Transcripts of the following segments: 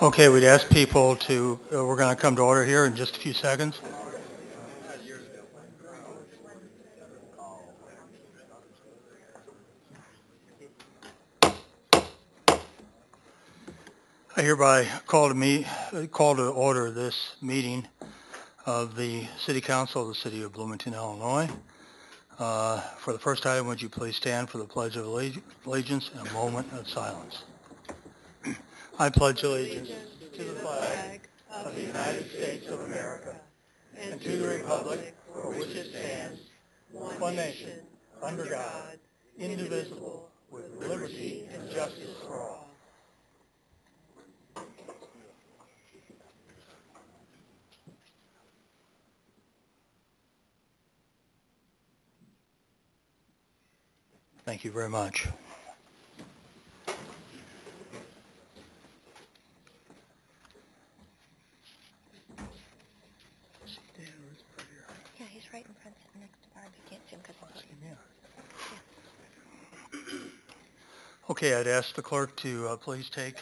Okay, we'd ask people to, we're going to come to order here in just a few seconds. I hereby call to order this meeting of the City Council of the City of Bloomington, Illinois. For the first item, would you please stand for the Pledge of Allegiance and a moment of silence. I pledge allegiance to the flag of the United States of America and to the republic for which it stands, one nation, under God, indivisible, with liberty and justice for all. Thank you very much. Yeah, he's right in front, sitting next to Barb. You can't see him because of Okay, I'd ask the clerk to please take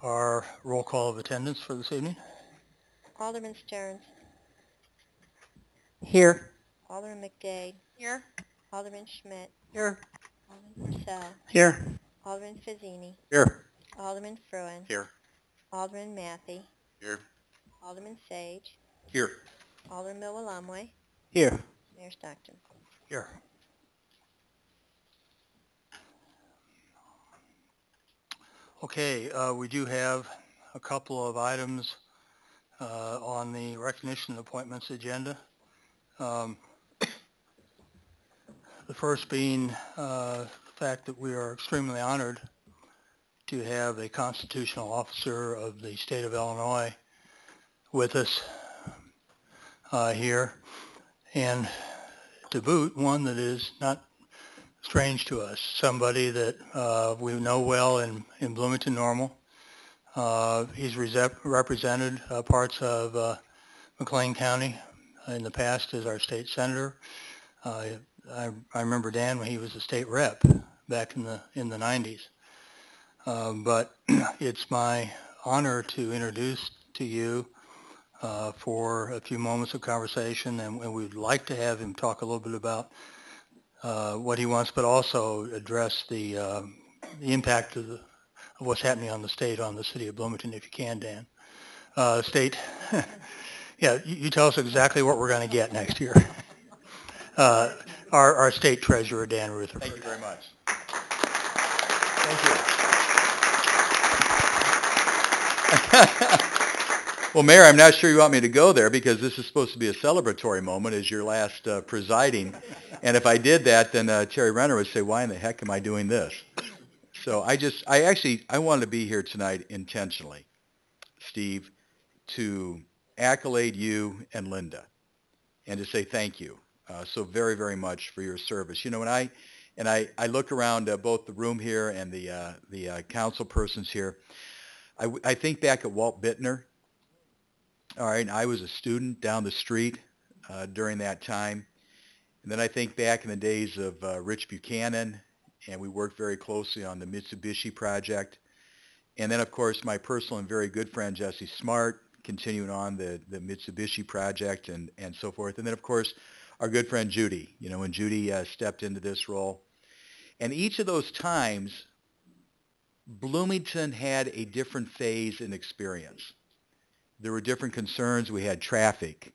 our roll call of attendance for this evening. Alderman Stearns. Here. Alderman McDade. Here. Alderman Schmidt. Here. Alderman Purcell. Here. Alderman Fazzini. Here. Alderman Fruin. Here. Alderman Matthey. Here. Alderman Sage. Here. Alderman Milwalamway. Here. Mayor Stockton. Here. Okay, we do have a couple of items on the recognition and appointments agenda. The first being the fact that we are extremely honored to have a constitutional officer of the state of Illinois with us here, and to boot, one that is not strange to us, somebody that we know well in Bloomington Normal. He's represented parts of McLean County in the past as our state senator. I remember Dan when he was a state rep back in the 90s. But it's my honor to introduce to you for a few moments of conversation, and we'd like to have him talk a little bit about what he wants, but also address the impact of what's happening on the state, on the city of Bloomington, if you can, Dan. State, yeah, you tell us exactly what we're going to get next year. Our state treasurer, Dan Rutherford. Thank you very much. Thank Well, Mayor, I'm not sure you want me to go there because this is supposed to be a celebratory moment as your last presiding. And if I did that, then Terry Renner would say, why in the heck am I doing this? So I wanted to be here tonight intentionally, Steve, to accolade you and Linda and to say thank you so very, very much for your service. You know, when I look around both the room here and the council persons here, I think back at Walt Bittner. All right, and I was a student down the street during that time. And then I think back in the days of Rich Buchanan, and we worked very closely on the Mitsubishi project. And then, of course, my personal and very good friend, Jesse Smart, continuing on the Mitsubishi project and so forth. And then, of course, our good friend Judy, you know, when Judy stepped into this role. And each of those times, Bloomington had a different phase and experience. There were different concerns. We had traffic.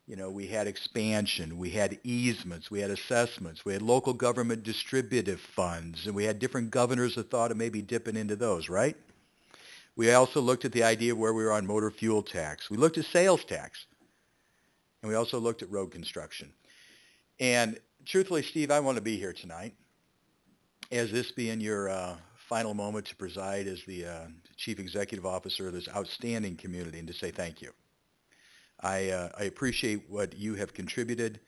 You know, we had expansion. We had easements. We had assessments. We had local government distributive funds. And we had different governors that thought of maybe dipping into those, right? We also looked at the idea of where we were on motor fuel tax. We looked at sales tax. And we also looked at road construction. And truthfully, Steve, I want to be here tonight, as this being your final moment to preside as the Chief Executive Officer of this outstanding community, and to say thank you. I appreciate what you have contributed,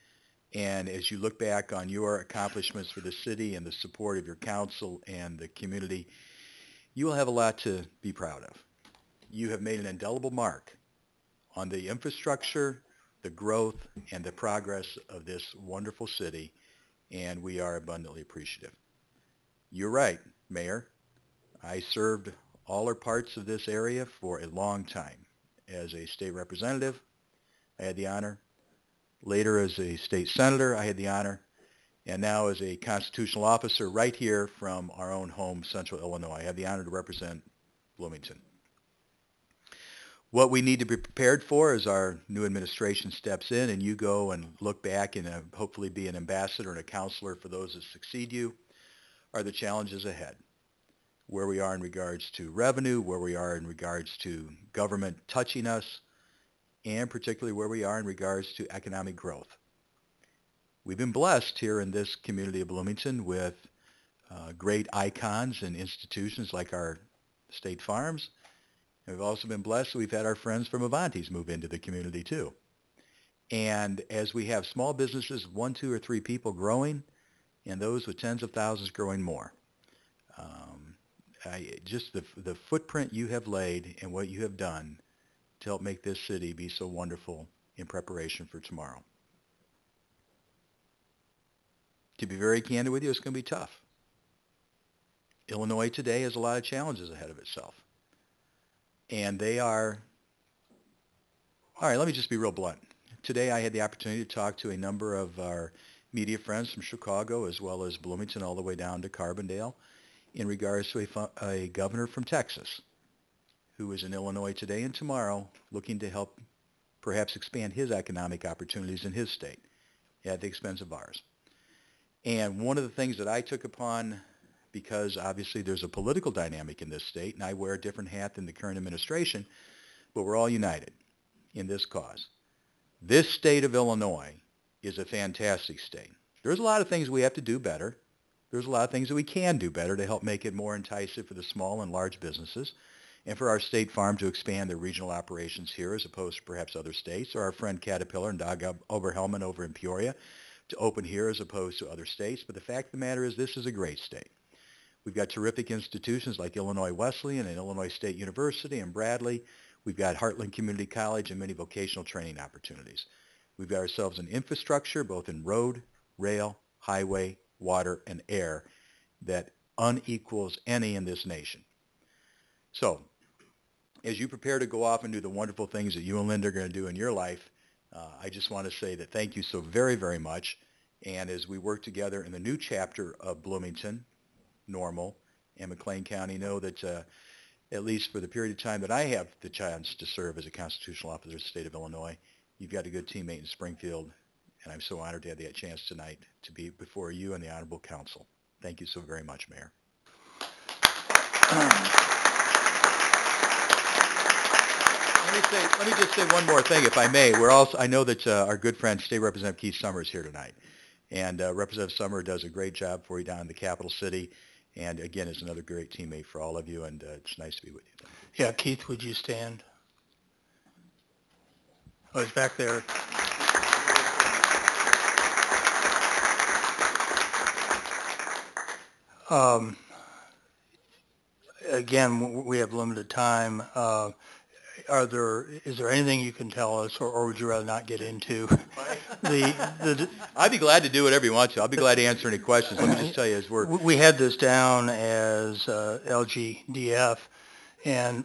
and as you look back on your accomplishments for the city and the support of your council and the community, you will have a lot to be proud of. You have made an indelible mark on the infrastructure, the growth, and the progress of this wonderful city, and we are abundantly appreciative. You're right, Mayor. I served all or parts of this area for a long time. As a state representative, I had the honor. Later as a state senator, I had the honor. And now as a constitutional officer right here from our own home, Central Illinois, I have the honor to represent Bloomington. What we need to be prepared for as our new administration steps in and you go and look back and hopefully be an ambassador and a counselor for those that succeed you are the challenges ahead. Where we are in regards to revenue, where we are in regards to government touching us, and particularly where we are in regards to economic growth. We've been blessed here in this community of Bloomington with great icons and institutions like our state farms. And we've also been blessed that we've had our friends from Avanti's move into the community too. And as we have small businesses, 1, 2, or 3 people growing, and those with tens of thousands growing more. Just the footprint you have laid and what you have done to help make this city be so wonderful in preparation for tomorrow. To be very candid with you, it's going to be tough. Illinois today has a lot of challenges ahead of itself. And they are, all right, let me just be real blunt. Today I had the opportunity to talk to a number of our media friends from Chicago as well as Bloomington all the way down to Carbondale in regards to a governor from Texas who is in Illinois today and tomorrow looking to help perhaps expand his economic opportunities in his state at the expense of ours. And one of the things that I took upon, because obviously there's a political dynamic in this state, and I wear a different hat than the current administration, but we're all united in this cause. This state of Illinois is a fantastic state. There's a lot of things we have to do better. There's a lot of things that we can do better to help make it more enticing for the small and large businesses and for our state farm to expand their regional operations here as opposed to perhaps other states, or our friend Caterpillar and Doug Oberhelman over in Peoria to open here as opposed to other states. But the fact of the matter is this is a great state. We've got terrific institutions like Illinois Wesleyan and Illinois State University and Bradley. We've got Heartland Community College and many vocational training opportunities. We've got ourselves an infrastructure, both in road, rail, highway, water, and air, that unequals any in this nation. So, as you prepare to go off and do the wonderful things that you and Linda are going to do in your life, I just want to say that thank you so very, very much. And as we work together in the new chapter of Bloomington, Normal, and McLean County, know that at least for the period of time that I have the chance to serve as a constitutional officer of the state of Illinois, you've got a good teammate in Springfield, and I'm so honored to have that chance tonight to be before you and the Honorable Council. Thank you so very much, Mayor. Let me just say one more thing, if I may. I know that our good friend, State Representative Keith Summer, is here tonight. And Representative Summer does a great job for you down in the capital city. And again, is another great teammate for all of you, and it's nice to be with you. Yeah, Keith, would you stand? Oh, he's back there. Again, we have limited time. Is there anything you can tell us, or would you rather not get into I'd be glad to do whatever you want to. I'll be glad to answer any questions. Let me just tell you, as we had this down as LGDF, and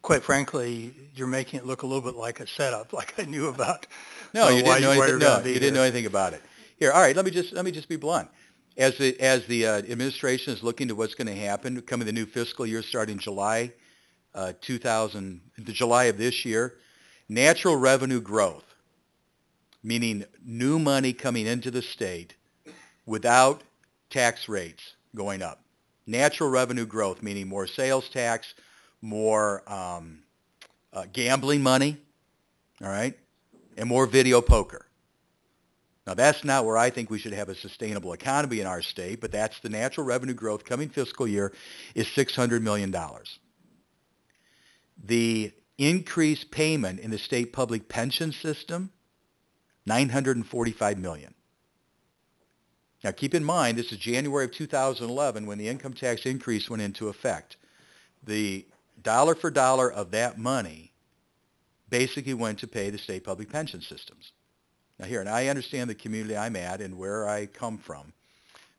quite frankly, you're making it look a little bit like a setup, like I knew about. No, you didn't know anything. No, you didn't know anything about it. Here, all right. Let me just be blunt. As the administration is looking to what's going to happen coming the new fiscal year starting July July of this year, natural revenue growth, meaning new money coming into the state without tax rates going up. Natural revenue growth, meaning more sales tax, more gambling money, all right, and more video poker. Now, that's not where I think we should have a sustainable economy in our state, but that's the natural revenue growth coming fiscal year is $600 million. The increased payment in the state public pension system, $945 million. Now, keep in mind, this is January of 2011 when the income tax increase went into effect. The dollar for dollar of that money basically went to pay the state public pension systems. Now here, and I understand the community I'm at and where I come from,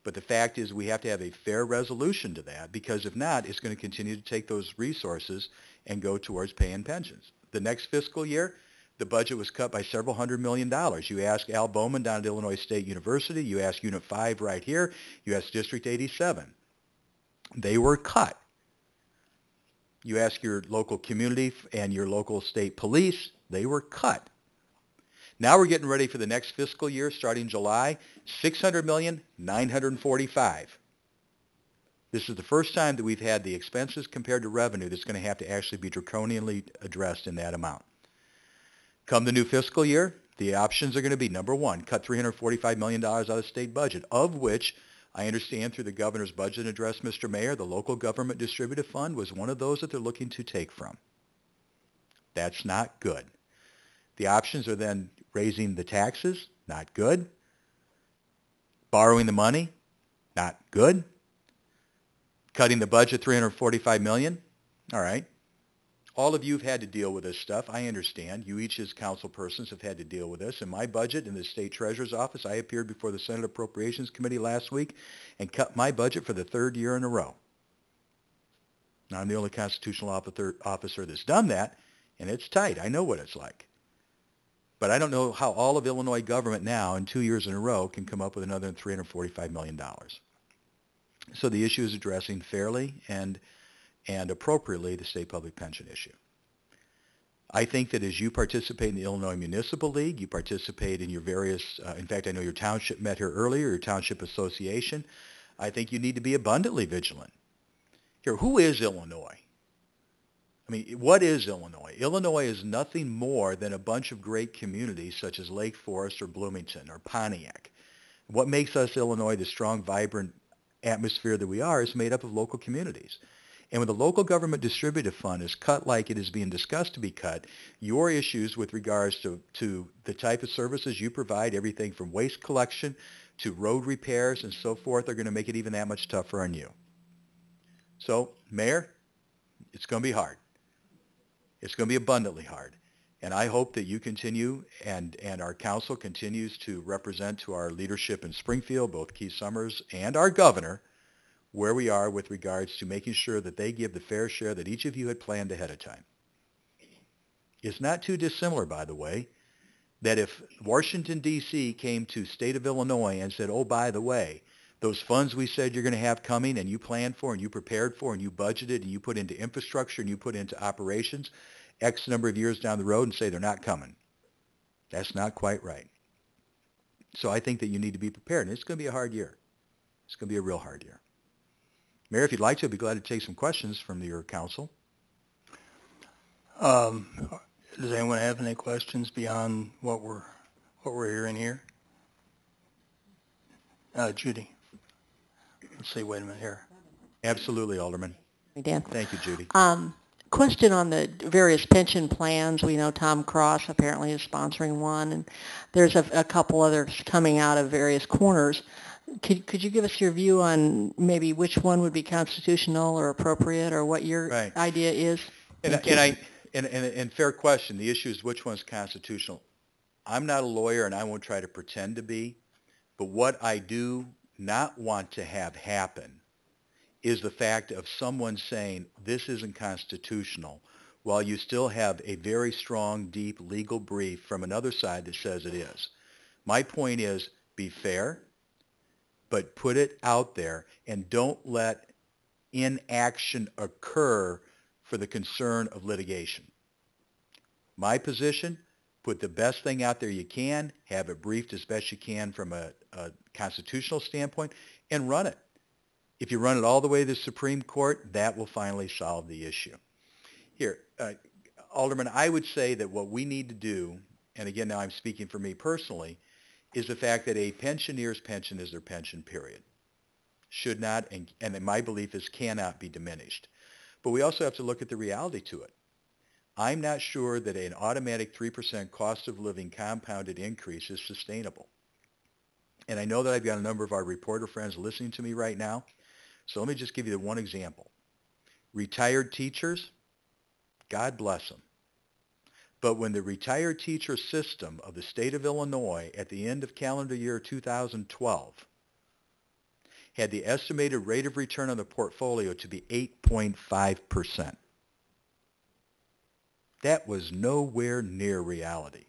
But the fact is we have to have a fair resolution to that, because if not, it's going to continue to take those resources and go towards paying pensions. The next fiscal year, the budget was cut by several $100 million. You ask Al Bowman down at Illinois State University, you ask Unit 5 right here, you ask District 87. They were cut. You ask your local community and your local state police, they were cut. Now we're getting ready for the next fiscal year starting July, $600,945. This is the first time that we've had the expenses compared to revenue that's going to have to actually be draconianly addressed in that amount. Come the new fiscal year, the options are going to be, number one, cut $345 million out of the state budget, of which I understand through the governor's budget address, Mr. Mayor, the local government distributive fund was one of those that they're looking to take from. That's not good. The options are then raising the taxes, not good. Borrowing the money, not good. Cutting the budget $345 million, all right. All of you have had to deal with this stuff. I understand. You each as council persons have had to deal with this. In my budget in the state treasurer's office, I appeared before the Senate Appropriations Committee last week and cut my budget for the third year in a row. Now, I'm the only constitutional officer that's done that, and it's tight. I know what it's like. But I don't know how all of Illinois government now in 2 years in a row can come up with another $345 million. So the issue is addressing fairly and appropriately the state public pension issue. I think that as you participate in the Illinois Municipal League, you participate in your various, in fact, I know your township met here earlier, your township association. I think you need to be abundantly vigilant. Here, who is Illinois? I mean, what is Illinois? Illinois is nothing more than a bunch of great communities such as Lake Forest or Bloomington or Pontiac. What makes us Illinois the strong, vibrant atmosphere that we are is made up of local communities. And when the local government distributive fund is cut like it is being discussed to be cut, your issues with regards to the type of services you provide, everything from waste collection to road repairs and so forth, are going to make it even that much tougher on you. So, Mayor, it's going to be hard. It's going to be abundantly hard. And I hope that you continue and our council continues to represent to our leadership in Springfield, both Keith Summers and our governor, where we are with regards to making sure that they give the fair share that each of you had planned ahead of time. It's not too dissimilar, by the way, that if Washington, D.C. came to state of Illinois and said, oh, by the way, those funds we said you're going to have coming and you planned for and you prepared for and you budgeted and you put into infrastructure and you put into operations X number of years down the road and say they're not coming. That's not quite right. So I think that you need to be prepared. And it's going to be a hard year. It's going to be a real hard year. Mayor, if you'd like to, I'd be glad to take some questions from your council. Does anyone have any questions beyond what we're hearing here? Judy. Let's see, wait a minute here. Absolutely, Alderman. Dan. Thank you, Judy. Question on the various pension plans. We know Tom Cross apparently is sponsoring one, and there's a couple others coming out of various corners. Could you give us your view on maybe which one would be constitutional or appropriate, or what your idea is? And fair question. The issue is which one's constitutional. I'm not a lawyer, and I won't try to pretend to be. But what I do not want to have happen is the fact of someone saying this isn't constitutional while you still have a very strong, deep legal brief from another side that says it is. My point is be fair, but put it out there and don't let inaction occur for the concern of litigation. My position, put the best thing out there you can, have it briefed as best you can from a constitutional standpoint, and run it. If you run it all the way to the Supreme Court, that will finally solve the issue. Here, Alderman, I would say that what we need to do, and again now I'm speaking for me personally, is the fact that a pensioner's pension is their pension, period. Should not, and my belief is cannot be diminished. But we also have to look at the reality to it. I'm not sure that an automatic 3% cost of living compounded increase is sustainable. And I know that I've got a number of our reporter friends listening to me right now. So let me just give you the one example. Retired teachers, God bless them. But when the retired teacher system of the state of Illinois at the end of calendar year 2012 had the estimated rate of return on the portfolio to be 8.5%. That was nowhere near reality.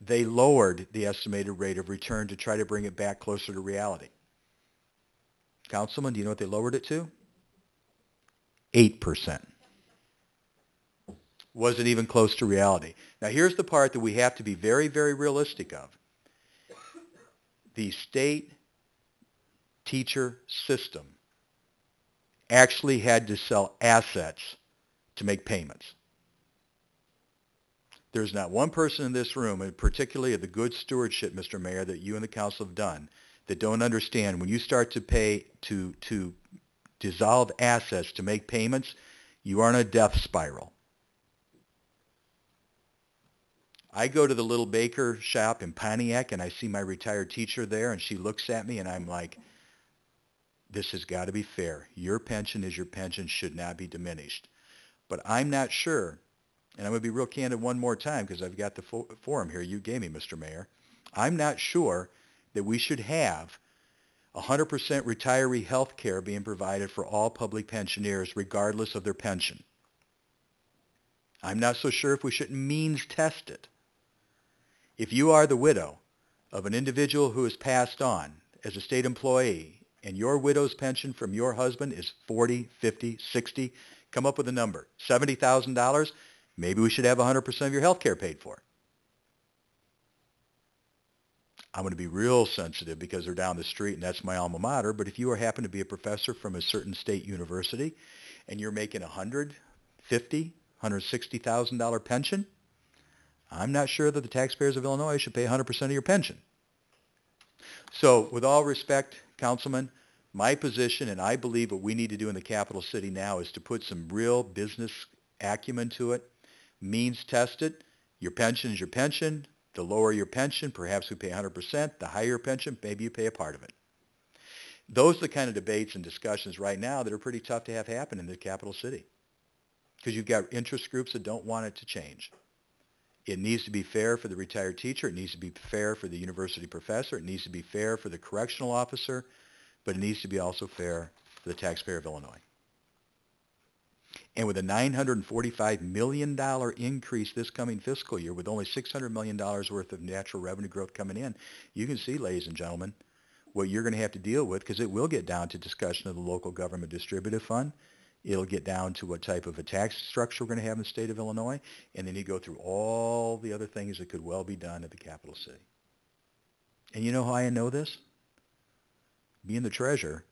They lowered the estimated rate of return to try to bring it back closer to reality. Councilman, do you know what they lowered it to? 8%. Wasn't even close to reality. Now here's the part that we have to be very, very realistic of. The state teacher system actually had to sell assets to make payments. There's not one person in this room, and particularly of the good stewardship, Mr. Mayor, that you and the council have done, that don't understand when you start to pay to dissolve assets to make payments, you are in a death spiral. I go to the little baker shop in Pontiac and I see my retired teacher there and she looks at me and I'm like, this has got to be fair. Your pension is your pension, should not be diminished. But I'm not sure, and I'm going to be real candid one more time because I've got the forum here you gave me, Mr. Mayor. I'm not sure that we should have 100% retiree health care being provided for all public pensioners regardless of their pension. I'm not so sure if we shouldn't means test it. If you are the widow of an individual who has passed on as a state employee and your widow's pension from your husband is 40, 50, 60, come up with a number, $70,000, maybe we should have 100% of your health care paid for. I'm going to be real sensitive because they're down the street and that's my alma mater, but if you happen to be a professor from a certain state university and you're making $150,000, $160,000 pension, I'm not sure that the taxpayers of Illinois should pay 100% of your pension. So with all respect, Councilman, my position, and I believe what we need to do in the capital city now is to put some real business acumen to it, means test it. Your pension is your pension. The lower your pension, perhaps we pay 100%. The higher your pension, maybe you pay a part of it. Those are the kind of debates and discussions right now that are pretty tough to have happen in the capital city because you've got interest groups that don't want it to change. It needs to be fair for the retired teacher. It needs to be fair for the university professor. It needs to be fair for the correctional officer, but it needs to be also fair for the taxpayer of Illinois. And with a $945 million increase this coming fiscal year, with only $600 million worth of natural revenue growth coming in, you can see, ladies and gentlemen, what you're going to have to deal with, because it will get down to discussion of the local government distributive fund. It'll get down to what type of a tax structure we're going to have in the state of Illinois, and then you go through all the other things that could well be done at the capital city. And you know how I know this? Being the treasurer,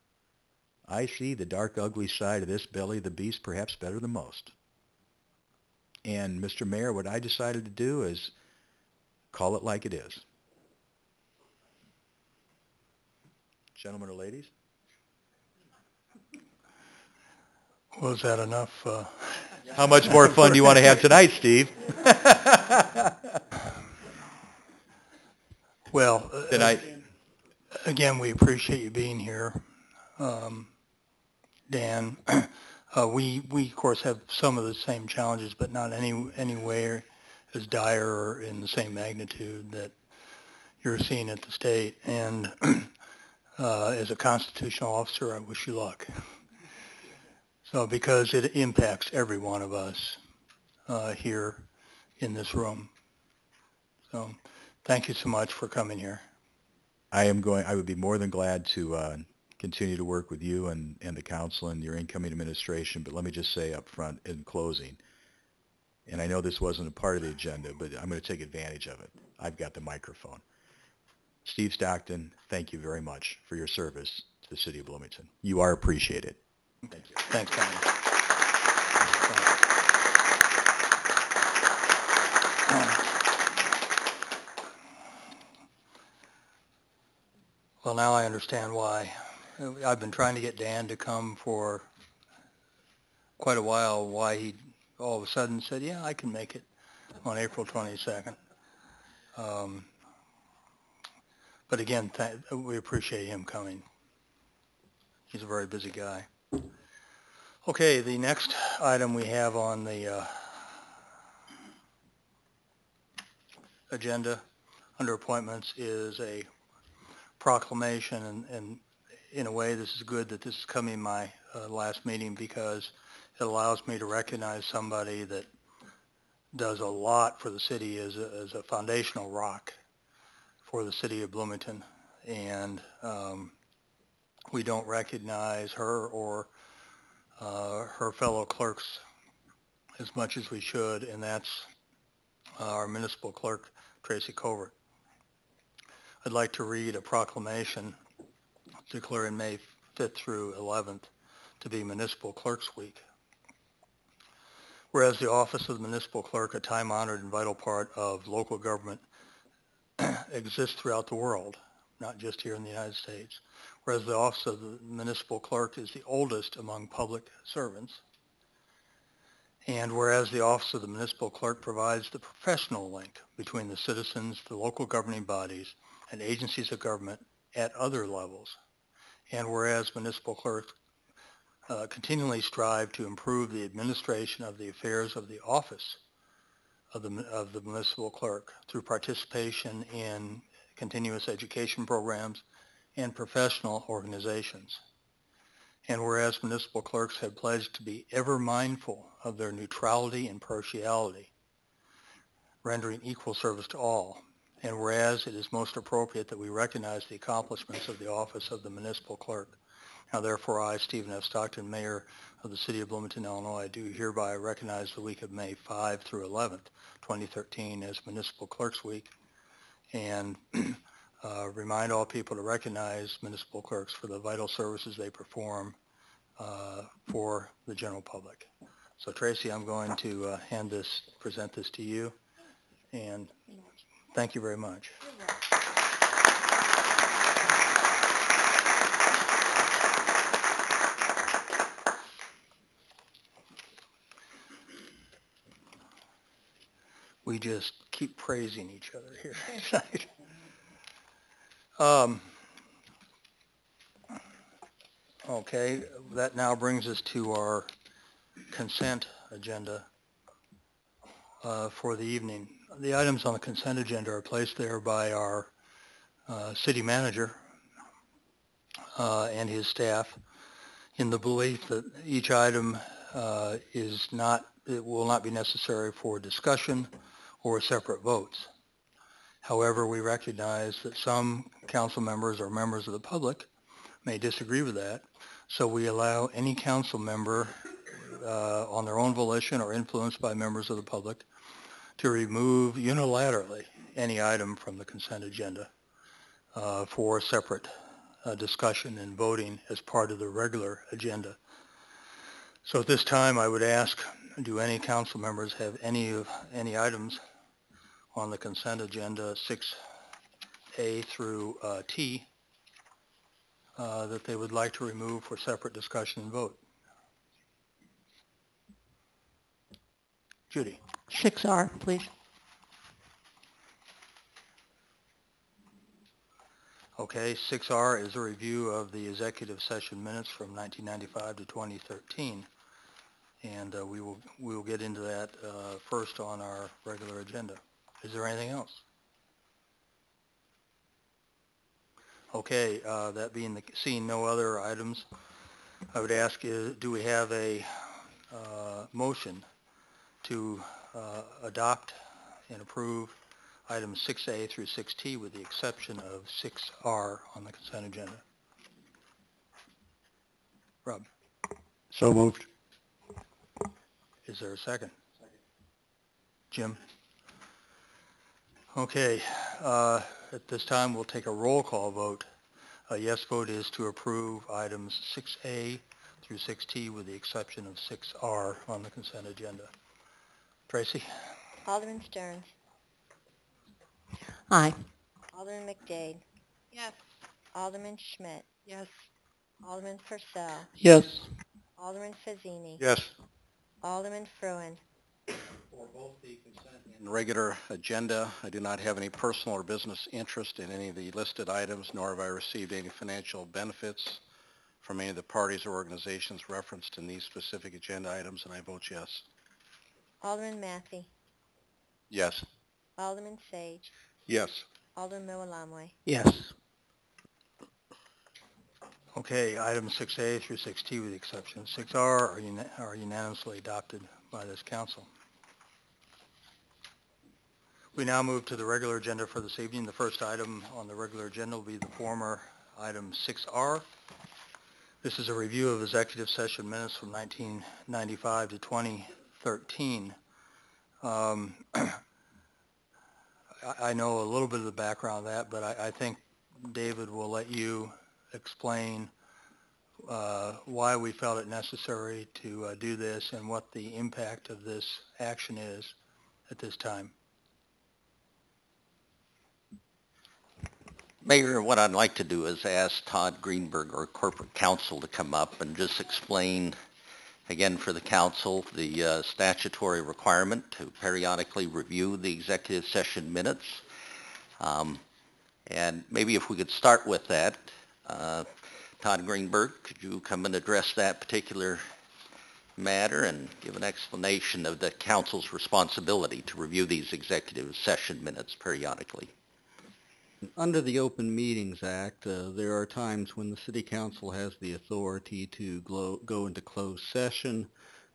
I see the dark, ugly side of this belly of the beast perhaps better than most. And Mr. Mayor, what I decided to do is call it like it is. Gentlemen or ladies? Was that enough? How much more fun do you want to have tonight, Steve? Well, Tonight. Again, we appreciate you being here, Dan. We of course have some of the same challenges, but not anywhere as dire or in the same magnitude that you're seeing at the state. And as a constitutional officer, I wish you luck. So because it impacts every one of us here in this room. So thank you so much for coming here. I would be more than glad to continue to work with you and the council and your incoming administration, but let me just say up front in closing, and I know this wasn't a part of the agenda, but I'm going to take advantage of it. I've got the microphone. Steve Stockton, thank you very much for your service to the city of Bloomington. You are appreciated. Thank you. Thanks, Tom. Well, now I understand why. I've been trying to get Dan to come for quite a while, why he all of a sudden said, yeah, I can make it on April 22nd. But again, we appreciate him coming. He's a very busy guy. Okay, the next item we have on the agenda under appointments is a proclamation and in a way, this is good that this is coming my last meeting because it allows me to recognize somebody that does a lot for the city as a foundational rock for the city of Bloomington. And we don't recognize her or her fellow clerks as much as we should, and that's our municipal clerk, Tracy Covert. I'd like to read a proclamation declaring May 5th through 11th to be Municipal Clerks Week. Whereas the office of the municipal clerk, a time-honored and vital part of local government, exists throughout the world, not just here in the United States. Whereas the office of the municipal clerk is the oldest among public servants. And whereas the office of the municipal clerk provides the professional link between the citizens, the local governing bodies, and agencies of government at other levels. And whereas municipal clerks continually strive to improve the administration of the affairs of the office of the municipal clerk through participation in continuous education programs and professional organizations. And whereas municipal clerks have pledged to be ever mindful of their neutrality and partiality, rendering equal service to all. And whereas it is most appropriate that we recognize the accomplishments of the office of the municipal clerk. Now therefore I, Stephen F. Stockton, Mayor of the City of Bloomington, Illinois, do hereby recognize the week of May 5 through 11th, 2013 as Municipal Clerks Week, and remind all people to recognize municipal clerks for the vital services they perform for the general public. So Tracy, I'm going to present this to you, and thank you very much. We just keep praising each other here tonight. Okay, that now brings us to our consent agenda for the evening. The items on the consent agenda are placed there by our city manager and his staff in the belief that each item it will not be necessary for discussion or separate votes. However, we recognize that some council members or members of the public may disagree with that, so we allow any council member on their own volition or influenced by members of the public to remove unilaterally any item from the consent agenda for separate discussion and voting as part of the regular agenda. So at this time, I would ask, do any council members have any items on the consent agenda 6A through T that they would like to remove for separate discussion and vote? Judy. 6R, please. Okay, 6R is a review of the executive session minutes from 1995 to 2013. And we will get into that first on our regular agenda. Is there anything else? Okay, that being seeing no other items, I would ask, do we have a motion to adopt and approve items 6A through 6T with the exception of 6R on the consent agenda? Rob? So moved. Is there a second? Second. Jim? Okay, at this time we'll take a roll call vote. A yes vote is to approve items 6A through 6T with the exception of 6R on the consent agenda. Tracy? Alderman Stearns. Aye. Alderman McDade. Yes. Alderman Schmidt. Yes. Alderman Purcell. Yes. Alderman Fazzini. Yes. Alderman Fruin. For both the consent and regular agenda, I do not have any personal or business interest in any of the listed items, nor have I received any financial benefits from any of the parties or organizations referenced in these specific agenda items, and I vote yes. Alderman Mathey. Yes. Alderman Sage. Yes. Alderman Moalamwe. Yes. Okay, items 6A through 6T with the exception of 6R are unanimously adopted by this council. We now move to the regular agenda for this evening. The first item on the regular agenda will be the former item 6R. This is a review of executive session minutes from 1995 to 2013. I know a little bit of the background of that, but I think David will let you explain why we felt it necessary to do this and what the impact of this action is at this time. Mayor, what I'd like to do is ask Todd Greenberg, our corporate counsel, to come up and just explain, again for the council, the statutory requirement to periodically review the executive session minutes. And maybe if we could start with that, Todd Greenberg, could you come and address that particular matter and give an explanation of the council's responsibility to review these executive session minutes periodically? Under the Open Meetings Act, there are times when the City Council has the authority to go into closed session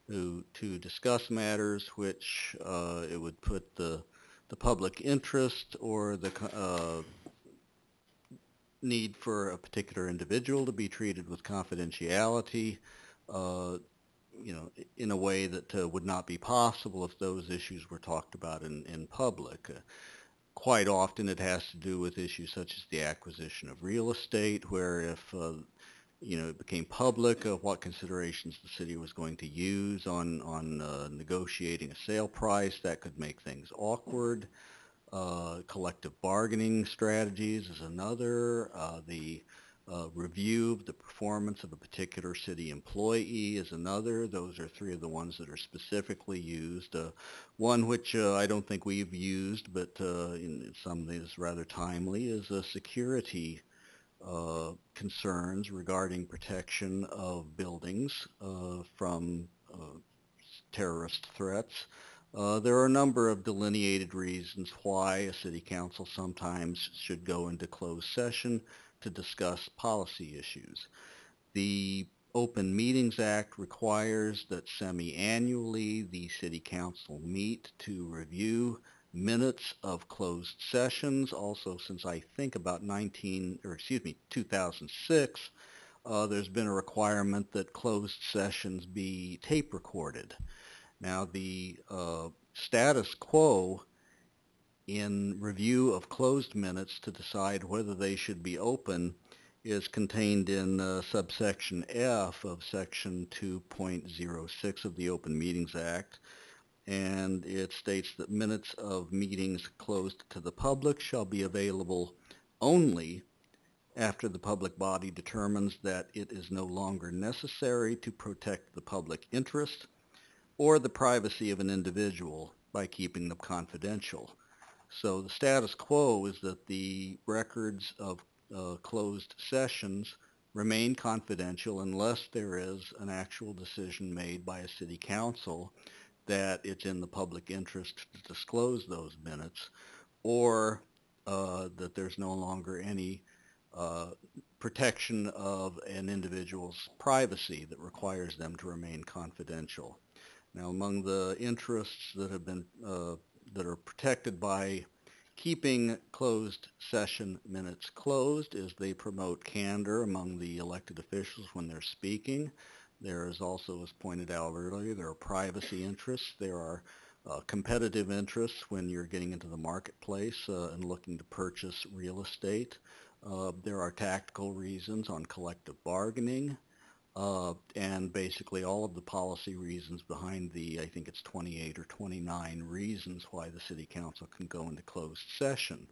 to discuss matters which it would put the public interest or the need for a particular individual to be treated with confidentiality, in a way that would not be possible if those issues were talked about in public. Quite often it has to do with issues such as the acquisition of real estate, where if it became public what considerations the city was going to use on negotiating a sale price, that could make things awkward. Collective bargaining strategies is another. The review of the performance of a particular city employee is another. Those are three of the ones that are specifically used. One which I don't think we've used, but in some is rather timely, is security concerns regarding protection of buildings from terrorist threats. There are a number of delineated reasons why a city council sometimes should go into closed session to discuss policy issues. The Open Meetings Act requires that semi-annually the City Council meet to review minutes of closed sessions. Also, since I think about 2006, there's been a requirement that closed sessions be tape recorded. Now, the status quo in review of closed minutes to decide whether they should be open is contained in subsection F of section 2.06 of the Open Meetings Act, and it states that minutes of meetings closed to the public shall be available only after the public body determines that it is no longer necessary to protect the public interest or the privacy of an individual by keeping them confidential. So the status quo is that the records of closed sessions remain confidential unless there is an actual decision made by a city council that it's in the public interest to disclose those minutes, or that there's no longer any protection of an individual's privacy that requires them to remain confidential. Now, among the interests that have been that are protected by keeping closed session minutes closed is they promote candor among the elected officials when they're speaking. There is also, as pointed out earlier, there are privacy interests. There are competitive interests when you're getting into the marketplace and looking to purchase real estate. There are tactical reasons on collective bargaining. And basically all of the policy reasons behind the, I think it's 28 or 29 reasons why the City Council can go into closed session.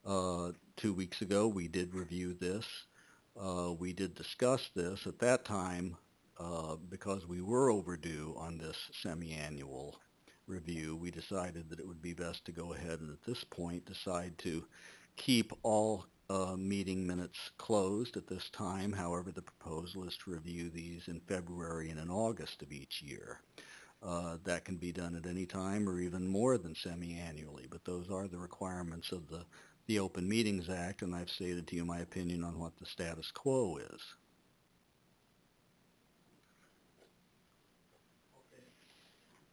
2 weeks ago we did review this. We did discuss this. At that time, because we were overdue on this semi-annual review, we decided that it would be best to go ahead and at this point decide to keep all meeting minutes closed at this time. However, the proposal is to review these in February and in August of each year. That can be done at any time or even more than semi-annually, but those are the requirements of the Open Meetings Act, and I've stated to you my opinion on what the status quo is.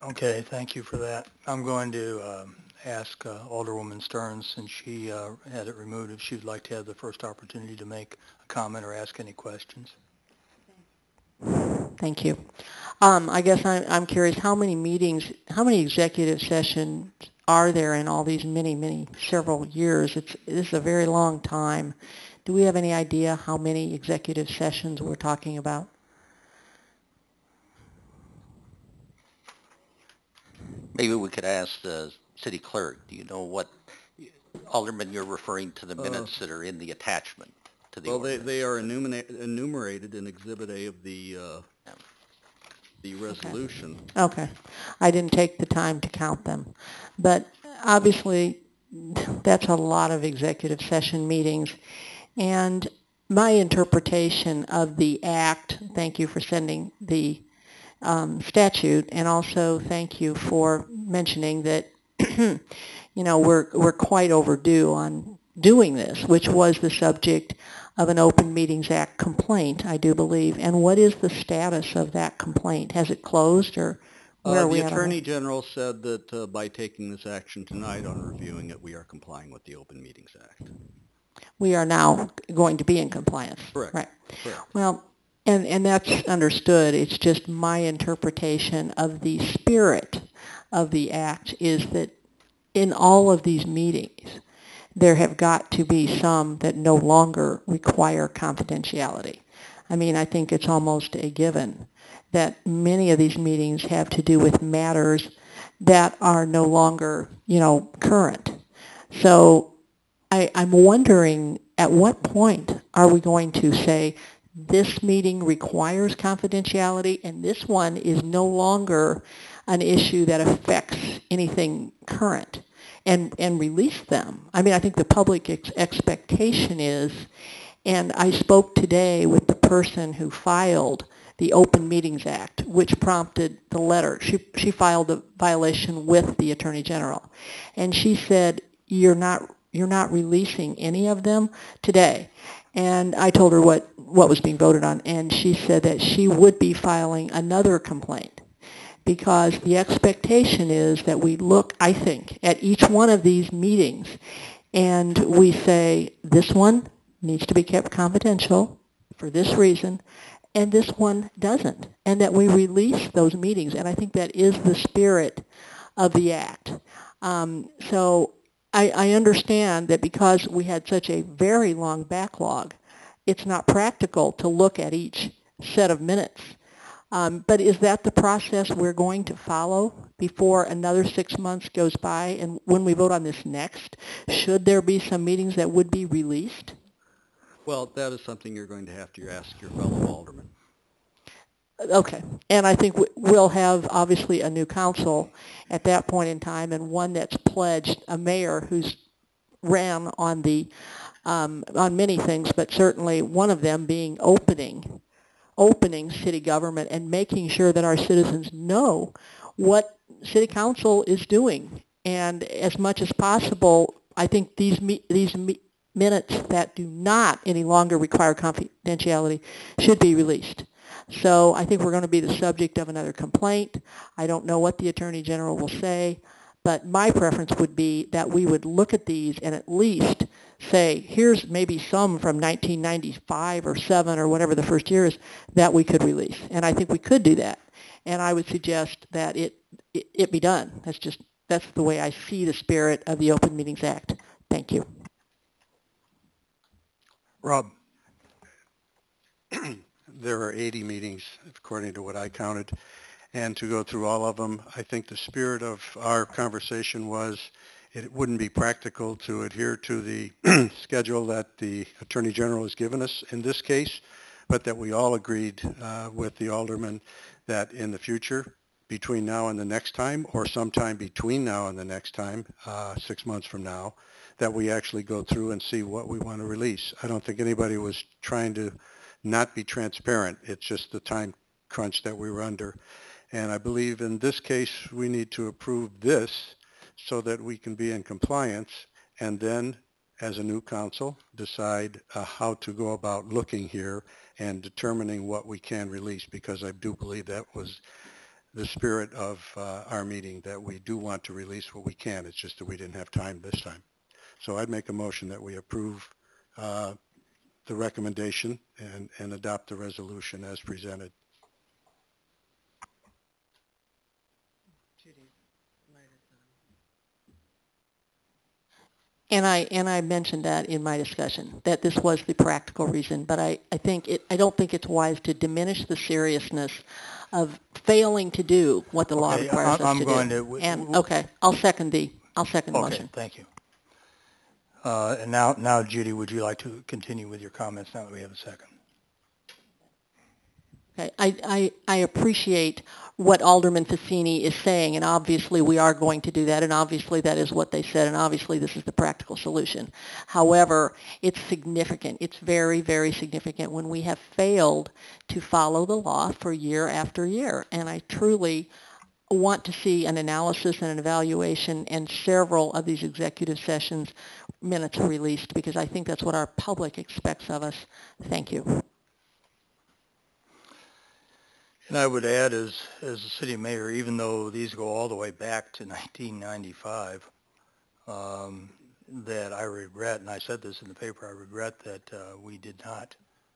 Okay, thank you for that. I'm going to ask Alderwoman Stearns, since she had it removed, if she'd like to have the first opportunity to make a comment or ask any questions. Thank you. I guess I'm curious, how many meetings, how many executive sessions are there in all these many, several years? This is a very long time. Do we have any idea how many executive sessions we're talking about? Maybe we could ask the city clerk, do you know what, Alderman, you're referring to the minutes that are in the attachment to the Well, ordinance? they are enumerated in Exhibit A of the resolution. Okay. I didn't take the time to count them. But obviously, that's a lot of executive session meetings. And my interpretation of the act, thank you for sending the statute, and also thank you for mentioning that we're quite overdue on doing this, which was the subject of an Open Meetings Act complaint, I do believe. And what is the status of that complaint? Has it closed, or where are we The at on Attorney that? General said that by taking this action tonight on reviewing it, we are complying with the Open Meetings Act. We are now going to be in compliance. Correct. Right. Correct. Well, and that's understood. It's just my interpretation of the spirit of the act is that in all of these meetings, there have got to be some that no longer require confidentiality. I mean, I think it's almost a given that many of these meetings have to do with matters that are no longer, current. So I'm wondering, at what point are we going to say this meeting requires confidentiality and this one is no longer an issue that affects anything current, and release them? I mean, I think the public expectation is, and I spoke today with the person who filed the Open Meetings Act, which prompted the letter. She filed a violation with the Attorney General, and she said, you're not releasing any of them today. And I told her what was being voted on, and she said that she would be filing another complaint, because the expectation is that we look, I think, at each one of these meetings and we say, this one needs to be kept confidential for this reason, and this one doesn't, and that we release those meetings. And I think that is the spirit of the act. So I understand that because we had such a very long backlog, it's not practical to look at each set of minutes. But is that the process we're going to follow before another 6 months goes by? And when we vote on this next, should there be some meetings that would be released? Well, that is something you're going to have to ask your fellow aldermen. Okay. And I think we'll have, obviously, a new council at that point in time, and one that's pledged, a mayor who's ran on on many things, but certainly one of them being opening city government and making sure that our citizens know what city council is doing. And as much as possible, I think these minutes that do not any longer require confidentiality should be released. So I think we're going to be the subject of another complaint. I don't know what the Attorney General will say, but my preference would be that we would look at these and at least say, here's maybe some from 1995 or 7 or whatever the first year is that we could release. And I think we could do that. And I would suggest that it be done. That's the way I see the spirit of the Open Meetings Act. Thank you. Rob. There are 80 meetings, according to what I counted, and to go through all of them, I think the spirit of our conversation was it wouldn't be practical to adhere to the schedule that the Attorney General has given us in this case, but that we all agreed with the alderman that in the future, between now and the next time, or sometime between now and the next time, 6 months from now, that we actually go through and see what we want to release. I don't think anybody was trying to not be transparent. It's just the time crunch that we were under. And I believe in this case, we need to approve this so that we can be in compliance, and then as a new council decide how to go about looking here and determining what we can release, because I do believe that was the spirit of our meeting, that we do want to release what we can. It's just that we didn't have time this time. So I'd make a motion that we approve the recommendation and adopt the resolution as presented. And I mentioned that in my discussion, that this was the practical reason, but I don't think it's wise to diminish the seriousness of failing to do what the law Okay, requires us I'm to going do. to- And, okay, I'll second the Okay, motion. thank you. And now, Judy, would you like to continue with your comments now that we have a second? Okay, I appreciate what Alderman Fassini is saying, and obviously we are going to do that, and obviously that is what they said, and obviously this is the practical solution. However, it's significant. It's very, very significant when we have failed to follow the law for year after year, and I truly want to see an analysis and an evaluation and several of these executive sessions minutes released, because I think that's what our public expects of us. Thank you. And I would add, as the city mayor, even though these go all the way back to 1995, that I regret, and I said this in the paper, I regret that we did not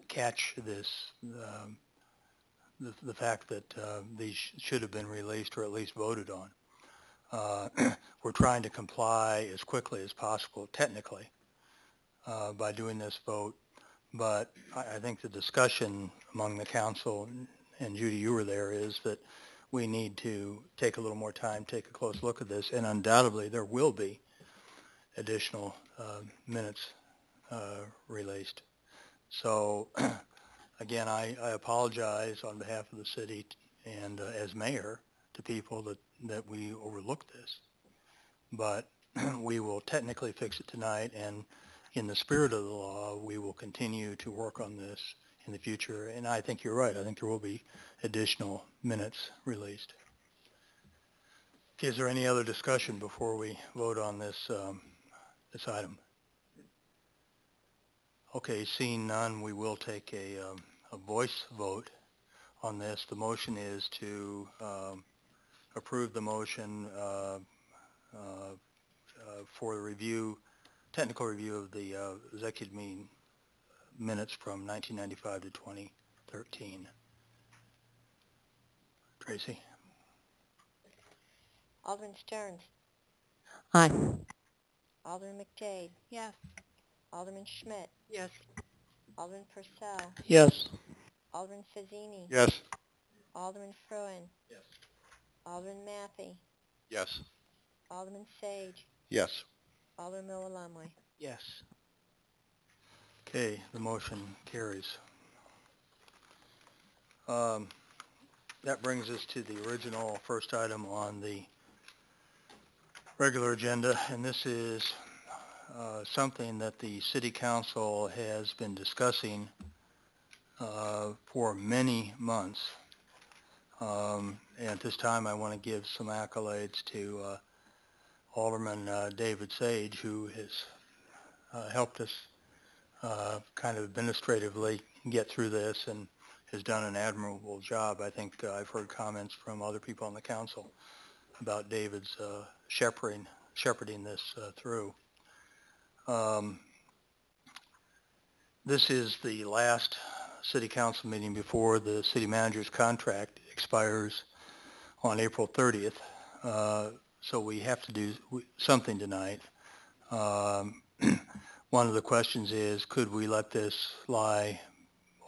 catch this, the fact that these should have been released or at least voted on. We're trying to comply as quickly as possible, technically, by doing this vote, but I think the discussion among the council, and Judy, you were there, is that we need to take a little more time, take a close look at this, and undoubtedly there will be additional minutes released. So again, I apologize on behalf of the city and as mayor to people that we overlooked this, but we will technically fix it tonight, and in the spirit of the law, we will continue to work on this in the future. And I think you're right. I think there will be additional minutes released. Is there any other discussion before we vote on this this item? Okay, seeing none, we will take a voice vote on this. The motion is to approve the motion for the review, technical review of the executive meeting minutes from 1995 to 2013. Tracy? Alderman Stearns. Aye. Alderman McDade. Yes. Alderman Schmidt. Yes. Alderman Purcell. Yes. Alderman Fazzini. Yes. Alderman Fruin. Yes. Alderman Mathey. Yes. Alderman Sage. Yes. Alderman Miller Lumley. Yes. Okay, the motion carries. That brings us to the original first item on the regular agenda, and this is something that the City Council has been discussing for many months. And at this time, I want to give some accolades to Alderman David Sage, who has helped us kind of administratively get through this and has done an admirable job. I think I've heard comments from other people on the council about David's shepherding this through. This is the last city council meeting before the city manager's contract expires on April 30th. So we have to do something tonight. One of the questions is, could we let this lie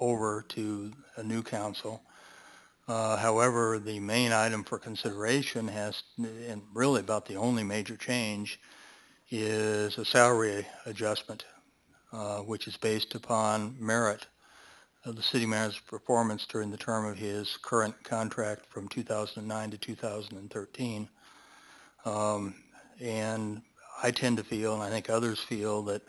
over to a new council? However, the main item for consideration has, and really about the only major change, is a salary adjustment, which is based upon merit of the city manager's performance during the term of his current contract from 2009 to 2013. And I tend to feel, and I think others feel, that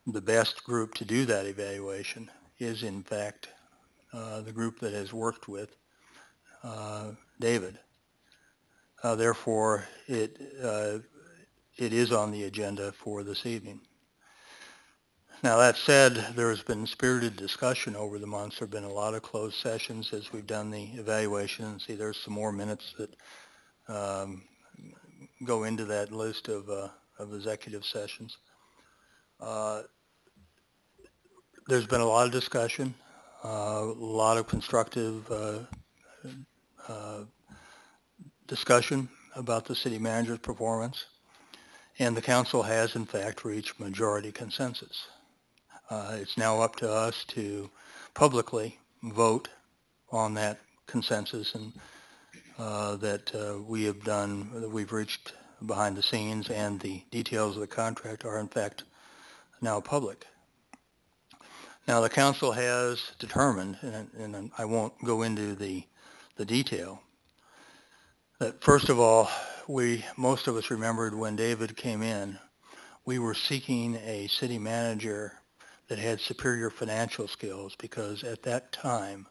the best group to do that evaluation is, in fact, the group that has worked with David. Therefore, it is on the agenda for this evening. Now, that said, there has been spirited discussion over the months. There have been a lot of closed sessions as we've done the evaluation. See, there's some more minutes that go into that list of executive sessions. There's been a lot of discussion, a lot of constructive discussion about the city manager's performance, and the council has in fact reached majority consensus. It's now up to us to publicly vote on that consensus and that we have done, that we've reached behind the scenes, and the details of the contract are in fact now public. Now, the council has determined, and I won't go into the detail, that first of all, most of us remembered when David came in, we were seeking a city manager that had superior financial skills, because at that time,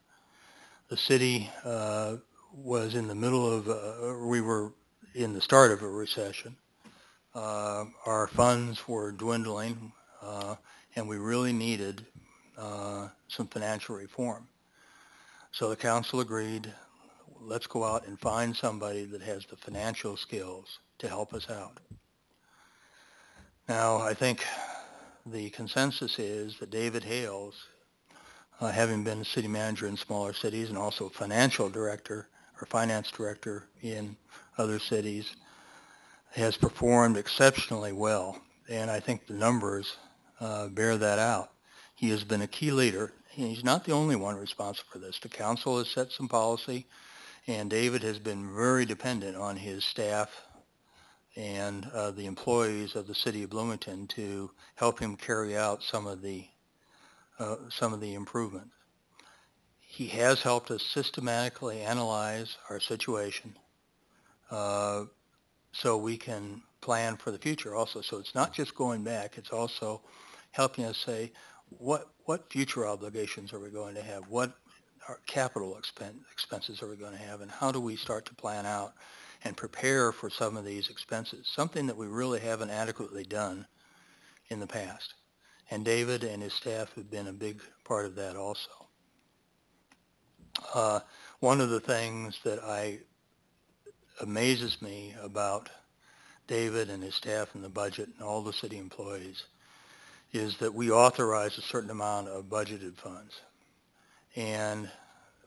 the city was in the middle of, we were in the start of a recession. Our funds were dwindling, and we really needed some financial reform. So the council agreed, let's go out and find somebody that has the financial skills to help us out. Now, I think the consensus is that David Hales, having been a city manager in smaller cities and also financial director or finance director in other cities, has performed exceptionally well. And I think the numbers bear that out. He has been a key leader. He's not the only one responsible for this. The council has set some policy, and David has been very dependent on his staff and the employees of the city of Bloomington to help him carry out some of the improvements. He has helped us systematically analyze our situation so we can plan for the future also. So it's not just going back, it's also helping us say, what future obligations are we going to have? What capital expenses are we going to have? And how do we start to plan out and prepare for some of these expenses? Something that we really haven't adequately done in the past. And David and his staff have been a big part of that also. One of the things that amazes me about David and his staff and the budget and all the city employees is that we authorize a certain amount of budgeted funds. And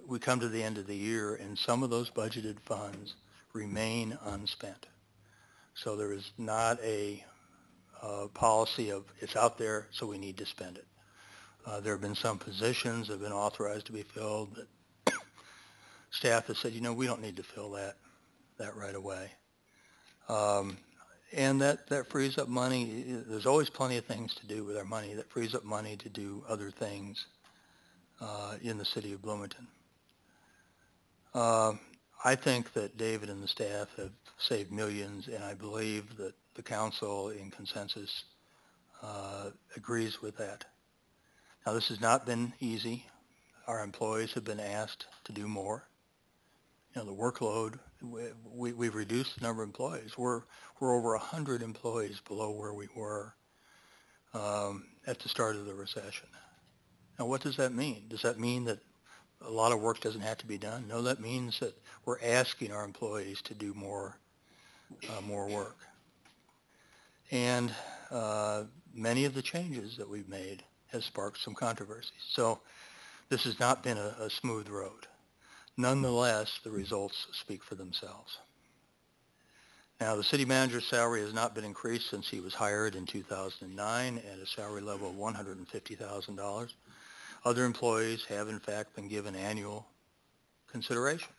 we come to the end of the year, and some of those budgeted funds remain unspent. So there is not a policy of it's out there, so we need to spend it. There have been some positions that have been authorized to be filled that staff has said, we don't need to fill that right away. And that frees up money. There's always plenty of things to do with our money. That frees up money to do other things in the city of Bloomington. I think that David and the staff have saved millions, and I believe that the council in consensus agrees with that. Now, this has not been easy. Our employees have been asked to do more. The workload, we've reduced the number of employees. We're over 100 employees below where we were at the start of the recession. Now, what does that mean? Does that mean that a lot of work doesn't have to be done? No, that means that we're asking our employees to do more work. And many of the changes that we've made has sparked some controversy. So this has not been a smooth road. Nonetheless, the results speak for themselves. Now, the city manager's salary has not been increased since he was hired in 2009 at a salary level of $150,000. Other employees have, in fact, been given annual consideration.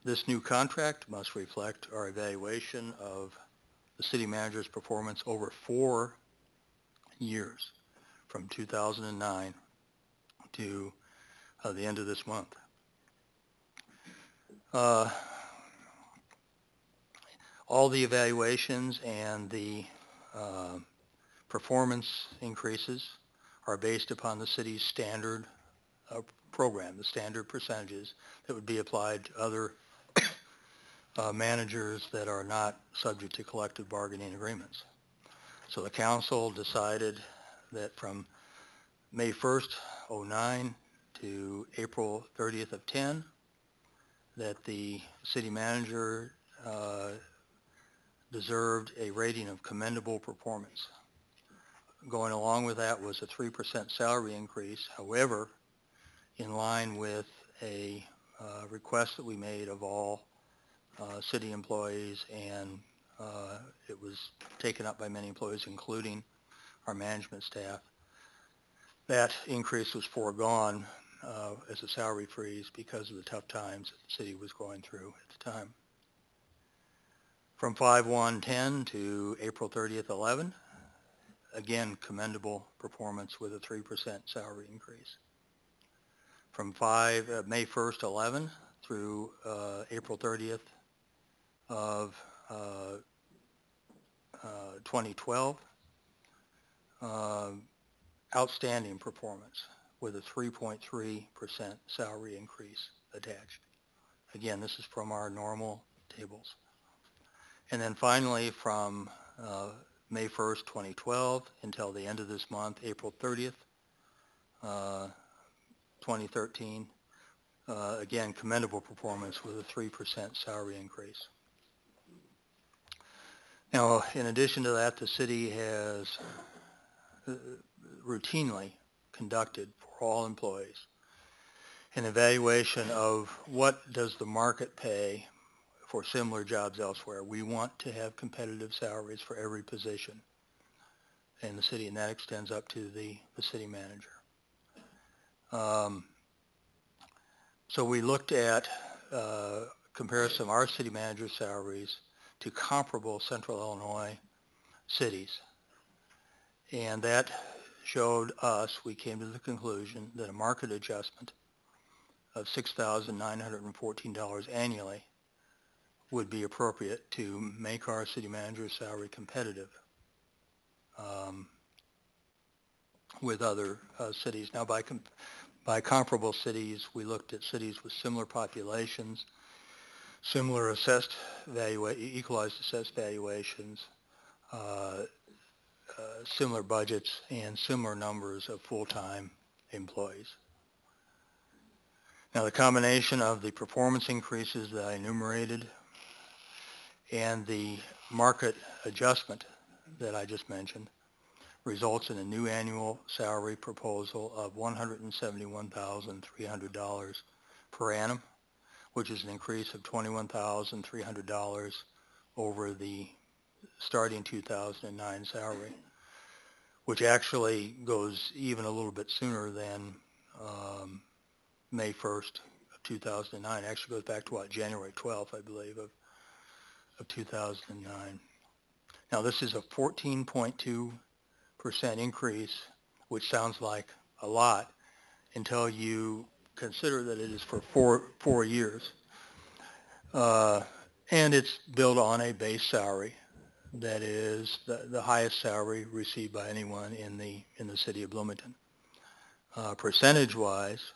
This new contract must reflect our evaluation of the city manager's performance over 4 years, from 2009 to the end of this month. All the evaluations and the performance increases are based upon the city's standard program, the standard percentages that would be applied to other managers that are not subject to collective bargaining agreements. So the council decided that from May 1st, 09 to April 30th of 10, that the city manager deserved a rating of commendable performance. Going along with that was a 3% salary increase. However, in line with a request that we made of all city employees, and it was taken up by many employees, including our management staff, that increase was foregone as a salary freeze because of the tough times that the city was going through at the time. From 5/1/10 to April 30th 11, again, commendable performance with a 3% salary increase. From May 1st 11 through April 30th of 2012, outstanding performance with a 3.3% salary increase attached. Again, this is from our normal tables. And then finally, from May 1st, 2012 until the end of this month, April 30th, 2013, again, commendable performance with a 3% salary increase. Now, in addition to that, the city has routinely conducted for all employees an evaluation of what does the market pay for similar jobs elsewhere. We want to have competitive salaries for every position in the city, and that extends up to the city manager. So we looked at comparison of our city manager salaries to comparable Central Illinois cities, and that showed us, we came to the conclusion that a market adjustment of $6,914 annually would be appropriate to make our city manager's salary competitive with other cities. Now, by comparable cities, we looked at cities with similar populations, similar equalized assessed valuations, similar budgets, and similar numbers of full-time employees. Now, the combination of the performance increases that I enumerated and the market adjustment that I just mentioned results in a new annual salary proposal of $171,300 per annum, which is an increase of $21,300 over the starting 2009 salary, which actually goes even a little bit sooner than May 1st of 2009. It actually goes back to January 12th, I believe, of 2009. Now, this is a 14.2% increase, which sounds like a lot until you consider that it is for four years. And it's built on a base salary that is the highest salary received by anyone in the city of Bloomington. Percentage-wise,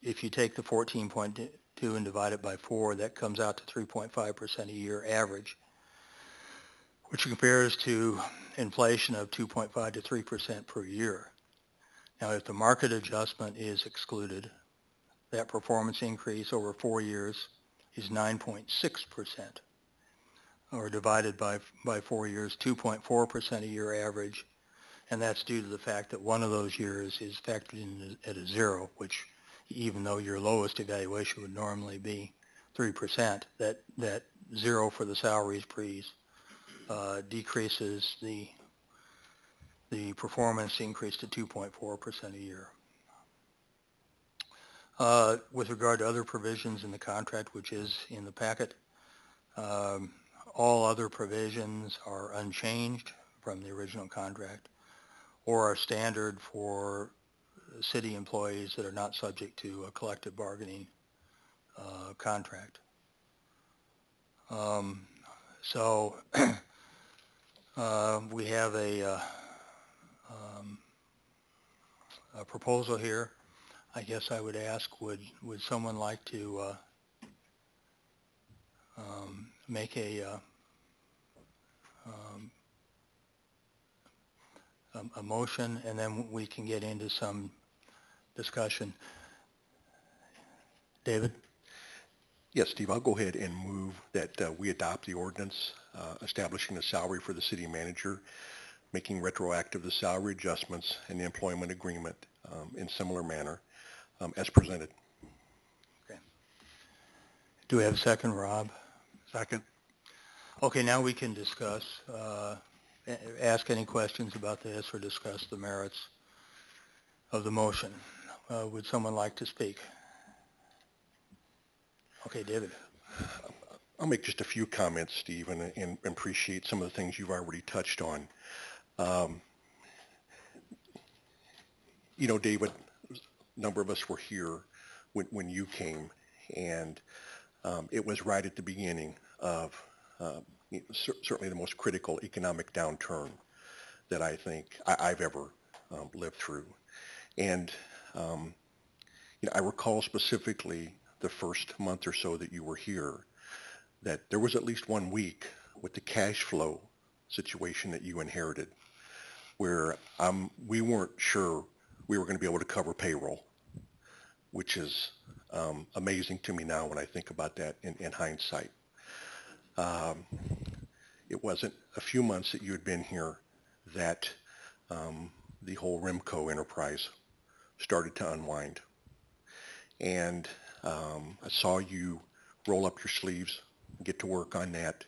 if you take the 14.2 and divide it by 4, that comes out to 3.5% a year average, which compares to inflation of 2.5 to 3% per year. Now, if the market adjustment is excluded, that performance increase over 4 years is 9.6%, or divided by 4 years, 2.4% a year average, and that's due to the fact that one of those years is factored in at a zero, which even though your lowest evaluation would normally be 3%, that zero for the salaries freeze decreases the performance increase to 2.4% a year. With regard to other provisions in the contract, which is in the packet, all other provisions are unchanged from the original contract or are standard for city employees that are not subject to a collective bargaining contract. So we have a proposal here. I guess I would ask, would someone like to make a a motion, and then we can get into some discussion. David? Yes, Steve, I'll go ahead and move that we adopt the ordinance establishing the salary for the city manager, making retroactive the salary adjustments and the employment agreement in similar manner as presented. Okay. Do we have a second, Rob? Second. Okay, now we can discuss, ask any questions about this or discuss the merits of the motion. Would someone like to speak? Okay, David. I'll make just a few comments, Steve, and appreciate some of the things you've already touched on. You know, David, a number of us were here when you came, and it was right at the beginning of certainly the most critical economic downturn that I think I've ever lived through. And you know, I recall specifically the first month or so that you were here, that there was at least 1 week with the cash flow situation that you inherited, where we weren't sure we were going to be able to cover payroll, which is amazing to me now when I think about that in hindsight. It wasn't a few months that you had been here that the whole Remco enterprise started to unwind. And I saw you roll up your sleeves, get to work on that.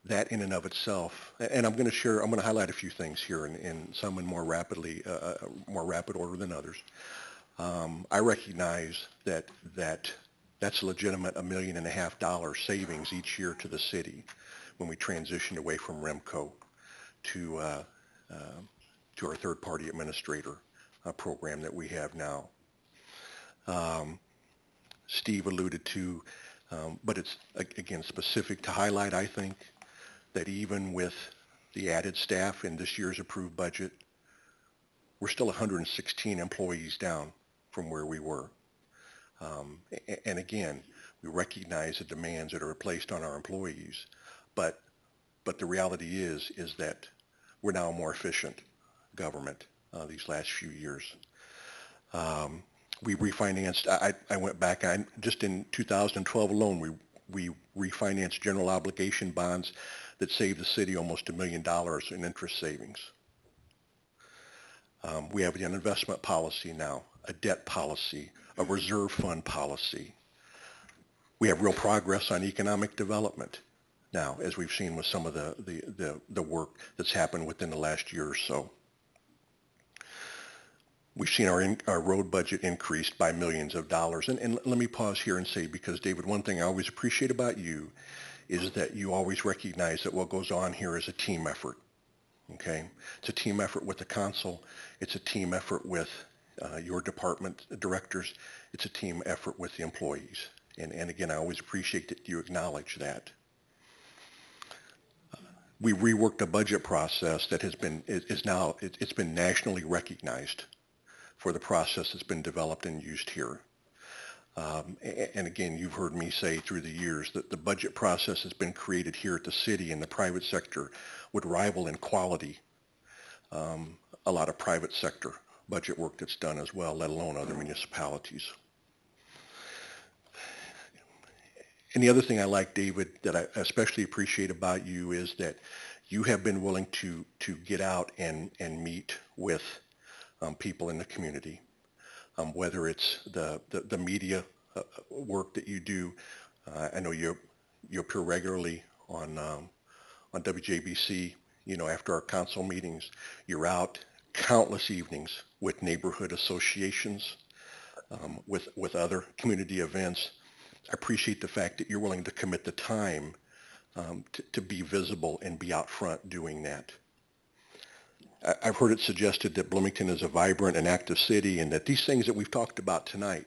That in and of itself, and I'm going to highlight a few things here, and some in more rapid order than others. I recognize that's a legitimate $1.5 million savings each year to the city when we transitioned away from Remco to our third-party administrator program that we have now. Steve alluded to, but it's again specific to highlight, I think, that even with the added staff in this year's approved budget, we're still 116 employees down from where we were. And again, we recognize the demands that are placed on our employees, but the reality is that we're now a more efficient government these last few years. We refinanced, I went back, just in 2012 alone, we refinanced general obligation bonds that saved the city almost $1 million in interest savings. We have an investment policy now, a debt policy, a reserve fund policy. We have real progress on economic development now, as we've seen with some of the work that's happened within the last year or so. We've seen our road budget increased by millions of dollars. And let me pause here and say, because David, one thing I always appreciate about you is that you always recognize that what goes on here is a team effort. Okay? It's a team effort with the council. It's a team effort with your department directors. It's a team effort with the employees. And again, I always appreciate that you acknowledge that. We reworked a budget process that has been, it's been nationally recognized for the process that's been developed and used here. And again, you've heard me say through the years that the budget process has been created here at the city, and the private sector would rival in quality a lot of private sector budget work that's done as well, let alone other municipalities. And the other thing I like, David, that I especially appreciate about you is that you have been willing to get out and meet with people in the community, whether it's the media work that you do. I know you appear regularly on WJBC. You know, after our council meetings, you're out countless evenings with neighborhood associations, with other community events. I appreciate the fact that you're willing to commit the time to be visible and be out front doing that. I've heard it suggested that Bloomington is a vibrant and active city, and that these things that we've talked about tonight,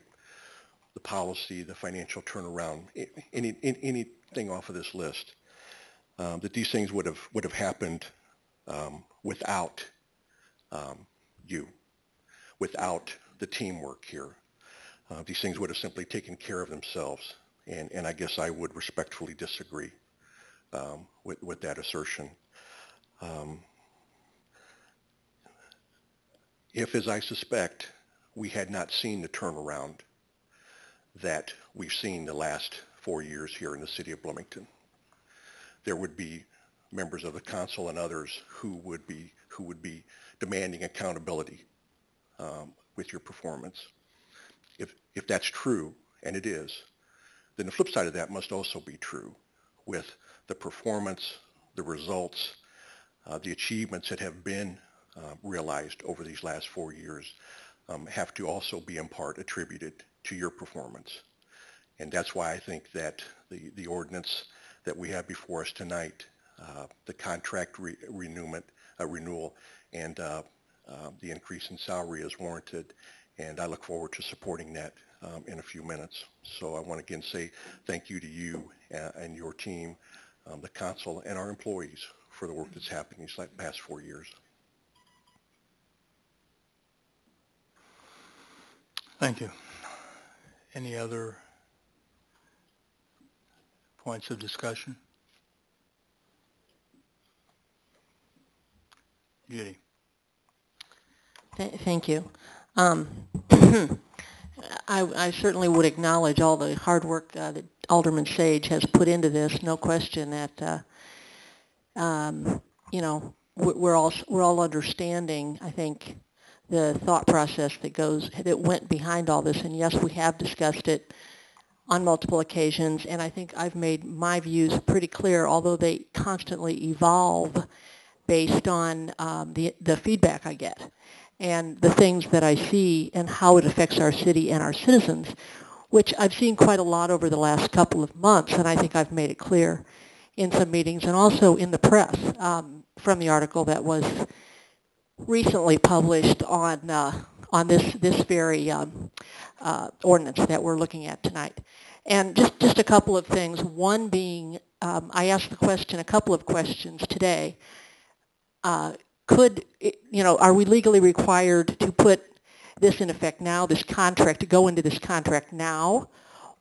the policy, the financial turnaround, anything off of this list, that these things would have happened without you, without the teamwork here. These things would have simply taken care of themselves, and I guess I would respectfully disagree. with that assertion. If, as I suspect, we had not seen the turnaround that we've seen the last 4 years here in the city of Bloomington, there would be members of the council and others who would be demanding accountability with your performance. If that's true, and it is, then the flip side of that must also be true with the performance, the results, the achievements that have been realized over these last 4 years have to also be in part attributed to your performance. And that's why I think that the ordinance that we have before us tonight, the contract renewal and the increase in salary is warranted, and I look forward to supporting that in a few minutes. So I want to again say thank you to you and your team, the council, and our employees for the work that's happened these past 4 years. Thank you. Any other points of discussion? Judy. Thank you. I certainly would acknowledge all the hard work that Alderman Sage has put into this. No question that you know, we're all understanding, I think, the thought process that went behind all this. And yes, we have discussed it on multiple occasions, and I think I've made my views pretty clear, although they constantly evolve based on the feedback I get and the things that I see and how it affects our city and our citizens, which I've seen quite a lot over the last couple of months, and I think I've made it clear in some meetings and also in the press from the article that was recently published on this very ordinance that we're looking at tonight. And just a couple of things. One being, I asked a couple of questions today. Are we legally required to put this in effect now, this contract, to go into this contract now?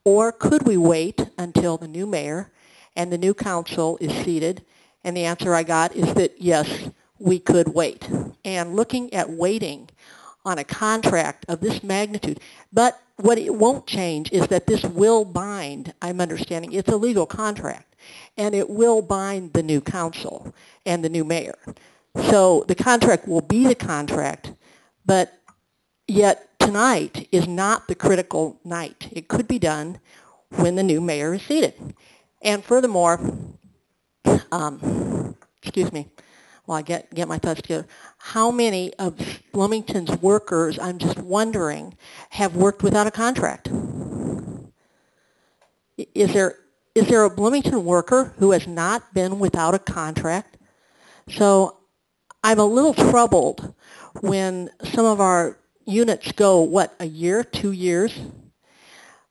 Or could we wait until the new mayor and the new council is seated? And the answer I got is that yes, we could wait. And looking at waiting on a contract of this magnitude, but what it won't change is that this will bind, I'm understanding, it's a legal contract, and it will bind the new council and the new mayor. So the contract will be the contract, but yet tonight is not the critical night. It could be done when the new mayor is seated. And furthermore, excuse me, while I get my thoughts together, how many of Bloomington's workers, I'm just wondering, have worked without a contract? Is there a Bloomington worker who has not been without a contract? So I'm a little troubled when some of our units go, a year, 2 years?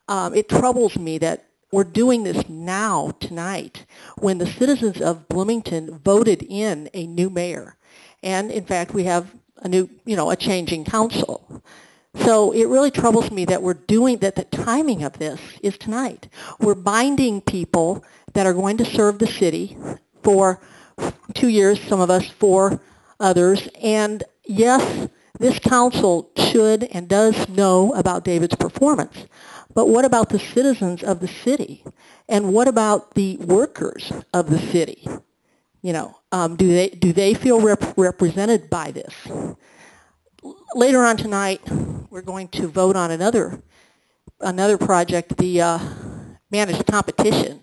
It troubles me that we're doing this now, tonight, when the citizens of Bloomington voted in a new mayor. And in fact, we have a changing council. So it really troubles me that we're doing that. The timing of this is tonight. We're binding people that are going to serve the city for 2 years, some of us 4 others. And yes, this council should and does know about David's performance. But what about the citizens of the city? And what about the workers of the city? Do they feel represented by this? Later on tonight, we're going to vote on another project, the managed competition,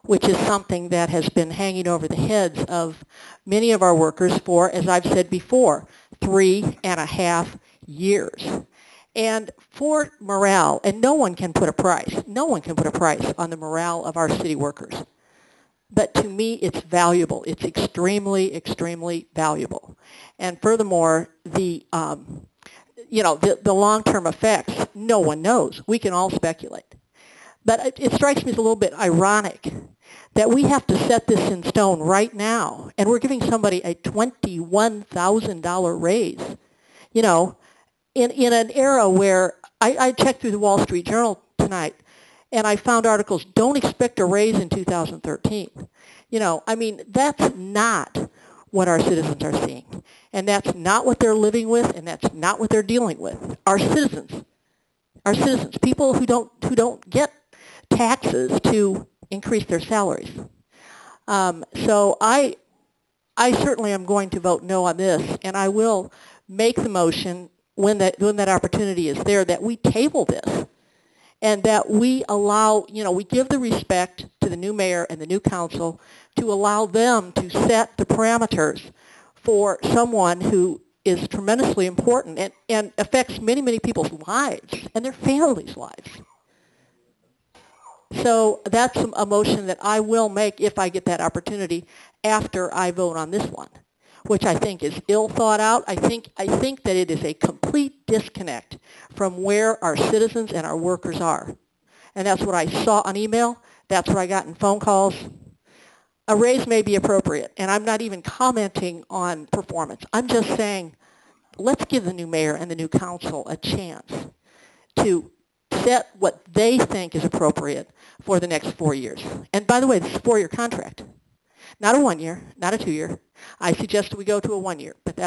which is something that has been hanging over the heads of many of our workers for, as I've said before, 3.5 years. And for morale, and no one can put a price on the morale of our city workers. But to me, it's valuable. It's extremely, extremely valuable. And furthermore, the long-term effects, no one knows. We can all speculate. But it strikes me as a little bit ironic that we have to set this in stone right now, and we're giving somebody a $21,000 raise, in an era where I checked through the Wall Street Journal tonight, and I found articles, don't expect a raise in 2013. I mean, that's not what our citizens are seeing. And that's not what they're living with, and that's not what they're dealing with. Our citizens, people who don't get taxes to increase their salaries. So I certainly am going to vote no on this, and I will make the motion when that opportunity is there that we table this and that we allow, we give the respect to the new mayor and the new council to allow them to set the parameters for someone who is tremendously important and affects many, many people's lives and their families' lives. So that's a motion that I will make if I get that opportunity after I vote on this one, which I think is ill thought out. I think that it is a complete disconnect from where our citizens and our workers are. And that's what I saw on email. That's what I got in phone calls. A raise may be appropriate, and I'm not even commenting on performance. I'm just saying, let's give the new mayor and the new council a chance to set what they think is appropriate for the next 4 years. And by the way, this is a 4-year contract. Not a 1 year, not a 2 year. I suggest we go to a 1 year, but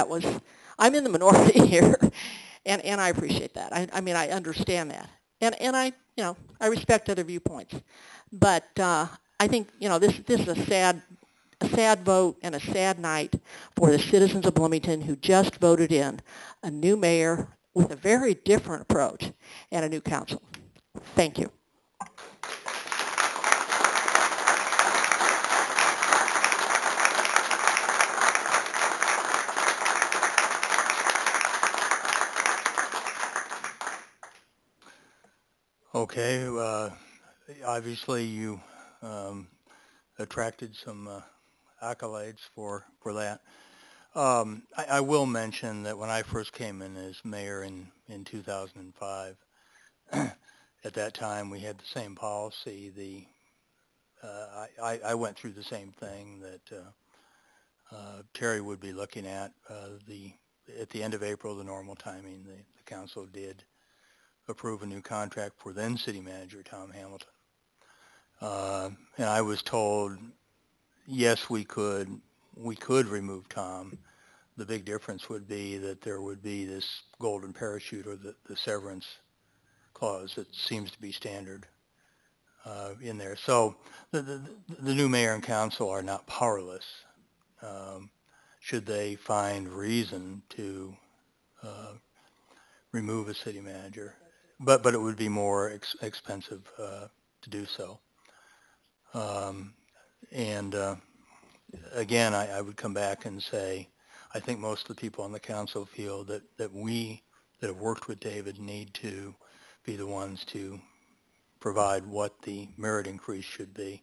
I'm in the minority here, and I appreciate that. I mean, I understand that. And I respect other viewpoints. But I think, this is a sad vote and a sad night for the citizens of Bloomington who just voted in a new mayor with a very different approach and a new council. Thank you. Okay, obviously you attracted some accolades for that. I will mention that when I first came in as mayor in 2005, at that time we had the same policy. I went through the same thing that Terry would be looking at. At the end of April, the normal timing, the council did approve a new contract for then city manager Tom Hamilton. And I was told, yes, we could remove Tom. The big difference would be that there would be this golden parachute or the severance clause that seems to be standard in there. So the new mayor and council are not powerless should they find reason to remove a city manager. But it would be more expensive to do so. And again, I would come back and say, I think most of the people on the council feel that we that have worked with David need to be the ones to provide what the merit increase should be,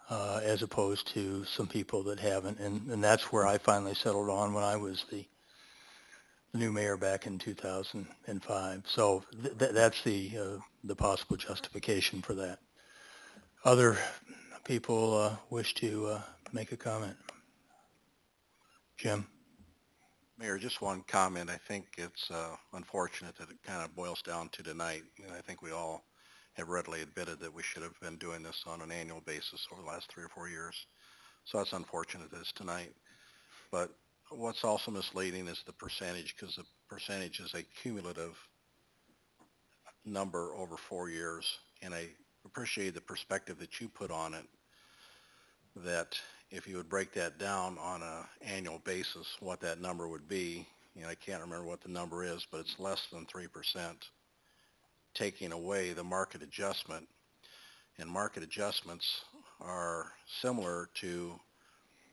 as opposed to some people that haven't. And that's where I finally settled on when I was the new mayor back in 2005. So that's the possible justification for that. Other people wish to make a comment? Jim? Mayor, just one comment. I think it's unfortunate that it kind of boils down to tonight. And I think we all have readily admitted that we should have been doing this on an annual basis over the last 3 or 4 years. So that's unfortunate that it's tonight. But what's also misleading is the percentage, because the percentage is a cumulative number over 4 years. And I appreciate the perspective that you put on it, that if you would break that down on an annual basis, what that number would be. I can't remember what the number is, but it's less than 3%, taking away the market adjustment. And market adjustments are similar to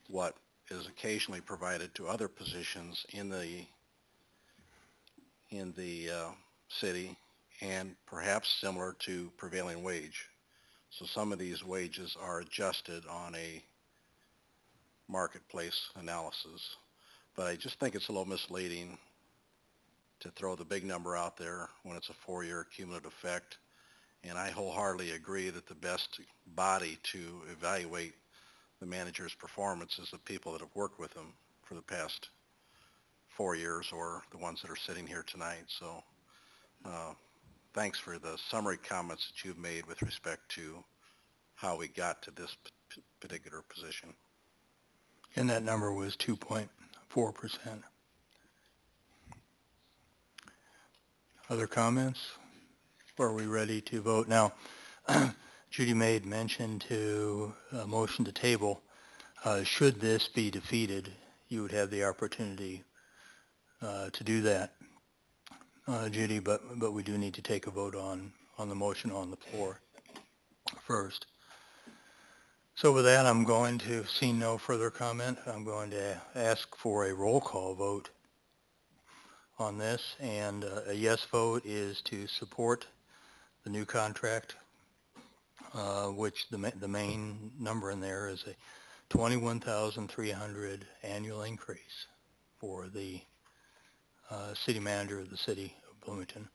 what is occasionally provided to other positions in the city, and perhaps similar to prevailing wage. So some of these wages are adjusted on a marketplace analysis. But I just think it's a little misleading to throw the big number out there when it's a 4-year cumulative effect. And I wholeheartedly agree that the best body to evaluate the manager's performance is the people that have worked with him for the past 4 years, or the ones that are sitting here tonight. So thanks for the summary comments that you've made with respect to how we got to this particular position. And that number was 2.4%. Other comments? Or are we ready to vote? Now, Judy made mention to a motion to table. Should this be defeated, you would have the opportunity to do that, Judy, but we do need to take a vote on the motion on the floor first. So with that, I'm going to, see no further comment, I'm going to ask for a roll call vote on this, and a yes vote is to support the new contract, which the main number in there is a $21,300 annual increase for the city manager of the city of Bloomington,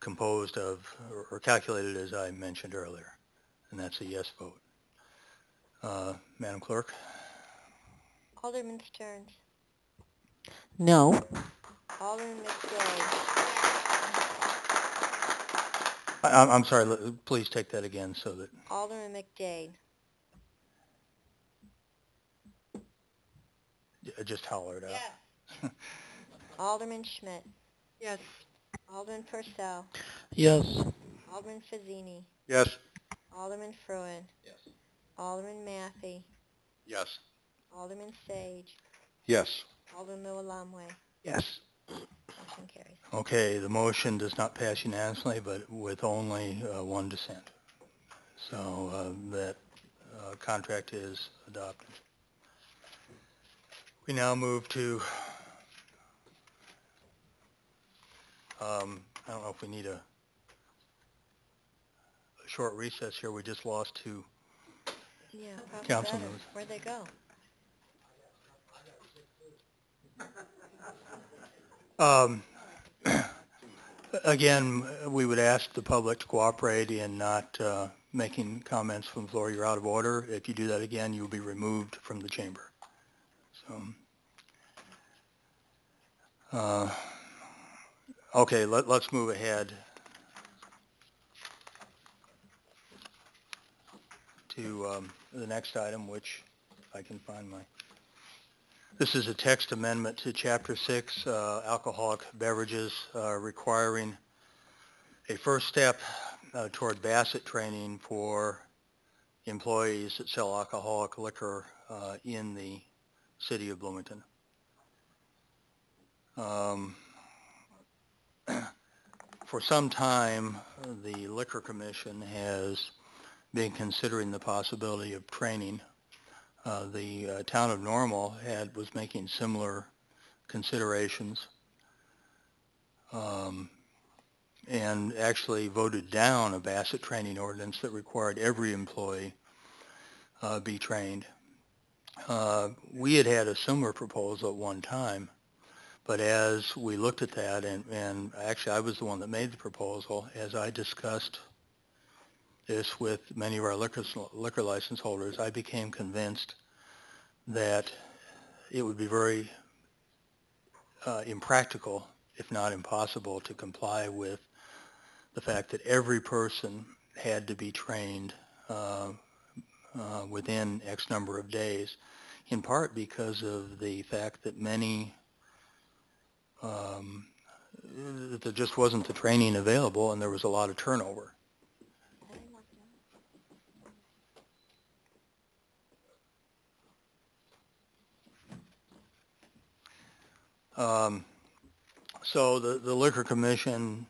composed of, or calculated as I mentioned earlier, and that's a yes vote. Madam Clerk? Alderman Stearns. No. Alderman McDade. I'm sorry, please take that again so that, Alderman McDade. just holler it out. Yes. Alderman Schmidt. Yes. Alderman Purcell. Yes. Alderman Fazzini. Yes. Alderman Fruin. Yes. Alderman Mathey. Yes. Alderman Sage. Yes. Alderman Mualamwe. Yes. Motion carries. Okay, the motion does not pass unanimously, but with only one dissent. So that contract is adopted. We now move to, I don't know if we need a short recess here. We just lost two Yeah, probably council better. members. Where'd they go? Again, we would ask the public to cooperate in not making comments from the floor. You're out of order. If you do that again, you'll be removed from the chamber. So, okay, let's move ahead to the next item, which I can find my... This is a text amendment to Chapter 6, alcoholic beverages, requiring a first step toward Bassett training for employees that sell alcoholic liquor in the city of Bloomington. For some time, the Liquor Commission has been considering the possibility of training. The town of Normal was making similar considerations and actually voted down a Bassett training ordinance that required every employee be trained. We had a similar proposal at one time, but as we looked at that, and actually I was the one that made the proposal, as I discussed this with many of our liquor license holders, I became convinced that it would be very impractical, if not impossible, to comply with the fact that every person had to be trained within X number of days, in part because of the fact that many, that there just wasn't the training available and there was a lot of turnover. So the Liquor Commission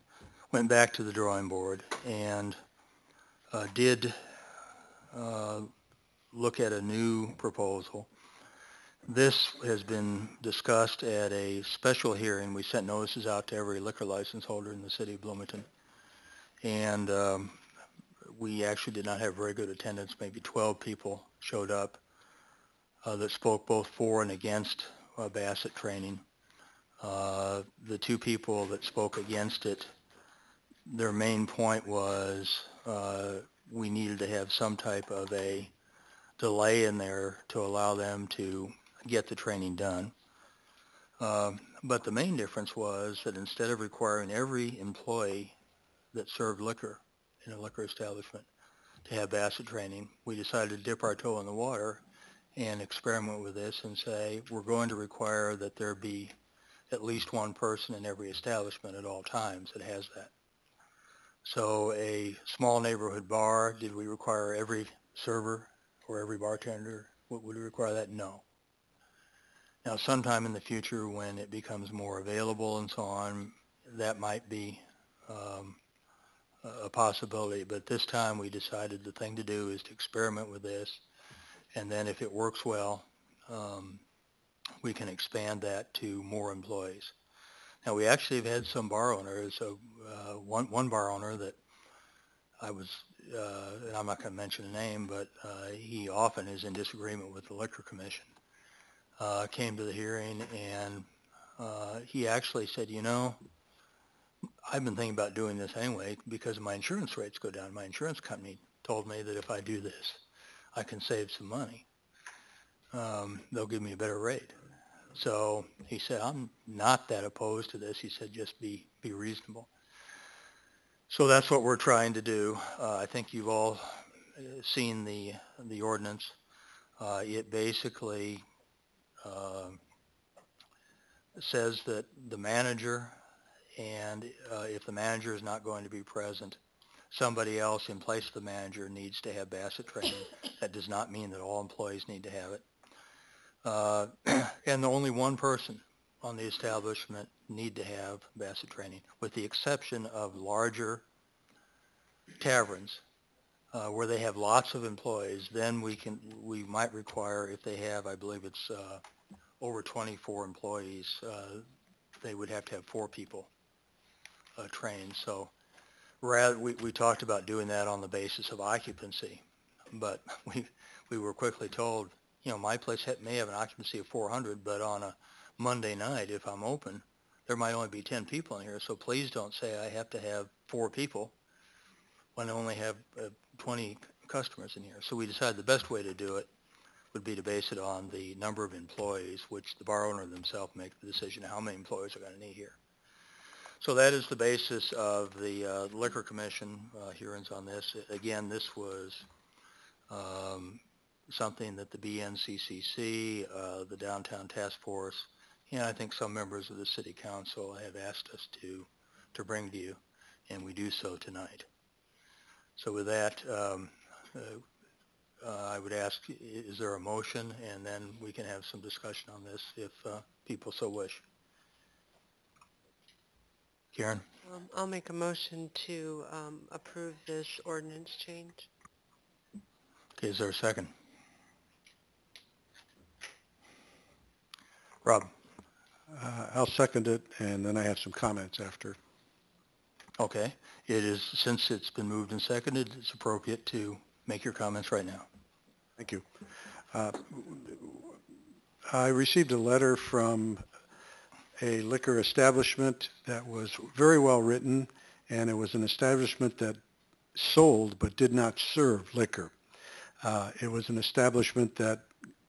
went back to the drawing board and did look at a new proposal. This has been discussed at a special hearing. We sent notices out to every liquor license holder in the city of Bloomington. And we actually did not have very good attendance. Maybe 12 people showed up that spoke both for and against Bassett training. The two people that spoke against it, their main point was we needed to have some type of a delay in there to allow them to get the training done. But the main difference was that instead of requiring every employee that served liquor in a liquor establishment to have Bassett training, we decided to dip our toe in the water and experiment with this and say, we're going to require that there be at least one person in every establishment at all times that has that. So a small neighborhood bar, did we require every server or every bartender? Would we require that? No. Now, sometime in the future when it becomes more available and so on, that might be a possibility. But this time we decided the thing to do is to experiment with this. And then if it works well, we can expand that to more employees. Now, we actually have had some bar owners, one bar owner that I was, and I'm not going to mention a name, but he often is in disagreement with the Liquor Commission, came to the hearing and he actually said, you know, I've been thinking about doing this anyway because my insurance rates go down. My insurance company told me that if I do this, I can save some money. They'll give me a better rate. So he said, I'm not that opposed to this. He said, just be reasonable. So that's what we're trying to do. I think you've all seen the ordinance. It basically says that the manager, and if the manager is not going to be present, somebody else in place of the manager needs to have Bassett training. That does not mean that all employees need to have it. And only one person on the establishment need to have Bassett training, with the exception of larger taverns where they have lots of employees. Then we might require, if they have, I believe it's over 24 employees, they would have to have 4 people trained. So rather, we talked about doing that on the basis of occupancy, but we were quickly told, you know, my place may have an occupancy of 400, but on a Monday night, if I'm open, there might only be 10 people in here. So please don't say I have to have 4 people when I only have 20 customers in here. So we decided the best way to do it would be to base it on the number of employees, which the bar owner themselves make the decision how many employees are going to need here. So that is the basis of the Liquor Commission hearings on this. Again, this was something that the BNCCC, the Downtown Task Force, and I think some members of the City Council have asked us to bring to you, and we do so tonight. So with that, I would ask, is there a motion? And then we can have some discussion on this if people so wish. Karen? I'll make a motion to approve this ordinance change. Okay, is there a second? Rob? I'll second it, and then I have some comments after. Okay. It is, since it's been moved and seconded, it's appropriate to make your comments right now. Thank you. I received a letter from a liquor establishment that was very well written, and it was an establishment that sold but did not serve liquor. It was an establishment that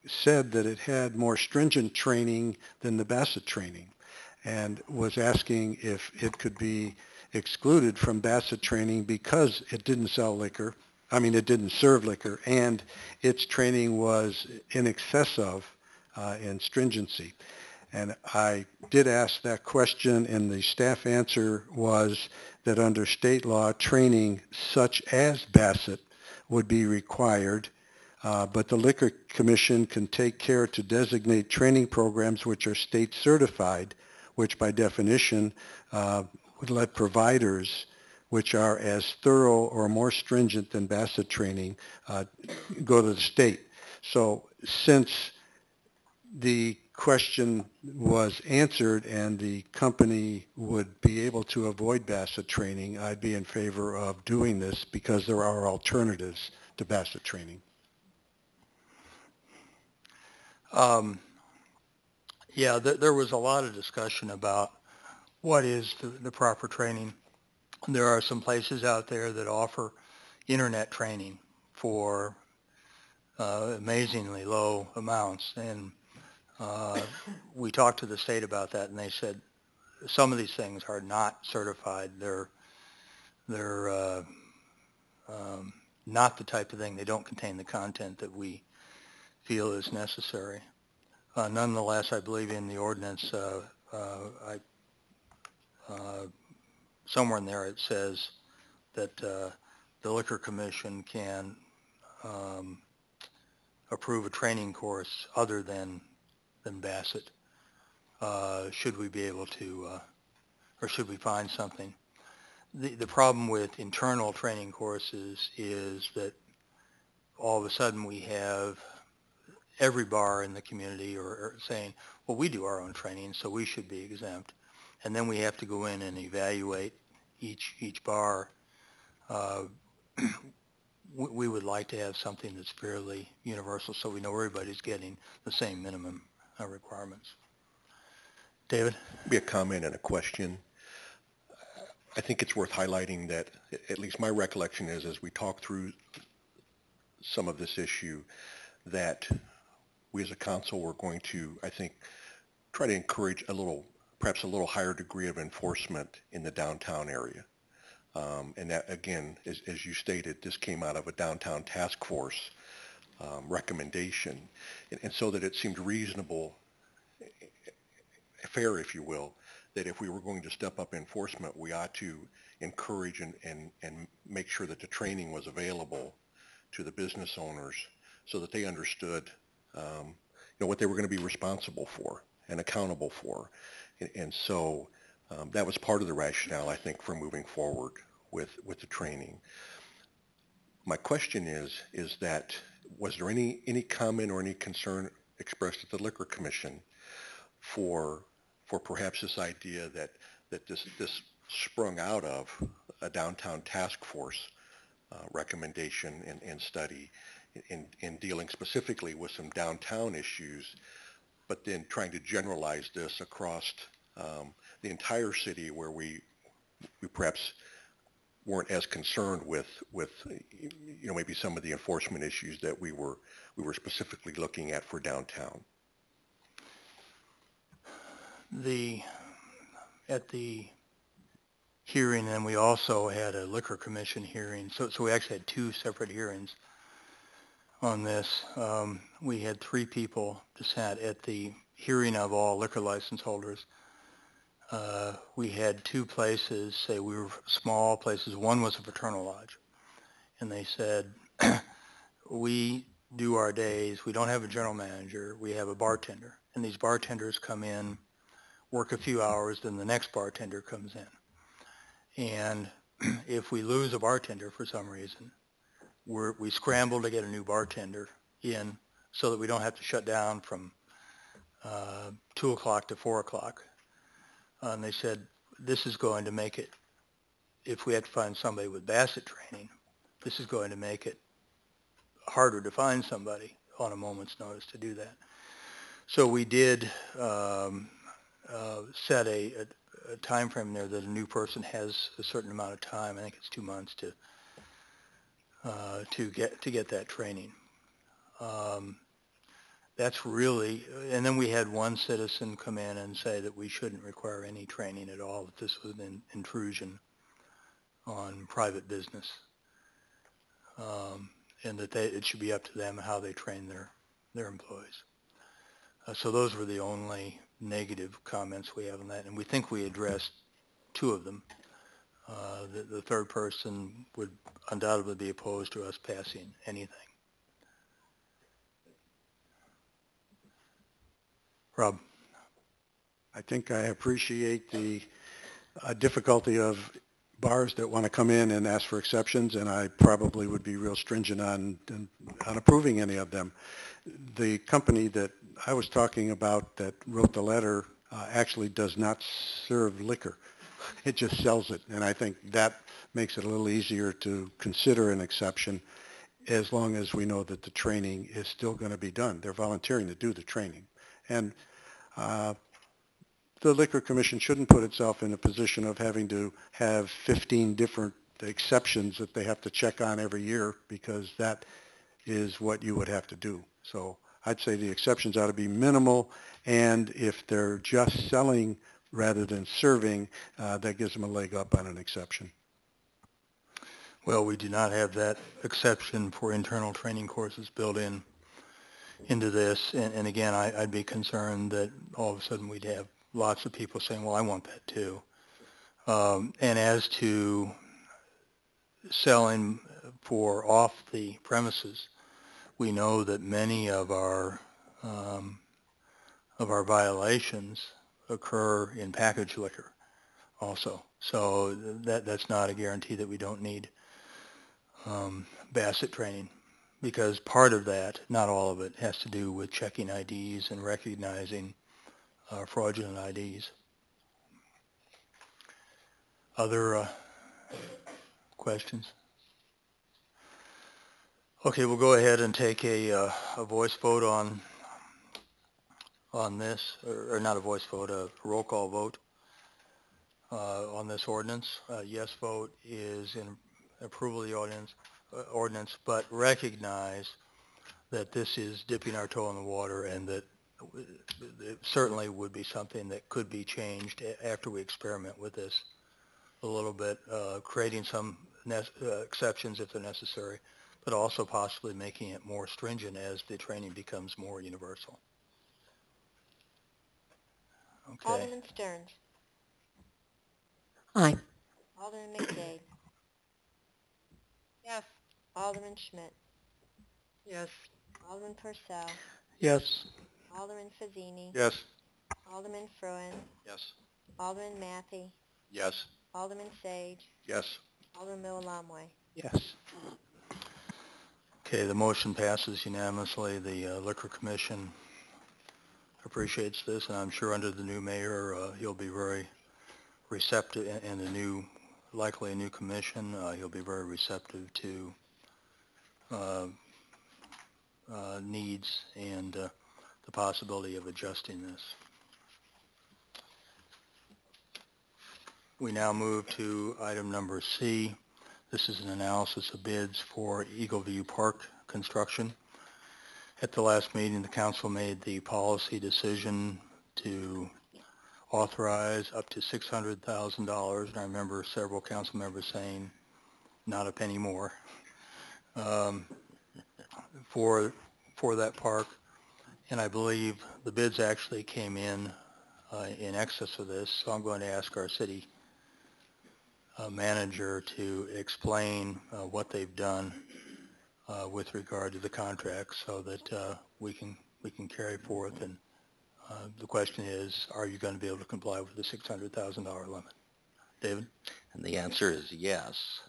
said that it had more stringent training than the Bassett training, and was asking if it could be excluded from Bassett training because it didn't sell liquor. I mean, it didn't serve liquor, and its training was in excess of in stringency. And I did ask that question, and the staff answer was that under state law, training such as Bassett would be required, but the Liquor Commission can take care to designate training programs which are state certified, which by definition would let providers which are as thorough or more stringent than Bassett training go to the state. So since the question was answered and the company would be able to avoid Bassett training, I'd be in favor of doing this because there are alternatives to Bassett training. Yeah, there was a lot of discussion about what is the proper training. There are some places out there that offer internet training for amazingly low amounts, and we talked to the state about that, and they said some of these things are not certified. They're not the type of thing, they don't contain the content that we feel is necessary. Nonetheless, I believe in the ordinance, somewhere in there it says that the Liquor Commission can approve a training course other than Bassett, should we be able to, or should we find something. The problem with internal training courses is that all of a sudden we have every bar in the community or saying, well, we do our own training, so we should be exempt. And then we have to go in and evaluate each bar. We would like to have something that's fairly universal so we know everybody's getting the same minimum requirements. David? Be a comment and a question. I think it's worth highlighting that, at least my recollection is, as we talk through some of this issue, that we as a council were going to, I think, try to encourage perhaps a little higher degree of enforcement in the downtown area. And that, again, as you stated, this came out of a downtown task force recommendation. And so that it seemed reasonable, fair, if you will, that if we were going to step up enforcement, we ought to encourage and make sure that the training was available to the business owners so that they understood what they were going to be responsible for and accountable for. And so that was part of the rationale, I think, for moving forward with the training. My question is that, was there any comment or any concern expressed at the Liquor Commission for perhaps this idea that this sprung out of a downtown task force recommendation and study in dealing specifically with some downtown issues, but then trying to generalize this across the entire city where we perhaps weren't as concerned with maybe some of the enforcement issues that we were specifically looking at for downtown. At the hearing, and we also had a Liquor Commission hearing, so we actually had two separate hearings on this. We had 3 people that sat at the hearing of all liquor license holders. We had 2 places say we were small places. One was a fraternal lodge, and they said, we do our days, we don't have a general manager, we have a bartender, and these bartenders come in, work a few hours, then the next bartender comes in. And if we lose a bartender for some reason, we scramble to get a new bartender in so that we don't have to shut down from 2 o'clock to 4 o'clock. And they said, this is going to make it, if we have to find somebody with Bassett training, this is going to make it harder to find somebody on a moment's notice to do that. So we did set a time frame there that a new person has a certain amount of time. I think it's 2 months to get that training. That's really, and then we had one citizen come in and say that we shouldn't require any training at all, that this was an intrusion on private business, and that it should be up to them how they train their employees. So those were the only negative comments we have on that, and we think we addressed 2 of them. The third person would undoubtedly be opposed to us passing anything. Rob? I think I appreciate the difficulty of bars that want to come in and ask for exceptions, and I probably would be real stringent on approving any of them. The company that I was talking about that wrote the letter actually does not serve liquor. It just sells it, and I think that makes it a little easier to consider an exception as long as we know that the training is still going to be done. They're volunteering to do the training. And the Liquor Commission shouldn't put itself in a position of having to have 15 different exceptions that they have to check on every year, because that is what you would have to do. So I'd say the exceptions ought to be minimal, and if they're just selling rather than serving, that gives them a leg up on an exception. Well, we do not have that exception for internal training courses built into this. And again, I'd be concerned that all of a sudden we'd have lots of people saying, well, I want that too. And as to selling for off the premises, we know that many of our violations occur in packaged liquor also. So that's not a guarantee that we don't need Bassett training, because part of that, not all of it, has to do with checking IDs and recognizing fraudulent IDs. Other questions? Okay, we'll go ahead and take a voice vote on this, or not a voice vote, a roll call vote on this ordinance. Yes vote is in approval of the ordinance, but recognize that this is dipping our toe in the water, and that it certainly would be something that could be changed after we experiment with this a little bit, creating some exceptions if they're necessary, but also possibly making it more stringent as the training becomes more universal. Okay. Alderman Stearns. Aye. Alderman McDade. Yes. Alderman Schmidt. Yes. Alderman Purcell. Yes. Alderman Fazzini. Yes. Alderman Fruin. Yes. Alderman Matthey. Yes. Alderman Sage. Yes. Alderman Milamwe. Yes. Okay, the motion passes unanimously. The Liquor Commission appreciates this, and I'm sure under the new mayor, he'll be very receptive, and likely a new commission, he'll be very receptive to needs and the possibility of adjusting this. We now move to item number C. This is an analysis of bids for Eagle View Park construction. At the last meeting, the council made the policy decision to authorize up to $600,000, and I remember several council members saying not a penny more for that park. And I believe the bids actually came in excess of this, so I'm going to ask our city manager to explain what they've done with regard to the contract, so that we can carry forth. And the question is, are you going to be able to comply with the $600,000 limit? David? And the answer is yes.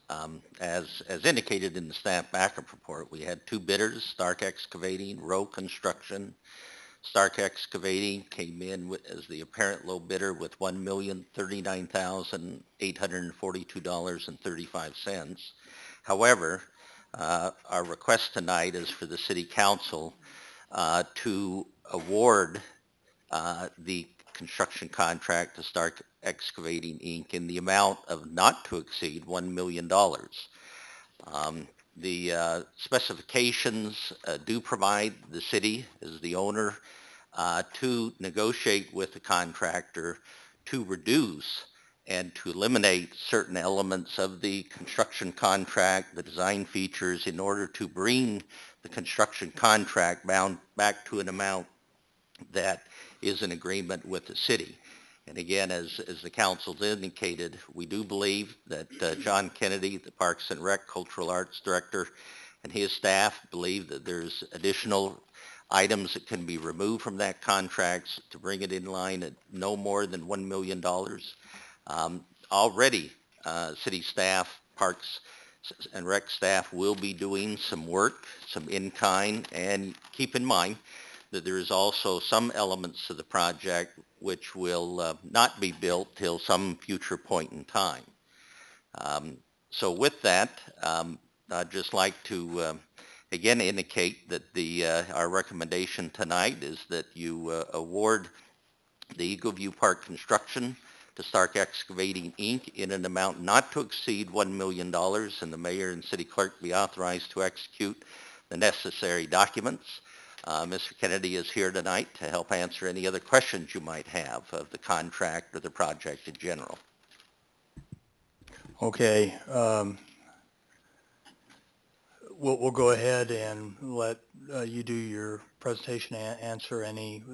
As indicated in the staff backup report, we had two bidders, Stark Excavating, Rowe Construction. Stark Excavating came in as the apparent low bidder with $1,039,842.35. However, our request tonight is for the City Council to award the construction contract to Stark Excavating, Inc. in the amount of not to exceed $1 million. The specifications do provide the city, as the owner, to negotiate with the contractor to reduce and to eliminate certain elements of the construction contract, the design features, in order to bring the construction contract back to an amount that is in agreement with the city. And again, as the council's indicated, we do believe that John Kennedy, the Parks and Rec Cultural Arts Director, and his staff believe that there's additional items that can be removed from that contract to bring it in line at no more than $1 million. Already, city staff, Parks and Rec staff will be doing some work, some in-kind, and keep in mind that there is also some elements of the project which will not be built till some future point in time. So with that, I'd just like to again indicate that our recommendation tonight is that you award the Eagle View Park construction to Stark Excavating, Inc. in an amount not to exceed $1 million, and the mayor and city clerk be authorized to execute the necessary documents. Mr. Kennedy is here tonight to help answer any other questions you might have of the contract or the project in general. Okay. we'll go ahead and let you do your presentation and answer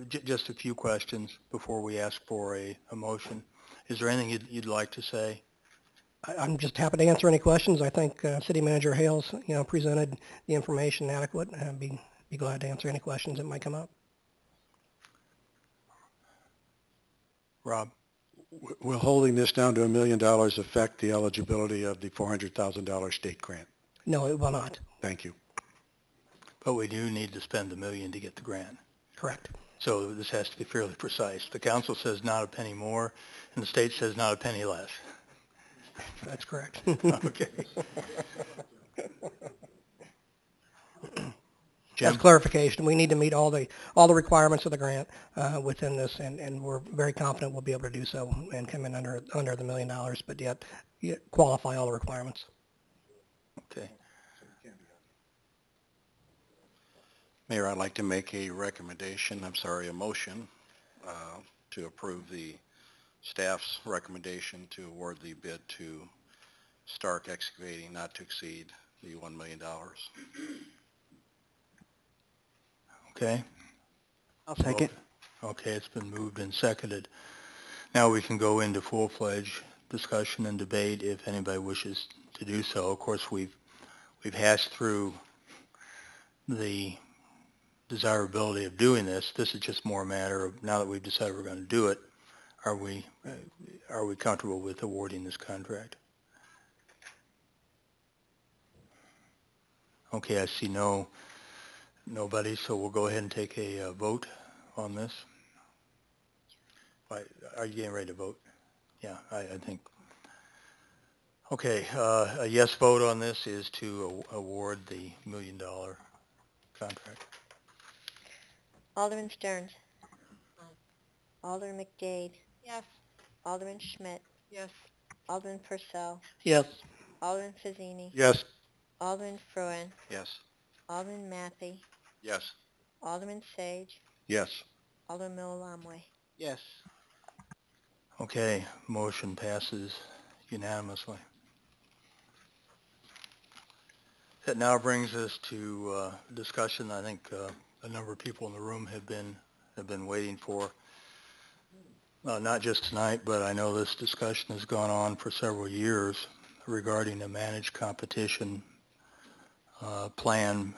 just a few questions before we ask for a motion. Is there anything you'd like to say? I'm just happy to answer any questions. I think City Manager Hales, presented the information adequate. I'd be glad to answer any questions that might come up. Rob? Will holding this down to $1 million affect the eligibility of the $400,000 state grant? No, it will not. Thank you. But we do need to spend $1 million to get the grant. Correct. So this has to be fairly precise. The council says not a penny more, and the state says not a penny less. That's correct. Okay. Jim? That's clarification. We need to meet all the requirements of the grant within this, and we're very confident we'll be able to do so and come in under the $1 million, but yet qualify all the requirements. Okay. Mayor, I'd like to make a motion to approve the staff's recommendation to award the bid to Stark Excavating not to exceed the $1 million. Okay. I'll second. Okay, it's been moved and seconded. Now we can go into full-fledged discussion and debate if anybody wishes to do so. Of course, we've hashed through the desirability of doing this. This is just more a matter of, now that we've decided we're going to do it, are we comfortable with awarding this contract? Okay, I see nobody, so we'll go ahead and take a vote on this. Are you getting ready to vote? Yeah, I think. Okay, a yes vote on this is to award the $1 million contract. Alderman Stearns. Alderman McDade. Yes. Alderman Schmidt. Yes. Alderman Purcell. Yes. Alderman Fazzini. Yes. Alderman Fruin. Yes. Alderman Matthey. Yes. Alderman Sage. Yes. Alderman Millamway. Yes. Okay, motion passes unanimously. That now brings us to discussion I think a number of people in the room have been waiting for. Not just tonight, but I know this discussion has gone on for several years regarding a managed competition plan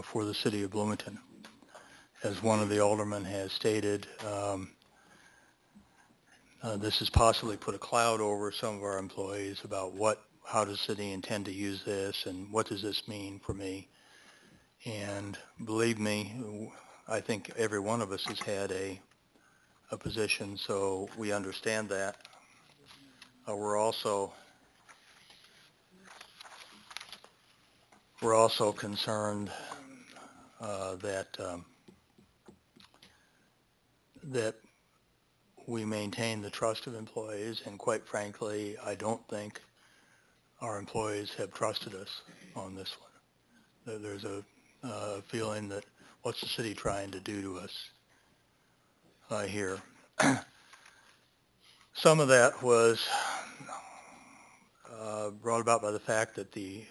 for the city of Bloomington. As one of the aldermen has stated, this has possibly put a cloud over some of our employees about how does the city intend to use this and what does this mean for me. And believe me, I think every one of us has had a position, so we understand that. We're also concerned that we maintain the trust of employees, and quite frankly, I don't think our employees have trusted us on this one. There's a feeling that what's the city trying to do to us here? Some of that was brought about by the fact that the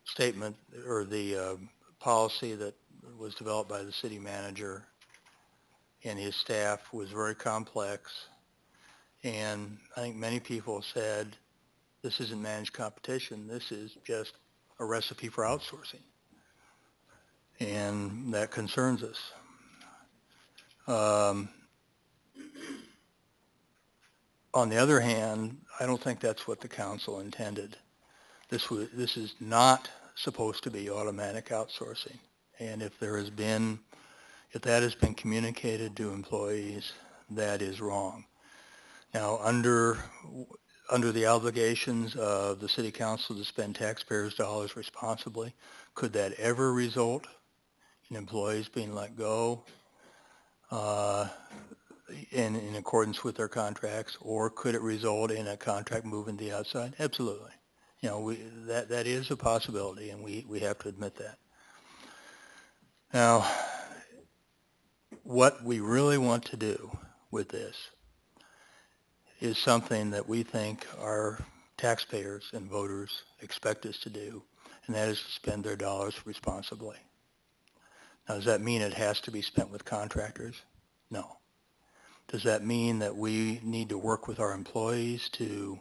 statement or the policy that was developed by the city manager and his staff was very complex, and I think many people said this isn't managed competition, this is just a recipe for outsourcing, and that concerns us. On the other hand, I don't think that's what the council intended. This is not supposed to be automatic outsourcing, and if that has been communicated to employees, that is wrong. Now, under the obligations of the city council to spend taxpayers' dollars responsibly, could that ever result in employees being let go in accordance with their contracts, or could it result in a contract moving to the outside? Absolutely. That is a possibility, and we have to admit that. Now, what we really want to do with this is something that we think our taxpayers and voters expect us to do, and that is to spend their dollars responsibly. Now, does that mean it has to be spent with contractors? No. Does that mean that we need to work with our employees to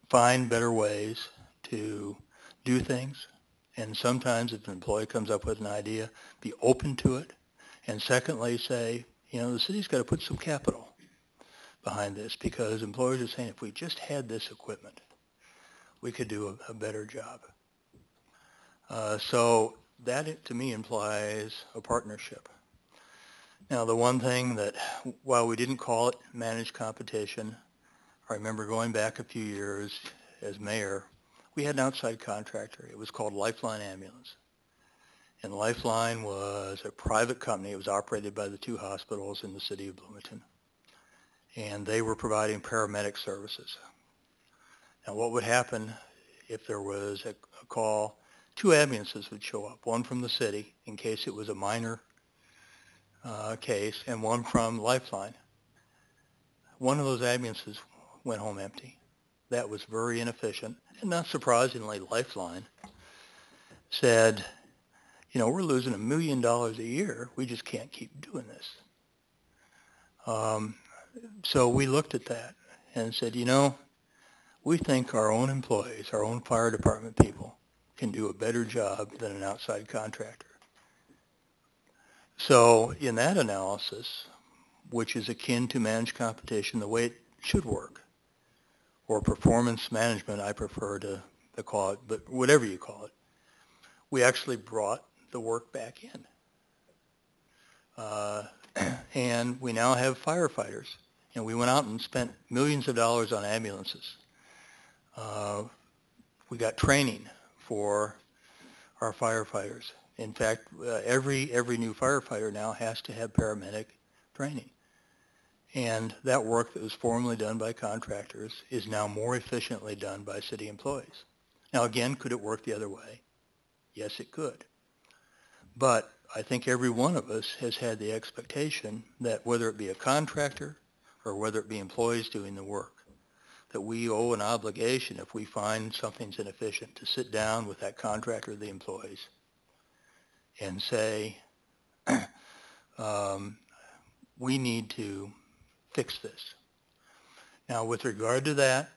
find better ways to do things? And sometimes if an employee comes up with an idea, be open to it. And secondly, say, the city's got to put some capital behind this, because employers are saying if we just had this equipment, we could do a better job. So that, to me, implies a partnership. Now, the one thing that, while we didn't call it managed competition, I remember going back a few years as mayor, we had an outside contractor. It was called Lifeline Ambulance. And Lifeline was a private company. It was operated by the two hospitals in the city of Bloomington. And they were providing paramedic services. Now, what would happen if there was a call? Two ambulances would show up, one from the city in case it was a minor case, and one from Lifeline. One of those ambulances went home empty. That was very inefficient. And not surprisingly, Lifeline said, we're losing $1 million a year. We just can't keep doing this. So we looked at that and said, we think our own employees, our own fire department people, can do a better job than an outside contractor. So in that analysis, which is akin to managed competition, the way it should work, or performance management, I prefer to call it, but whatever you call it, we actually brought the work back in. And we now have firefighters. We went out and spent millions of dollars on ambulances. We got training for our firefighters. In fact, every new firefighter now has to have paramedic training. And that work that was formerly done by contractors is now more efficiently done by city employees. Now, again, could it work the other way? Yes, it could. But I think every one of us has had the expectation that whether it be a contractor or whether it be employees doing the work, that we owe an obligation, if we find something's inefficient, to sit down with that contractor or the employees and say, we need to fix this. Now, with regard to that,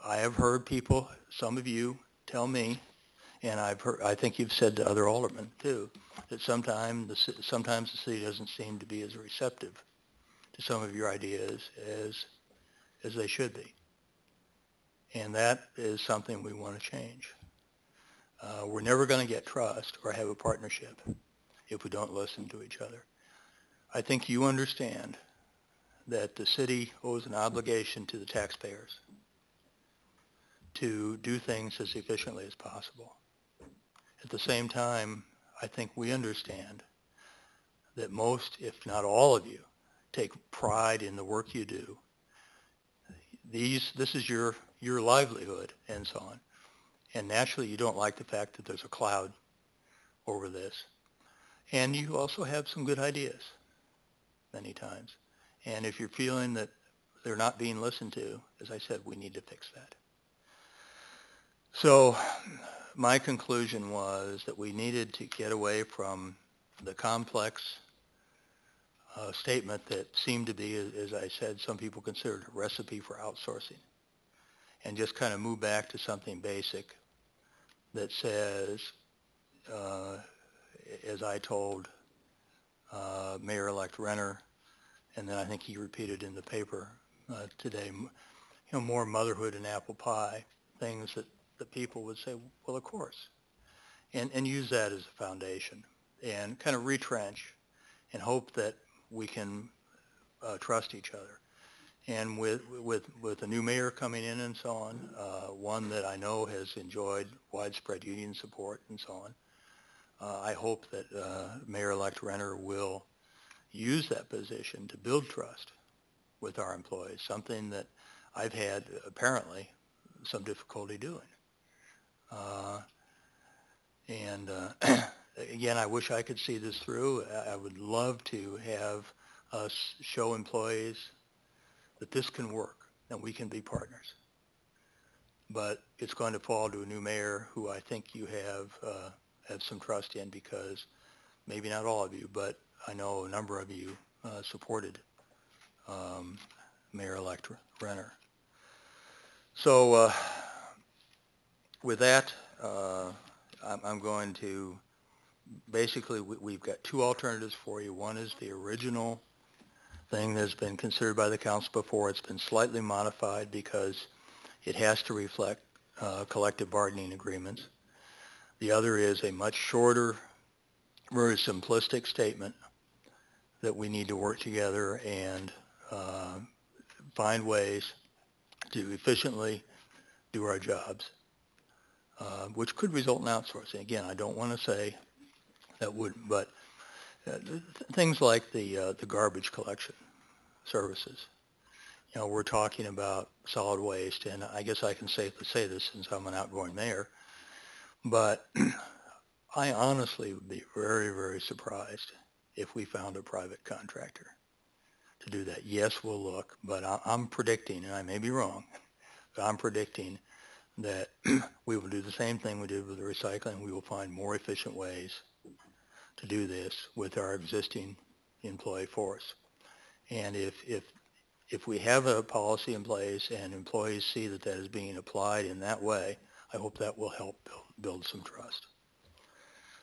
I have heard people, some of you, tell me, and I think you've said to other aldermen too, that sometimes the city doesn't seem to be as receptive to some of your ideas as they should be. And that is something we want to change. We're never going to get trust or have a partnership if we don't listen to each other. I think you understand that the city owes an obligation to the taxpayers to do things as efficiently as possible. At the same time, I think we understand that most, if not all of you, take pride in the work you do. This is your livelihood and so on. And naturally, you don't like the fact that there's a cloud over this. And you also have some good ideas many times. And if you're feeling that they're not being listened to, as I said, we need to fix that. So my conclusion was that we needed to get away from the complex statement that seemed to be, as I said, some people considered a recipe for outsourcing, and just kind of move back to something basic that says, as I told Mayor-elect Renner, and then I think he repeated in the paper today, more motherhood and apple pie, things that the people would say, well, of course, and use that as a foundation and kind of retrench and hope that we can trust each other. And with a new mayor coming in and so on, one that I know has enjoyed widespread union support and so on, I hope that Mayor-elect Renner will use that position to build trust with our employees, something that I've had apparently some difficulty doing. Again, I wish I could see this through. I would love to have us show employees that this can work and we can be partners. but it's going to fall to a new mayor who I think you have some trust in, because maybe not all of you, but I know a number of you supported Mayor-elect Renner. So with that, I'm going to basically, we've got two alternatives for you. One is the original thing that's been considered by the council before. It's been slightly modified because it has to reflect collective bargaining agreements. The other is a much shorter, very simplistic statement that we need to work together and find ways to efficiently do our jobs, which could result in outsourcing. Again, I don't want to say that wouldn't, but things like the garbage collection services. You know, we're talking about solid waste, and I guess I can safely say this since I'm an outgoing mayor, but I honestly would be very, very surprised if we found a private contractor to do that. Yes, we'll look, but I'm predicting, and I may be wrong, but I'm predicting that we will do the same thing we did with the recycling. We will find more efficient ways to do this with our existing employee force. And if we have a policy in place and employees see that that is being applied in that way, I hope that will help build some trust.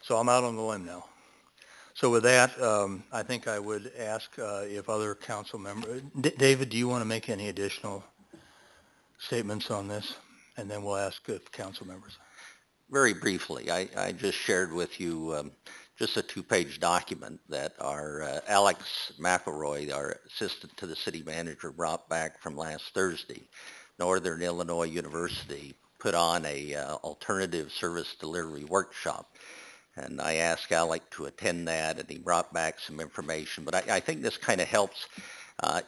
So I'm out on the limb now. So with that, I think I would ask if other council members, David, do you want to make any additional statements on this? And then we'll ask if council members. Very briefly, I just shared with you just a two-page document that our Alex McElroy, our assistant to the city manager, brought back from last Thursday. Northern Illinois University put on a alternative service delivery workshop. And I asked Alec to attend that, and he brought back some information. But I think this kind of helps.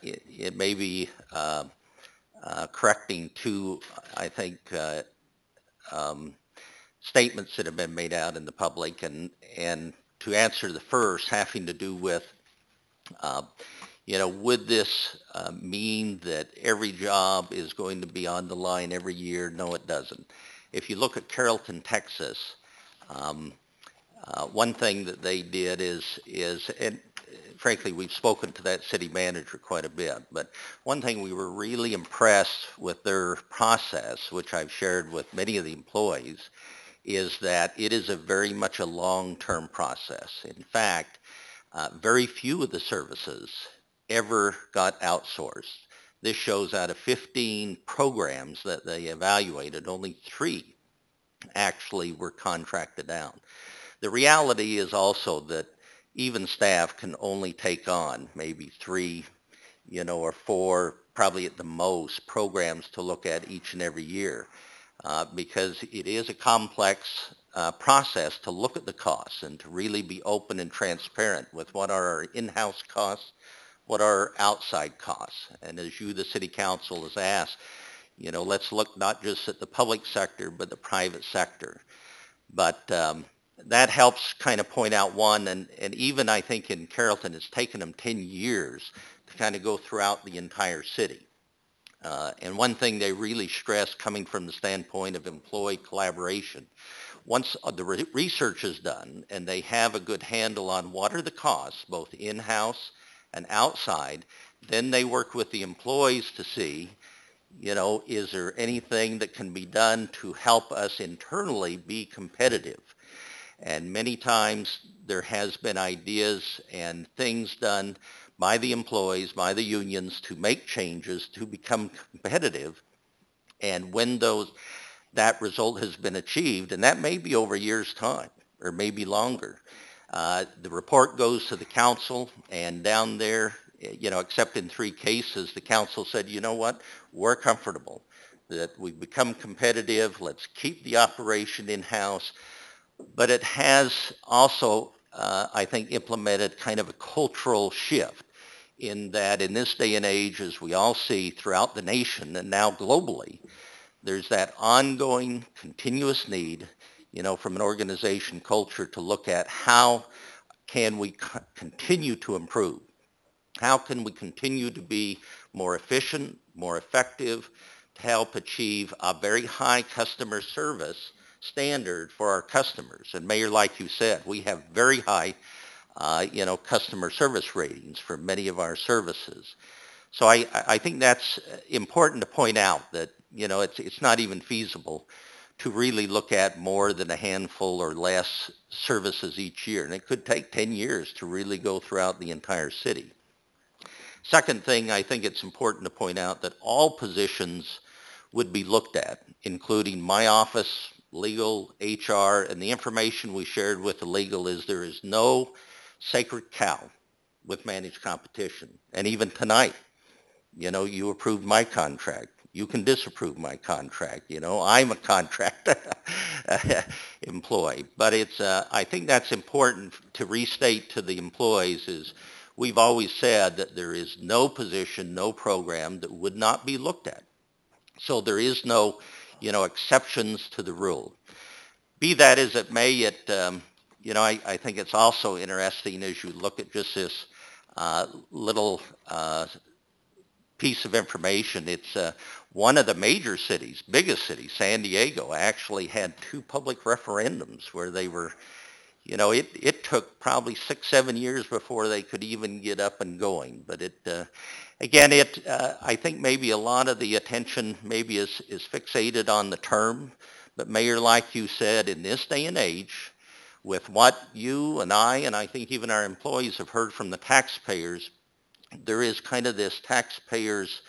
It may be correcting two, I think, statements that have been made out in the public. And to answer the first, having to do with, would this mean that every job is going to be on the line every year? No, it doesn't. If you look at Carrollton, Texas, one thing that they did is, and frankly, we've spoken to that city manager quite a bit, but one thing we were really impressed with their process, which I've shared with many of the employees, is that it is very much a long-term process. In fact, very few of the services ever got outsourced. This shows out of 15 programs that they evaluated, only 3 actually were contracted out. The reality is also that even staff can only take on maybe 3, or 4, probably at the most, programs to look at each and every year, because it is a complex process to look at the costs and to really be open and transparent with what are our in-house costs, what are our outside costs. And as you, the city council, has asked, let's look not just at the public sector, but the private sector. But that helps kind of point out one, and even I think in Carrollton, it's taken them 10 years to kind of go throughout the entire city. And one thing they really stress, coming from the standpoint of employee collaboration, once the research is done and they have a good handle on what are the costs, both in-house and outside, then they work with the employees to see, is there anything that can be done to help us internally be competitive? And many times there has been ideas and things done by the employees, by the unions, to make changes to become competitive. And when that result has been achieved, and that may be over a year's time or maybe longer, the report goes to the council, and down there, except in 3 cases, the council said, you know what, we're comfortable that we've become competitive. Let's keep the operation in-house. But it has also, I think, implemented kind of a cultural shift in that in this day and age, as we all see throughout the nation and now globally, there's that ongoing, continuous need, from an organization culture to look at how can we continue to improve? How can we continue to be more efficient, more effective, help achieve a very high customer service standard for our customers. And Mayor, like you said, we have very high, customer service ratings for many of our services. So I think that's important to point out that, it's not even feasible to really look at more than a handful or less services each year. And it could take 10 years to really go throughout the entire city. Second thing, I think it's important to point out that all positions would be looked at, including my office, legal, HR, and the information we shared with the legal is there is no sacred cow with managed competition. And even tonight, you approved my contract. You can disapprove my contract. I'm a contract employee. But I think that's important to restate to the employees is we've always said that there is no position, no program that would not be looked at. So there is no, exceptions to the rule. Be that as it may, I think it's also interesting as you look at just this little piece of information. It's one of the major cities, biggest cities, San Diego, actually had 2 public referendums where they were, it took probably 6-7 years before they could even get up and going. But I think maybe a lot of the attention maybe is fixated on the term. But Mayor, like you said, in this day and age, with what you and I think even our employees have heard from the taxpayers, there is kind of this taxpayers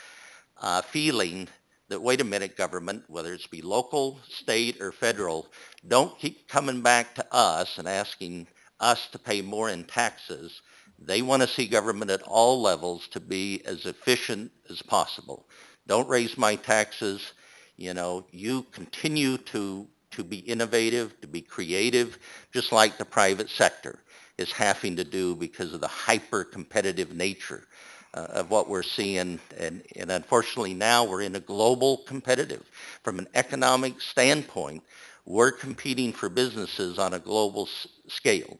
feeling that, wait a minute, government, whether it's be local, state, or federal, don't keep coming back to us and asking us to pay more in taxes. They want to see government at all levels to be as efficient as possible. Don't raise my taxes. You continue to be innovative, to be creative, just like the private sector is having to do because of the hyper-competitive nature of what we're seeing. And unfortunately now we're in a global competitive. From an economic standpoint, we're competing for businesses on a global scale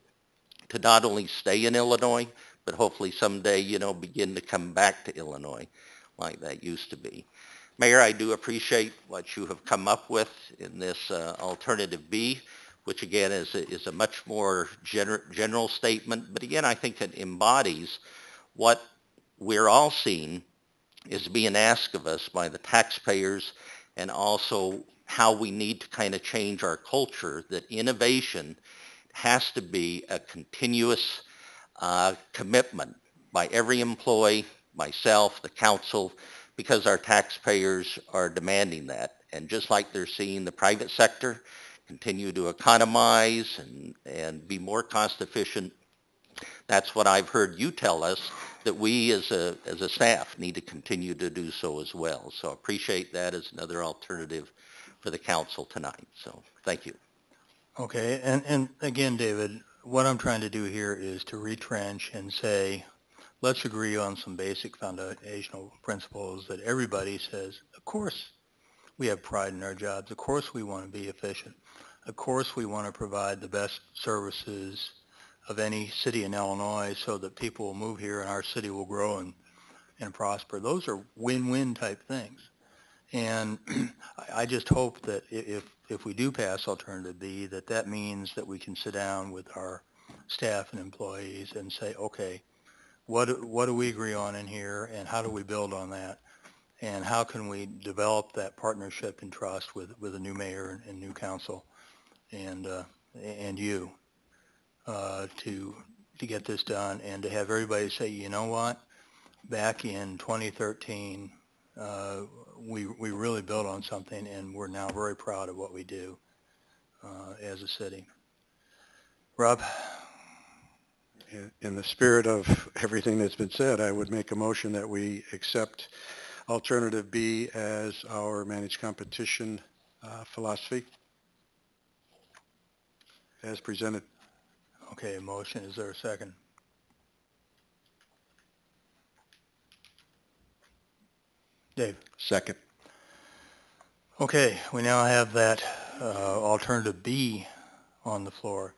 to not only stay in Illinois, but hopefully someday, begin to come back to Illinois like that used to be. Mayor, I do appreciate what you have come up with in this alternative B, which again is a much more general statement. But again, I think it embodies what we're all seeing is being asked of us by the taxpayers, and also how we need to kind of change our culture, that innovation has to be a continuous commitment by every employee, myself, the council, because our taxpayers are demanding that. And just like they're seeing the private sector continue to economize and be more cost efficient, that's what I've heard you tell us, that we as a staff need to continue to do so as well. So I appreciate that as another alternative for the council tonight. So thank you. Okay, and again, David, what I'm trying to do here is to retrench and say, let's agree on some basic foundational principles that everybody says, of course we have pride in our jobs. Of course we want to be efficient. Of course we want to provide the best services of any city in Illinois so that people will move here and our city will grow and prosper. Those are win-win type things. And I just hope that if we do pass Alternative B, that means that we can sit down with our staff and employees and say, okay, what do we agree on in here, and how do we build on that? And how can we develop that partnership and trust with a new mayor and new council and you to get this done, and to have everybody say, you know what, back in 2013, we really built on something, and we're now very proud of what we do as a city. Rob? In the spirit of everything that's been said, I would make a motion that we accept Alternative B as our managed competition philosophy as presented. Okay, motion. Is there a second? Dave? Second. Okay, we now have that Alternative B on the floor.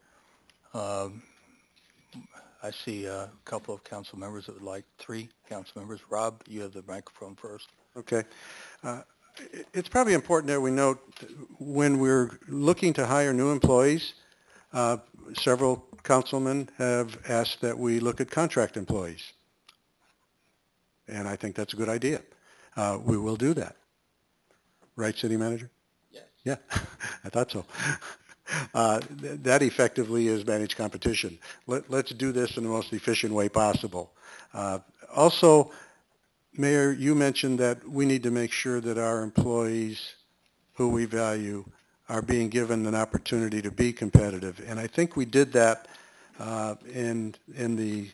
I see a couple of council members that would like, 3 council members. Rob, you have the microphone first. Okay. It's probably important that we note when we're looking to hire new employees, several councilmen have asked that we look at contract employees. And I think that's a good idea. We will do that. Right, City Manager? Yes. Yeah, I thought so. That effectively is managed competition. Let's do this in the most efficient way possible. Also, Mayor, you mentioned that we need to make sure that our employees who we value are being given an opportunity to be competitive. And I think we did that in the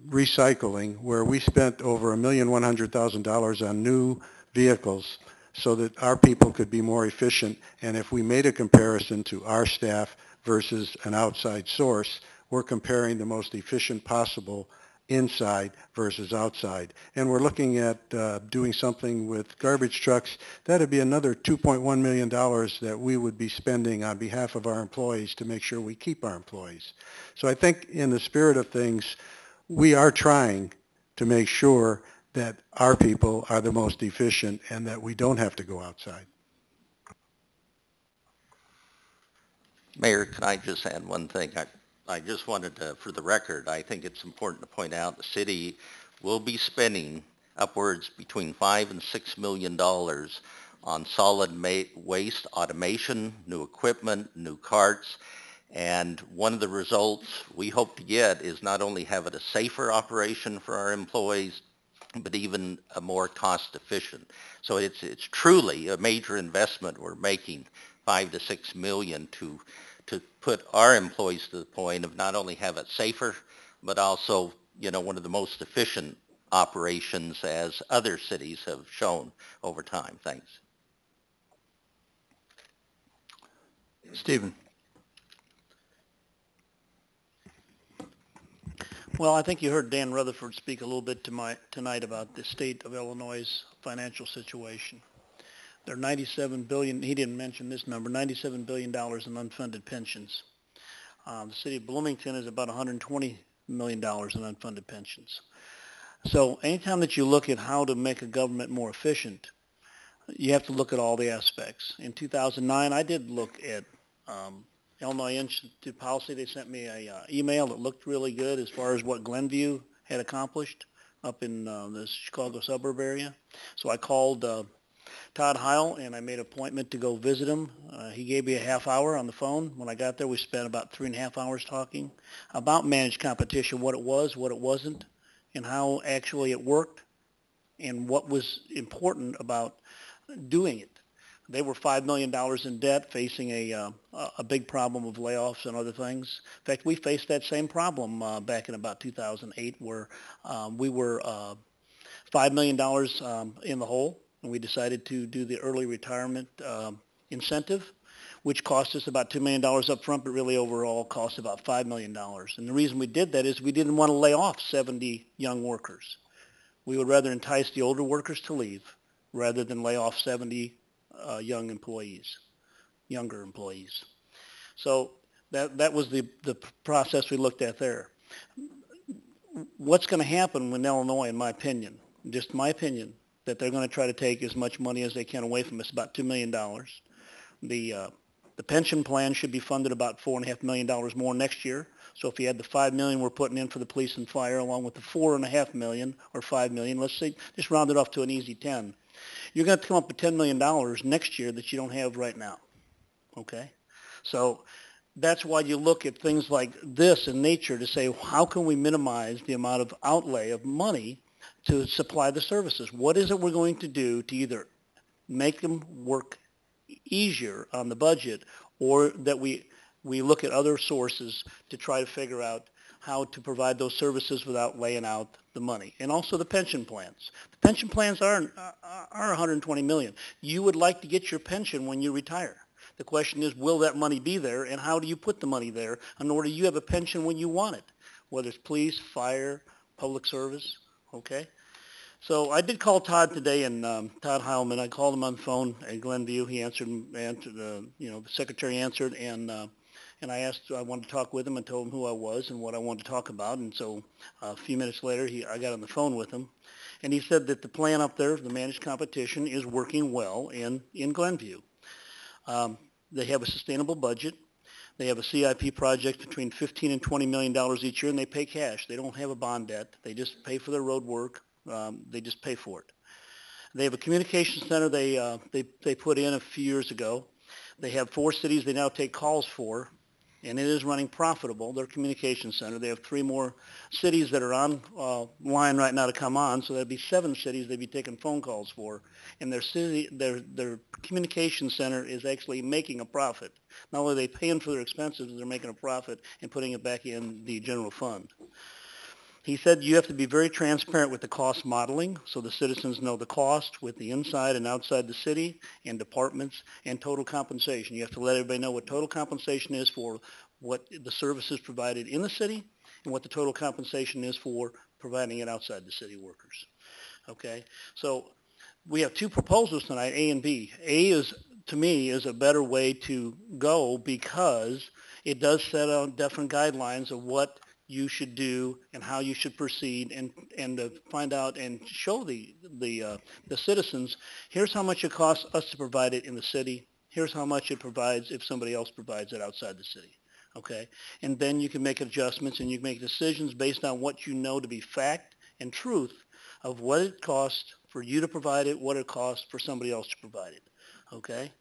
recycling, where we spent over $1,100,000 on new vehicles so that our people could be more efficient. And if we made a comparison to our staff versus an outside source, we're comparing the most efficient possible inside versus outside. And we're looking at doing something with garbage trucks. That'd be another $2.1 million that we would be spending on behalf of our employees to make sure we keep our employees. So I think in the spirit of things, we are trying to make sure that our people are the most efficient and that we don't have to go outside. Mayor, can I just add one thing? I just wanted to, for the record, I think it's important to point out the city will be spending upwards between $5 and $6 million on solid waste automation, new equipment, new carts. And one of the results we hope to get is not only have it a safer operation for our employees, but even a more cost efficient. So it's truly a major investment we're making, $5 to $6 million to put our employees to the point of not only have it safer, but also, one of the most efficient operations as other cities have shown over time. Thanks. Stephen. Well, I think you heard Dan Rutherford speak a little bit tonight about the state of Illinois' financial situation. There are $97 billion, he didn't mention this number, $97 billion in unfunded pensions. The city of Bloomington is about $120 million in unfunded pensions. So anytime that you look at how to make a government more efficient, you have to look at all the aspects. In 2009, I did look at Illinois Institute Policy. They sent me a email that looked really good as far as what Glenview had accomplished up in the Chicago suburb area. So I called Todd Heil and I made an appointment to go visit him. He gave me a half hour on the phone. When I got there, we spent about 3.5 hours talking about managed competition, what it was, what it wasn't, and how actually it worked, and what was important about doing it. They were $5 million in debt, facing a big problem of layoffs and other things. In fact, we faced that same problem back in about 2008, where we were $5 million in the hole, and we decided to do the early retirement incentive, which cost us about $2 million up front, but really overall cost about $5 million. And the reason we did that is we didn't want to lay off 70 young workers. We would rather entice the older workers to leave rather than lay off 70 younger employees. So that was the process we looked at there. What's going to happen when Illinois, in my opinion, just my opinion, that they're going to try to take as much money as they can away from us, about $2 million. The pension plan should be funded about $4.5 million more next year. So if you had the $5 million we're putting in for the police and fire, along with the $4.5 million or $5 million, let's say, just round it off to an easy 10. You're going to come up with $10 million next year that you don't have right now. Okay? So that's why you look at things like this in nature to say, how can we minimize the amount of outlay of money to supply the services? What is it we're going to do to either make them work easier on the budget, or that we look at other sources to try to figure out how to provide those services without laying out the money. And also the pension plans. The pension plans are $120 million. You would like to get your pension when you retire. The question is, will that money be there, and how do you put the money there in order you have a pension when you want it, whether it's police, fire, public service, okay? So I did call Todd today, and Todd Heilman. I called him on the phone at Glenview. He answered. The secretary answered, and and I wanted to talk with him and told him who I was and what I wanted to talk about. And so a few minutes later, I got on the phone with him, and he said that the plan up there, the managed competition, is working well in Glenview. They have a sustainable budget. They have a CIP project between $15 and $20 million each year, and they pay cash. They don't have a bond debt. They just pay for their road work. They just pay for it. They have a communication center they put in a few years ago. They have 4 cities they now take calls for, and it is running profitable, their communication center. They have 3 more cities that are on line right now to come on, so that'd be 7 cities they'd be taking phone calls for. And their communication center is actually making a profit. Not only are they paying for their expenses, they're making a profit and putting it back in the general fund. He said you have to be very transparent with the cost modeling so the citizens know the cost with the inside and outside the city and departments and total compensation. You have to let everybody know what total compensation is for what the services provided in the city and what the total compensation is for providing it outside the city workers. Okay, so we have 2 proposals tonight, A and B. A is, to me, is a better way to go because it does set out different guidelines of what you should do and how you should proceed and to find out and show the citizens, here's how much it costs us to provide it in the city. Here's how much it provides if somebody else provides it outside the city. Okay? And then you can make adjustments and you can make decisions based on what you know to be fact and truth of what it costs for you to provide it, what it costs for somebody else to provide it. Okay?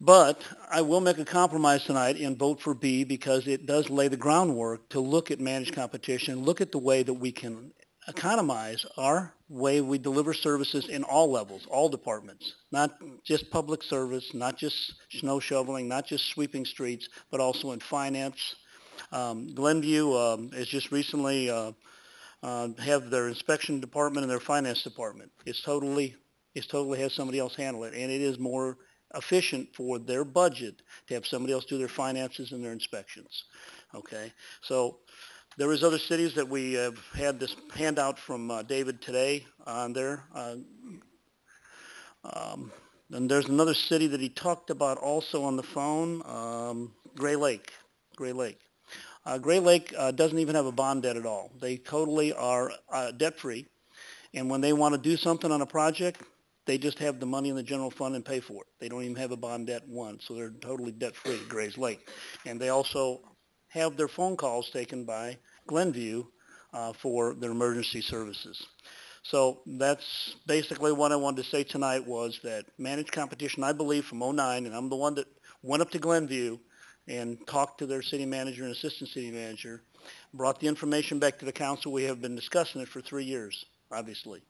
But I will make a compromise tonight and vote for B because it does lay the groundwork to look at managed competition, look at the way that we can economize our way we deliver services in all levels, all departments, not just public service, not just snow shoveling, not just sweeping streets, but also in finance. Glenview has just recently have their inspection department and their finance department. It's totally has somebody else handle it, and it is more efficient for their budget to have somebody else do their finances and their inspections. Okay, so there is other cities that we have had this handout from David today on there. And there's another city that he talked about also on the phone, Gray Lake. Gray Lake doesn't even have a bond debt at all. They totally are debt-free, and when they want to do something on a project, they just have the money in the general fund and pay for it. They don't even have a bond debt once, so they're totally debt-free at Grays Lake. And they also have their phone calls taken by Glenview for their emergency services. So that's basically what I wanted to say tonight was that managed competition, I believe, from 2009, and I'm the one that went up to Glenview and talked to their city manager and assistant city manager, brought the information back to the council. We have been discussing it for 3 years, obviously.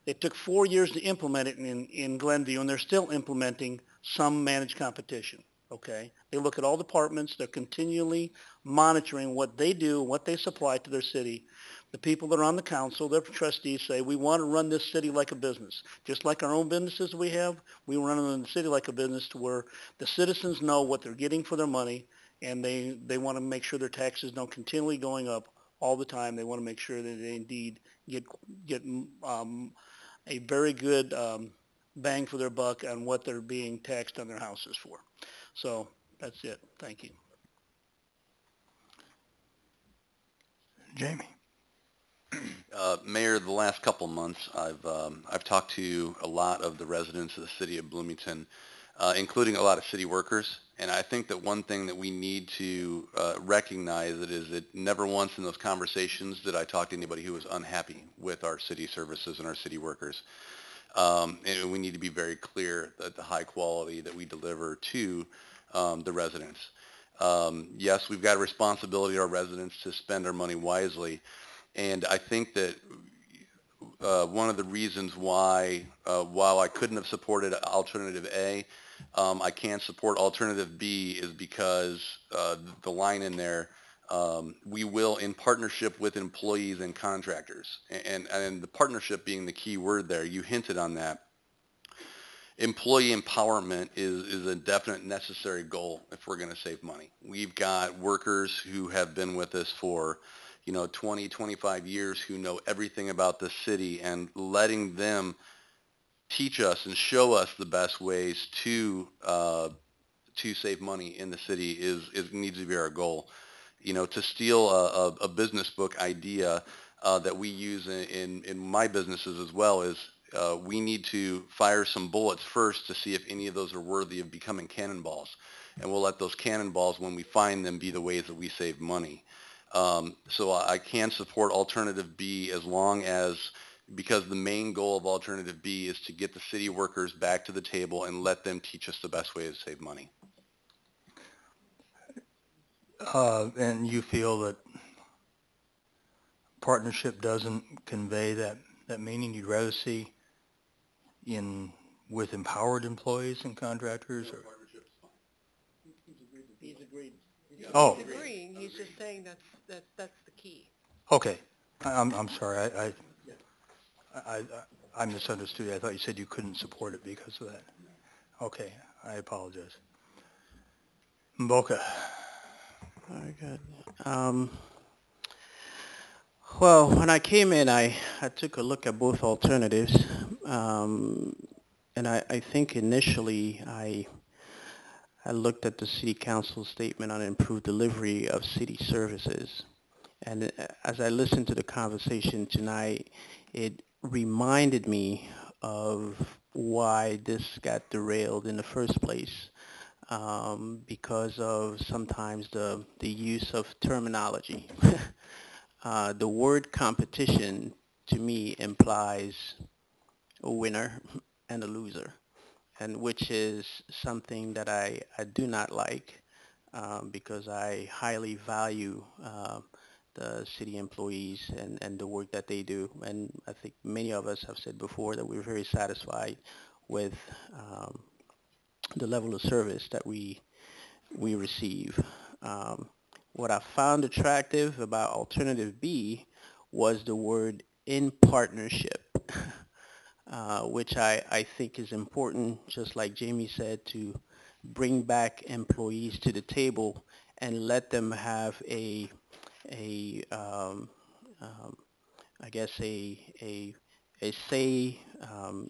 It took 4 years to implement it in Glenview, and they're still implementing some managed competition, okay? They look at all departments. They're continually monitoring what they do, what they supply to their city. The people that are on the council, their trustees say, we want to run this city like a business. Just like our own businesses we have, we run them in the city like a business to where the citizens know what they're getting for their money, and they want to make sure their taxes don't continually going up all the time. They want to make sure that they indeed get a very good bang for their buck on what they're being taxed on their houses for. So that's it. Thank you. Jamie. Mayor, the last couple months, I've talked to a lot of the residents of the city of Bloomington, including a lot of city workers. And I think that one thing that we need to recognize is that never once in those conversations did I talk to anybody who was unhappy with our city services and our city workers. And we need to be very clear that the high quality that we deliver to the residents. Yes, we've got a responsibility to our residents to spend our money wisely. And I think that one of the reasons why, while I couldn't have supported Alternative A, I can't support Alternative B is because the line in there, we will, in partnership with employees and contractors, and the partnership being the key word there, you hinted on that. Employee empowerment is a definite necessary goal if we're going to save money. We've got workers who have been with us for 20, 25 years who know everything about the city, and letting them teach us and show us the best ways to to save money in the city needs to be our goal. To steal a business book idea that we use in my businesses as well is we need to fire some bullets first to see if any of those are worthy of becoming cannonballs. And we'll let those cannonballs, when we find them, be the ways that we save money. So I can support alternative B because the main goal of alternative B is to get the city workers back to the table and let them teach us the best way to save money. And you feel that partnership doesn't convey that meaning? You'd rather see with empowered employees and contractors? Or? He's agreed. Oh. He's agreeing. He's just saying that's the key. Okay. I'm sorry. I misunderstood you. I thought you said you couldn't support it because of that. Okay. I apologize. Mboka. Very good. Well, when I came in, I took a look at both alternatives, and I think initially I looked at the City Council statement on improved delivery of city services. And as I listened to the conversation tonight, it reminded me of why this got derailed in the first place, because of sometimes the use of terminology. The word competition to me implies a winner and a loser, and which is something that I do not like, because I highly value the city employees and the work that they do. And I think many of us have said before that we're very satisfied with the level of service that we receive. What I found attractive about alternative B was the word in partnership, which I think is important, just like Jamie said, to bring back employees to the table and let them have I guess a say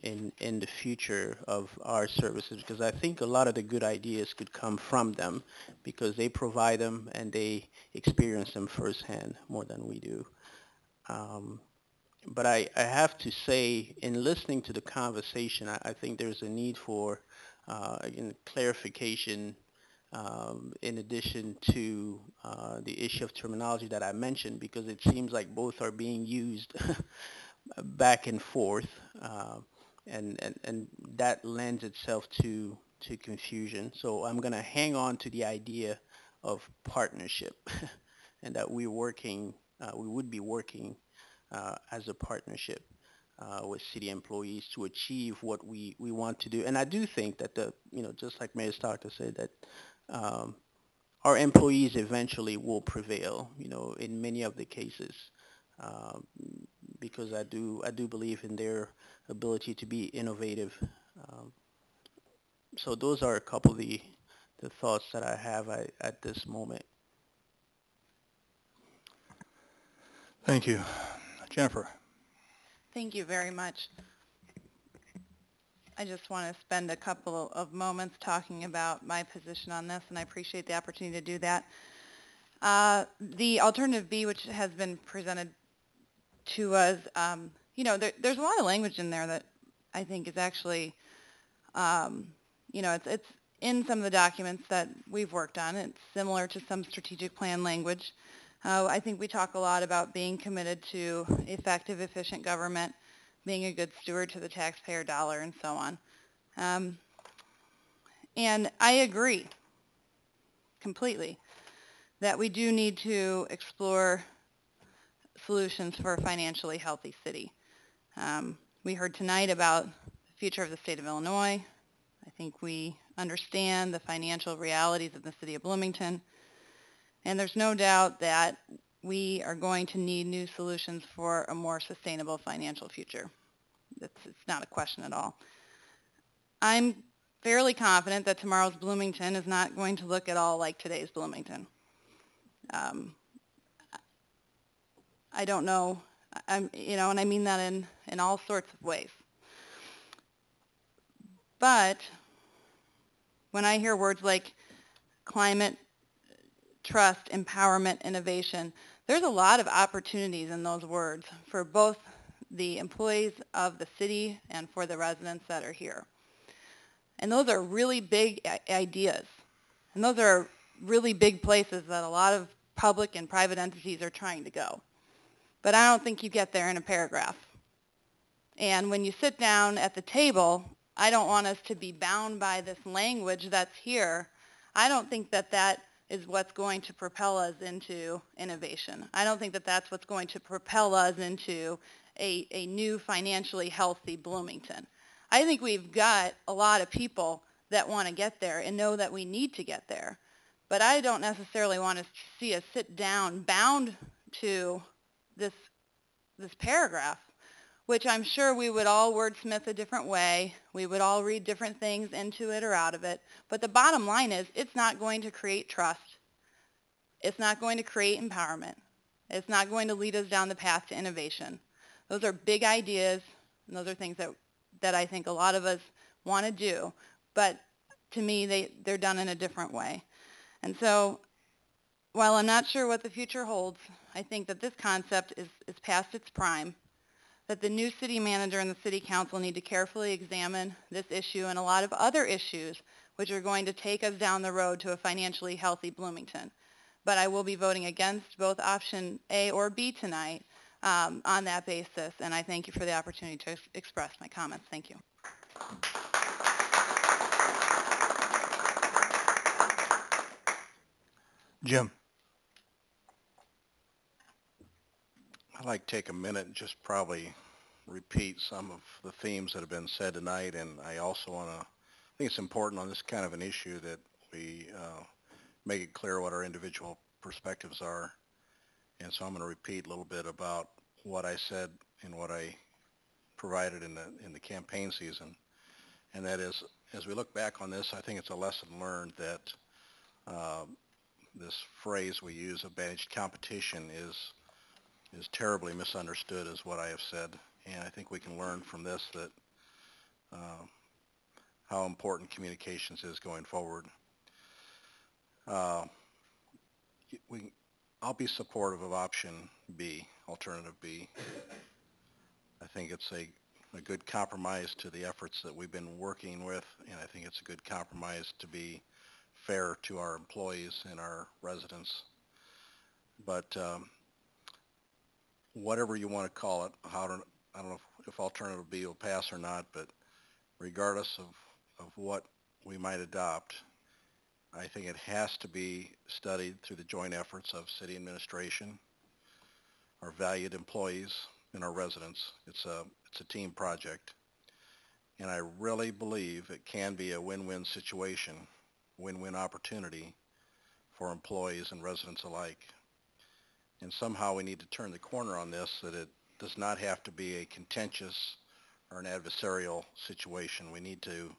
in the future of our services, because I think a lot of the good ideas could come from them because they provide them and they experience them firsthand more than we do. But I have to say, in listening to the conversation, I think there's a need for again, clarification in addition to the issue of terminology that I mentioned, because it seems like both are being used back and forth, and that lends itself to confusion. So I'm going to hang on to the idea of partnership, and that we would be working as a partnership with city employees to achieve what we want to do. And I do think that just like Mayor Stockton said, that our employees eventually will prevail, in many of the cases. Because I do believe in their ability to be innovative. So those are a couple of the thoughts that I have at this moment. Thank you. Jennifer. Thank you very much. I just want to spend a couple of moments talking about my position on this, and I appreciate the opportunity to do that. The alternative B, which has been presented to us, there's a lot of language in there that I think is actually, it's in some of the documents that we've worked on. It's similar to some strategic plan language. I think we talk a lot about being committed to effective, efficient government, being a good steward to the taxpayer dollar, and so on. And I agree completely that we do need to explore solutions for a financially healthy city. We heard tonight about the future of the state of Illinois. I think we understand the financial realities of the city of Bloomington. And there's no doubt that we are going to need new solutions for a more sustainable financial future. It's not a question at all. I'm fairly confident that tomorrow's Bloomington is not going to look at all like today's Bloomington. I don't know, and I mean that in all sorts of ways. But When I hear words like climate, trust, empowerment, innovation, there's a lot of opportunities in those words for both the employees of the city and for the residents that are here. And those are really big ideas. And those are really big places that a lot of public and private entities are trying to go. But I don't think you get there in a paragraph. And when you sit down at the table, I don't want us to be bound by this language that's here. I don't think that that is what's going to propel us into innovation. I don't think that that's what's going to propel us into a new financially healthy Bloomington. I think we've got a lot of people that want to get there and know that we need to get there. But I don't necessarily want to see us sit down bound to this paragraph, which I'm sure we would all wordsmith a different way. We would all read different things into it or out of it. But the bottom line is it's not going to create trust. It's not going to create empowerment. It's not going to lead us down the path to innovation. Those are big ideas, and those are things that I think a lot of us want to do. But to me, they're done in a different way. And so while I'm not sure what the future holds, I think that this concept is past its prime, that the new city manager and the city council need to carefully examine this issue and a lot of other issues which are going to take us down the road to a financially healthy Bloomington. But I will be voting against both option A or B tonight on that basis, and I thank you for the opportunity to express my comments. Thank you. Jim. I'd like to take a minute and just probably repeat some of the themes that have been said tonight, and I also want to, I think it's important on this kind of an issue that we make it clear what our individual perspectives are. And so I'm going to repeat a little bit about what I said and what I provided in the campaign season. And that is, as we look back on this, I think it's a lesson learned that this phrase we use, advantaged competition, is terribly misunderstood, is what I have said. And I think we can learn from this that how important communications is going forward. I'll be supportive of option B, alternative B. I think it's a good compromise to the efforts that we've been working with, and I think it's a good compromise to be fair to our employees and our residents. But whatever you want to call it, I don't know if alternative B will pass or not, but regardless of what we might adopt, I think it has to be studied through the joint efforts of city administration, our valued employees, and our residents. It's a team project. And I really believe it can be a win-win situation, win-win opportunity for employees and residents alike. And somehow we need to turn the corner on this, that it does not have to be a contentious or an adversarial situation. We need to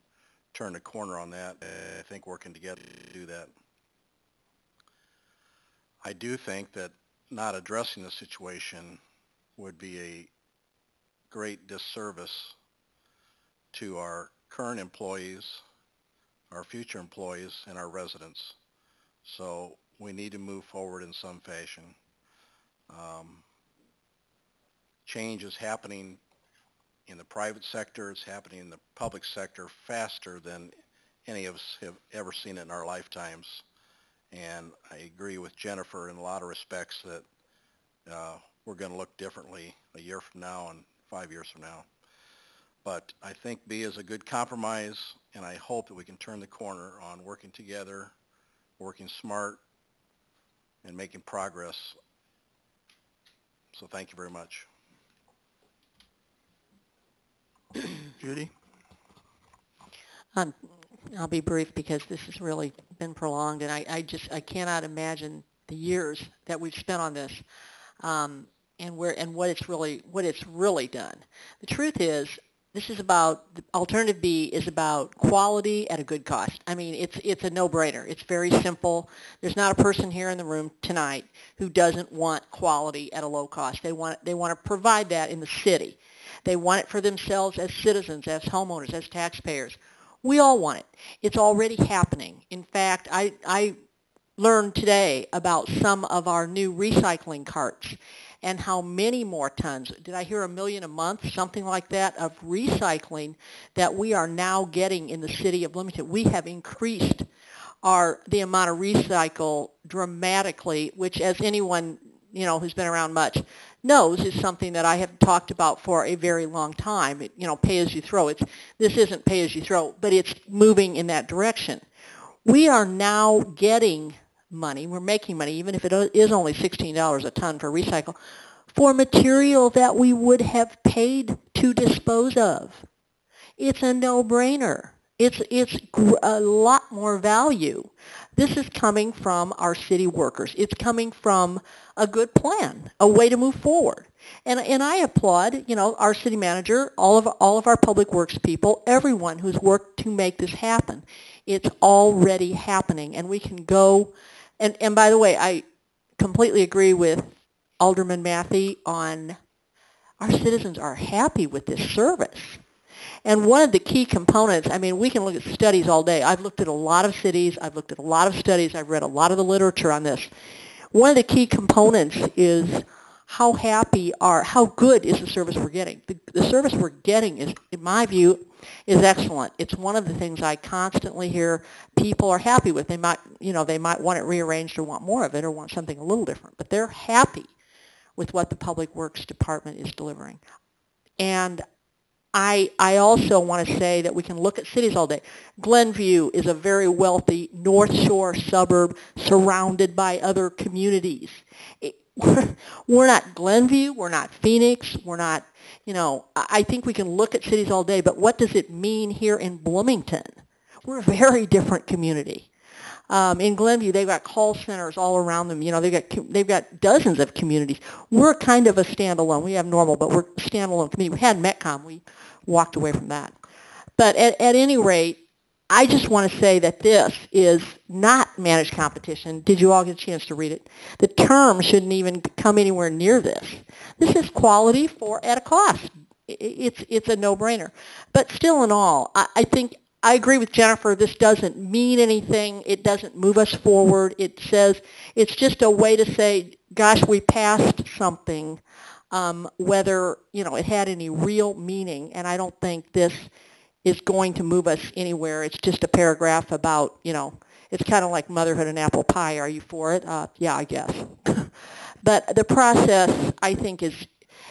turn the corner on that. I think working together to do that. I do think that not addressing the situation would be a great disservice to our current employees, our future employees, and our residents. So we need to move forward in some fashion. Change is happening in the private sector, it's happening in the public sector faster than any of us have ever seen it in our lifetimes. And I agree with Jennifer in a lot of respects that we're going to look differently a year from now and 5 years from now. But I think B is a good compromise, and I hope that we can turn the corner on working together, working smart, and making progress. So thank you very much. Judy? I'll be brief because this has really been prolonged, and I cannot imagine the years that we've spent on this, and what it's really done. The truth is, this is about, alternative B is about quality at a good cost. I mean, it's a no-brainer. It's very simple. There's not a person here in the room tonight who doesn't want quality at a low cost. They want to provide that in the city. They want it for themselves as citizens, as homeowners, as taxpayers. We all want it. It's already happening. In fact, I learned today about some of our new recycling carts and how many more tons, did I hear 1 million a month, something like that, of recycling that we are now getting in the city of Bloomington. We have increased the amount of recycle dramatically, which as anyone, who's been around much knows is something that I have talked about for a very long time. Pay as you throw. This isn't pay as you throw, but it's moving in that direction. We are now getting money. We're making money, even if it is only $16 a ton for recycle, for material that we would have paid to dispose of. It's a no-brainer. It's a lot more value. This is coming from our city workers. It's coming from a good plan, a way to move forward. And I applaud, our city manager, all of our public works people, everyone who's worked to make this happen. It's already happening, and we can go. And by the way, I completely agree with Alderman Matthey on our citizens are happy with this service. And one of the key components, we can look at studies all day. I've looked at a lot of cities. I've looked at a lot of studies. I've read a lot of the literature on this. One of the key components is how good is the service we're getting. The service we're getting is, in my view, is excellent. It's one of the things I constantly hear people are happy with. They might want it rearranged or want more of it or want something a little different, but they're happy with what the Public Works Department is delivering. And I also want to say that we can look at cities all day. Glenview is a very wealthy North Shore suburb surrounded by other communities. We're not Glenview, we're not Phoenix, we're not, I think we can look at cities all day, but what does it mean here in Bloomington? We're a very different community. In Glenview, they've got call centers all around them. They've got dozens of communities. We're kind of a standalone. We have Normal, but we're a standalone community. We had Metcom. We walked away from that. But at any rate, I just want to say that this is not managed competition. Did you all get a chance to read it? The term shouldn't even come anywhere near this. This is quality at a cost. It's a no-brainer. But still in all, I think I agree with Jennifer. This doesn't mean anything. It doesn't move us forward. It says it's just a way to say, gosh, we passed something, whether it had any real meaning. And I don't think this is going to move us anywhere. It's just a paragraph about, it's kind of like motherhood and apple pie. Are you for it? Yeah, I guess. But the process, I think,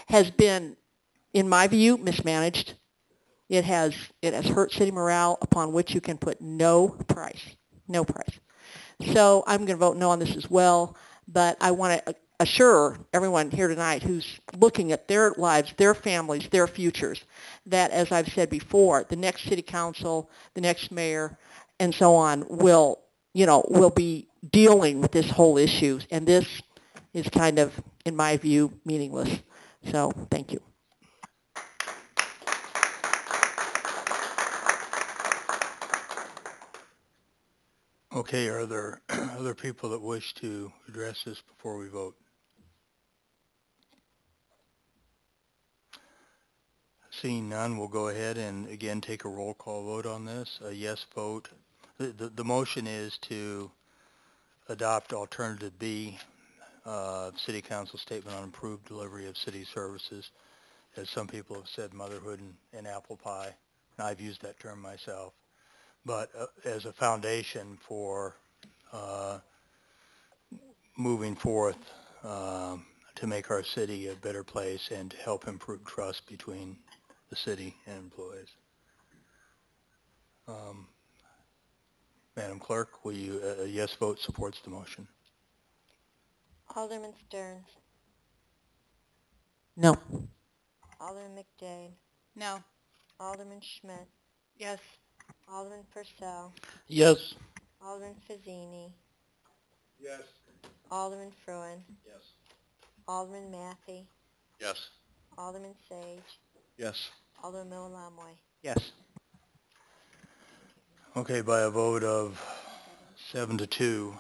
has been, in my view, mismanaged. It has hurt city morale upon which you can put no price. So I'm going to vote no on this as well, but I want to assure everyone here tonight who's looking at their lives, their families, their futures, that, as I've said before, the next city council, the next mayor, and so on will be dealing with this whole issue, and this is kind of, in my view, meaningless. So thank you. Okay, are there other people that wish to address this before we vote? Seeing none, we'll go ahead and again take a roll call vote on this. A yes vote. The motion is to adopt alternative B, City Council Statement on Improved Delivery of City Services. As some people have said, motherhood and apple pie. And I've used that term myself. But as a foundation for moving forth to make our city a better place and to help improve trust between the city and employees. Madam Clerk, will you, a yes vote supports the motion? Alderman Stearns. No. Alderman McDade. No. Alderman Schmidt. Yes. Alderman Purcell. Yes. Alderman Fazzini. Yes. Alderman Fruin. Yes. Alderman Matthey. Yes. Alderman Sage. Yes. Alderman Miller-Lamoy. Yes. Okay, by a vote of 7-2,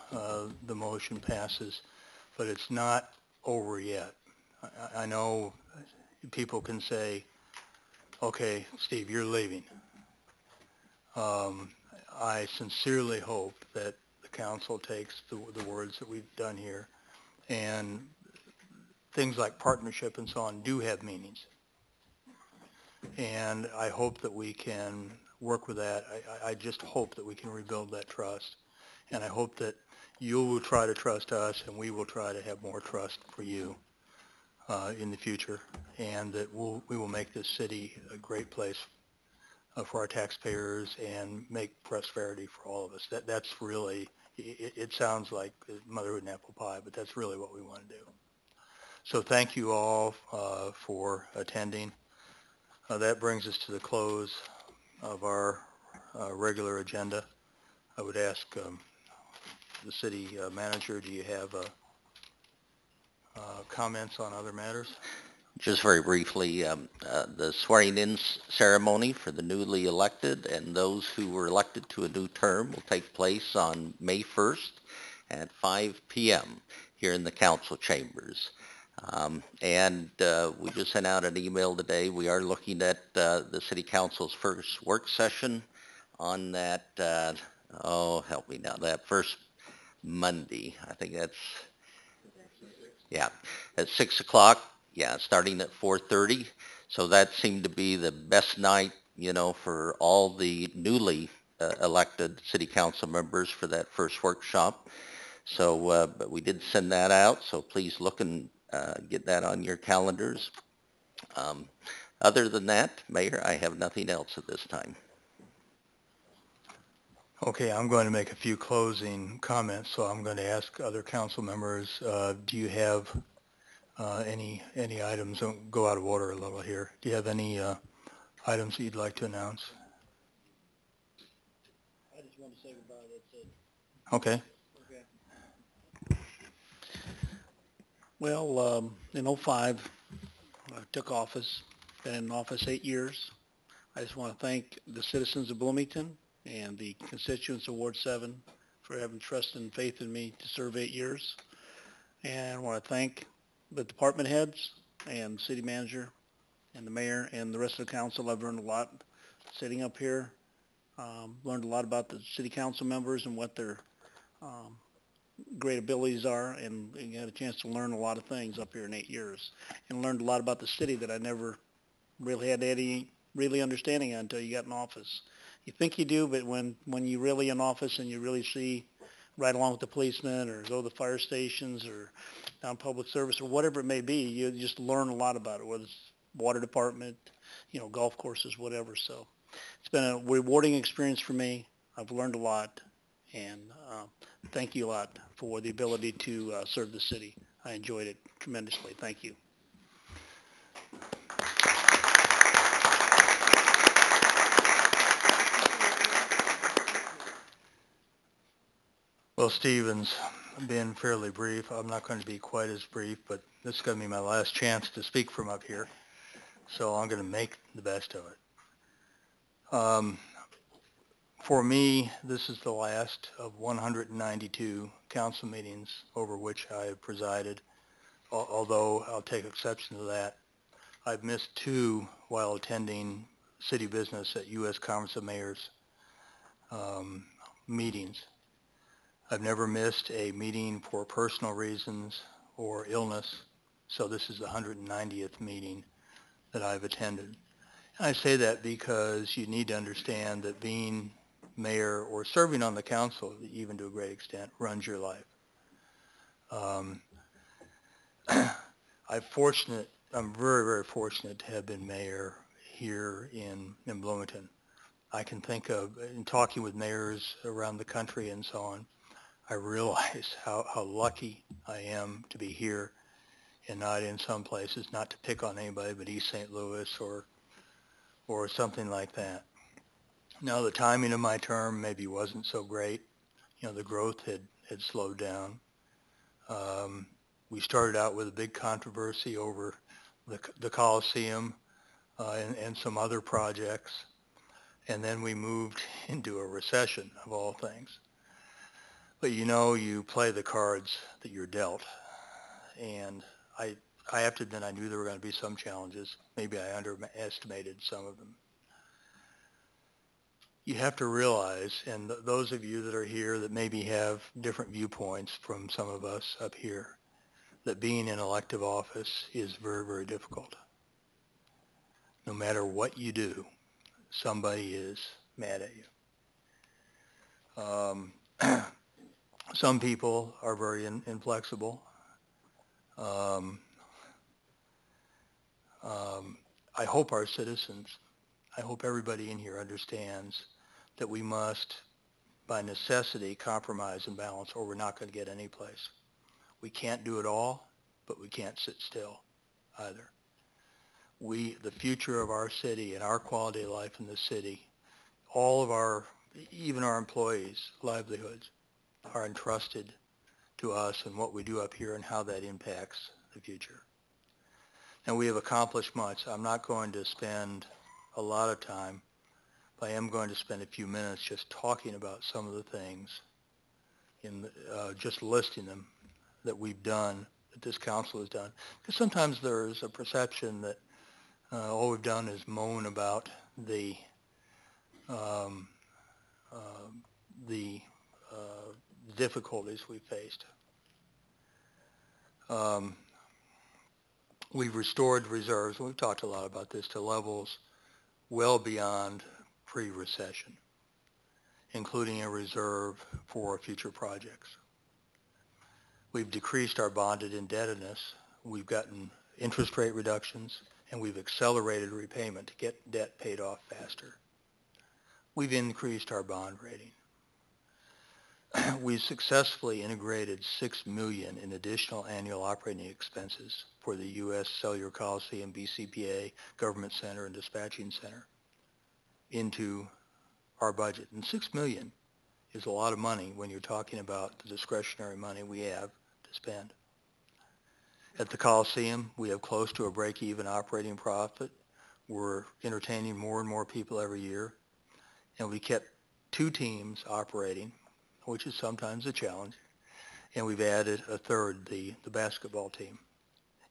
the motion passes, but it's not over yet. I know people can say, okay, Steve, you're leaving. I sincerely hope that the council takes the words that we've done here, and things like partnership and so on do have meanings. And I hope that we can work with that. I just hope that we can rebuild that trust. And I hope that you will try to trust us, and we will try to have more trust for you in the future, and that we will make this city a great place for our taxpayers and make prosperity for all of us. That's really, it sounds like motherhood and apple pie, but that's really what we want to do. So thank you all for attending. That brings us to the close of our regular agenda. I would ask the city manager, do you have comments on other matters? Just very briefly, the swearing-in ceremony for the newly elected and those who were elected to a new term will take place on May 1st at 5 p.m. here in the council chambers. And we just sent out an email today. We are looking at the City Council's first work session on that, help me now, that first Monday. I think that's, yeah, at 6 o'clock. Yeah, starting at 4:30. So that seemed to be the best night, you know, for all the newly elected City Council members for that first workshop. So, but we did send that out, so please look and get that on your calendars. Other than that, Mayor, I have nothing else at this time. Okay, I'm going to make a few closing comments, so I'm going to ask other council members, do you have any items? Don't go out of order a little here. Do you have any items that you'd like to announce? I just want to say goodbye, that's it. Okay. Well, in '05, I took office, been in office 8 years. I just want to thank the citizens of Bloomington and the constituents of Ward 7 for having trust and faith in me to serve 8 years. And I want to thank the department heads and the city manager and the mayor and the rest of the council. I've learned a lot sitting up here. Learned a lot about the city council members and what their great abilities are, and had a chance to learn a lot of things up here in 8 years, and learned a lot about the city that I never really had any really understanding of until you got in office. You think you do, but when you're really in office and you really see right along with the policemen or go to the fire stations or down public service or whatever it may be, you just learn a lot about it, whether it's water department, you know, golf courses, whatever. So it's been a rewarding experience for me. I've learned a lot, and thank you a lot for the ability to serve the city. I enjoyed it tremendously. Thank you. Well, Stevens, being fairly brief, I'm not going to be quite as brief, but this is going to be my last chance to speak from up here, so I'm going to make the best of it. For me, this is the last of 192 council meetings over which I have presided, although I'll take exception to that. I've missed 2 while attending city business at U.S. Conference of Mayors meetings. I've never missed a meeting for personal reasons or illness, so this is the 190th meeting that I've attended. And I say that because you need to understand that being mayor or serving on the council, even to a great extent, runs your life. I'm very, very fortunate to have been mayor here in Bloomington. I can think of, in talking with mayors around the country and so on, I realize how lucky I am to be here and not in some places, not to pick on anybody, but East St. Louis or something like that. Now, the timing of my term maybe wasn't so great. You know, the growth had slowed down. We started out with a big controversy over the Coliseum and some other projects, and then we moved into a recession, of all things. But you know, you play the cards that you're dealt, and I have to admit I knew there were going to be some challenges. Maybe I underestimated some of them. you have to realize, and those of you that are here that maybe have different viewpoints from some of us up here, that being in elective office is very, very difficult. No matter what you do, somebody is mad at you. Some people are very inflexible. I hope our citizens, I hope everybody in here understands that we must, by necessity, compromise and balance, or we're not going to get any place. We can't do it all, but we can't sit still either. The future of our city and our quality of life in the city, all of our, even our employees' livelihoods are entrusted to us and what we do up here and how that impacts the future. And we have accomplished much. I'm not going to spend a lot of time, but I am going to spend a few minutes just talking about some of the things, just listing them that we've done, that this council has done. Because sometimes there's a perception that all we've done is moan about the difficulties we faced. We've restored reserves, and we've talked a lot about this, to levels well beyond pre-recession, including a reserve for future projects. We've decreased our bonded indebtedness. We've gotten interest rate reductions, and we've accelerated repayment to get debt paid off faster. We've increased our bond rating. We've successfully integrated $6 million in additional annual operating expenses for the U.S. Cellular Coliseum, BCPA, Government Center, and Dispatching Center into our budget. And $6 million is a lot of money when you're talking about the discretionary money we have to spend. At the Coliseum, we have close to a break-even operating profit. We're entertaining more and more people every year. And we kept 2 teams operating, which is sometimes a challenge. And we've added a third, the basketball team.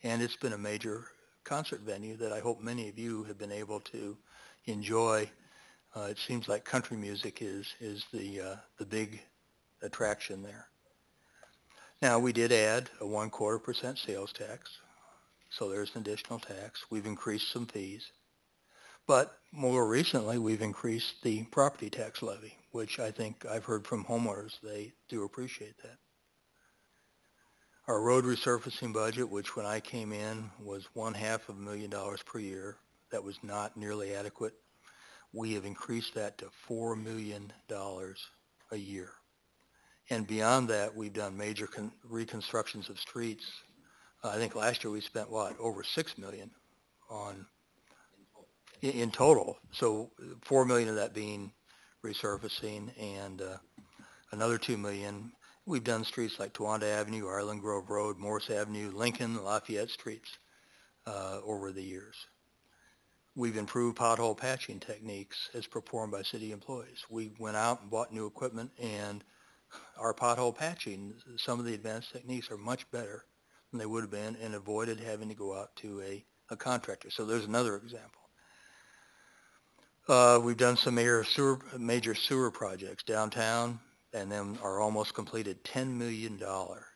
And it's been a major concert venue that I hope many of you have been able to enjoy. It seems like country music is the big attraction there. Now, we did add a 1/4% sales tax, so there's an additional tax. We've increased some fees. But more recently, we've increased the property tax levy, which I think I've heard from homeowners. They do appreciate that. Our road resurfacing budget, which when I came in was $500,000 per year, that was not nearly adequate. We have increased that to $4 million a year. And beyond that, we've done major reconstructions of streets. I think last year we spent, over $6 million in total. So $4 million of that being resurfacing, and another $2 million. We've done streets like Towanda Avenue, Island Grove Road, Morse Avenue, Lincoln, Lafayette streets over the years. We've improved pothole patching techniques as performed by city employees. We went out and bought new equipment, and our pothole patching, some of the advanced techniques are much better than they would have been, and avoided having to go out to a contractor. So there's another example. We've done some major sewer projects downtown, and then our almost completed $10 million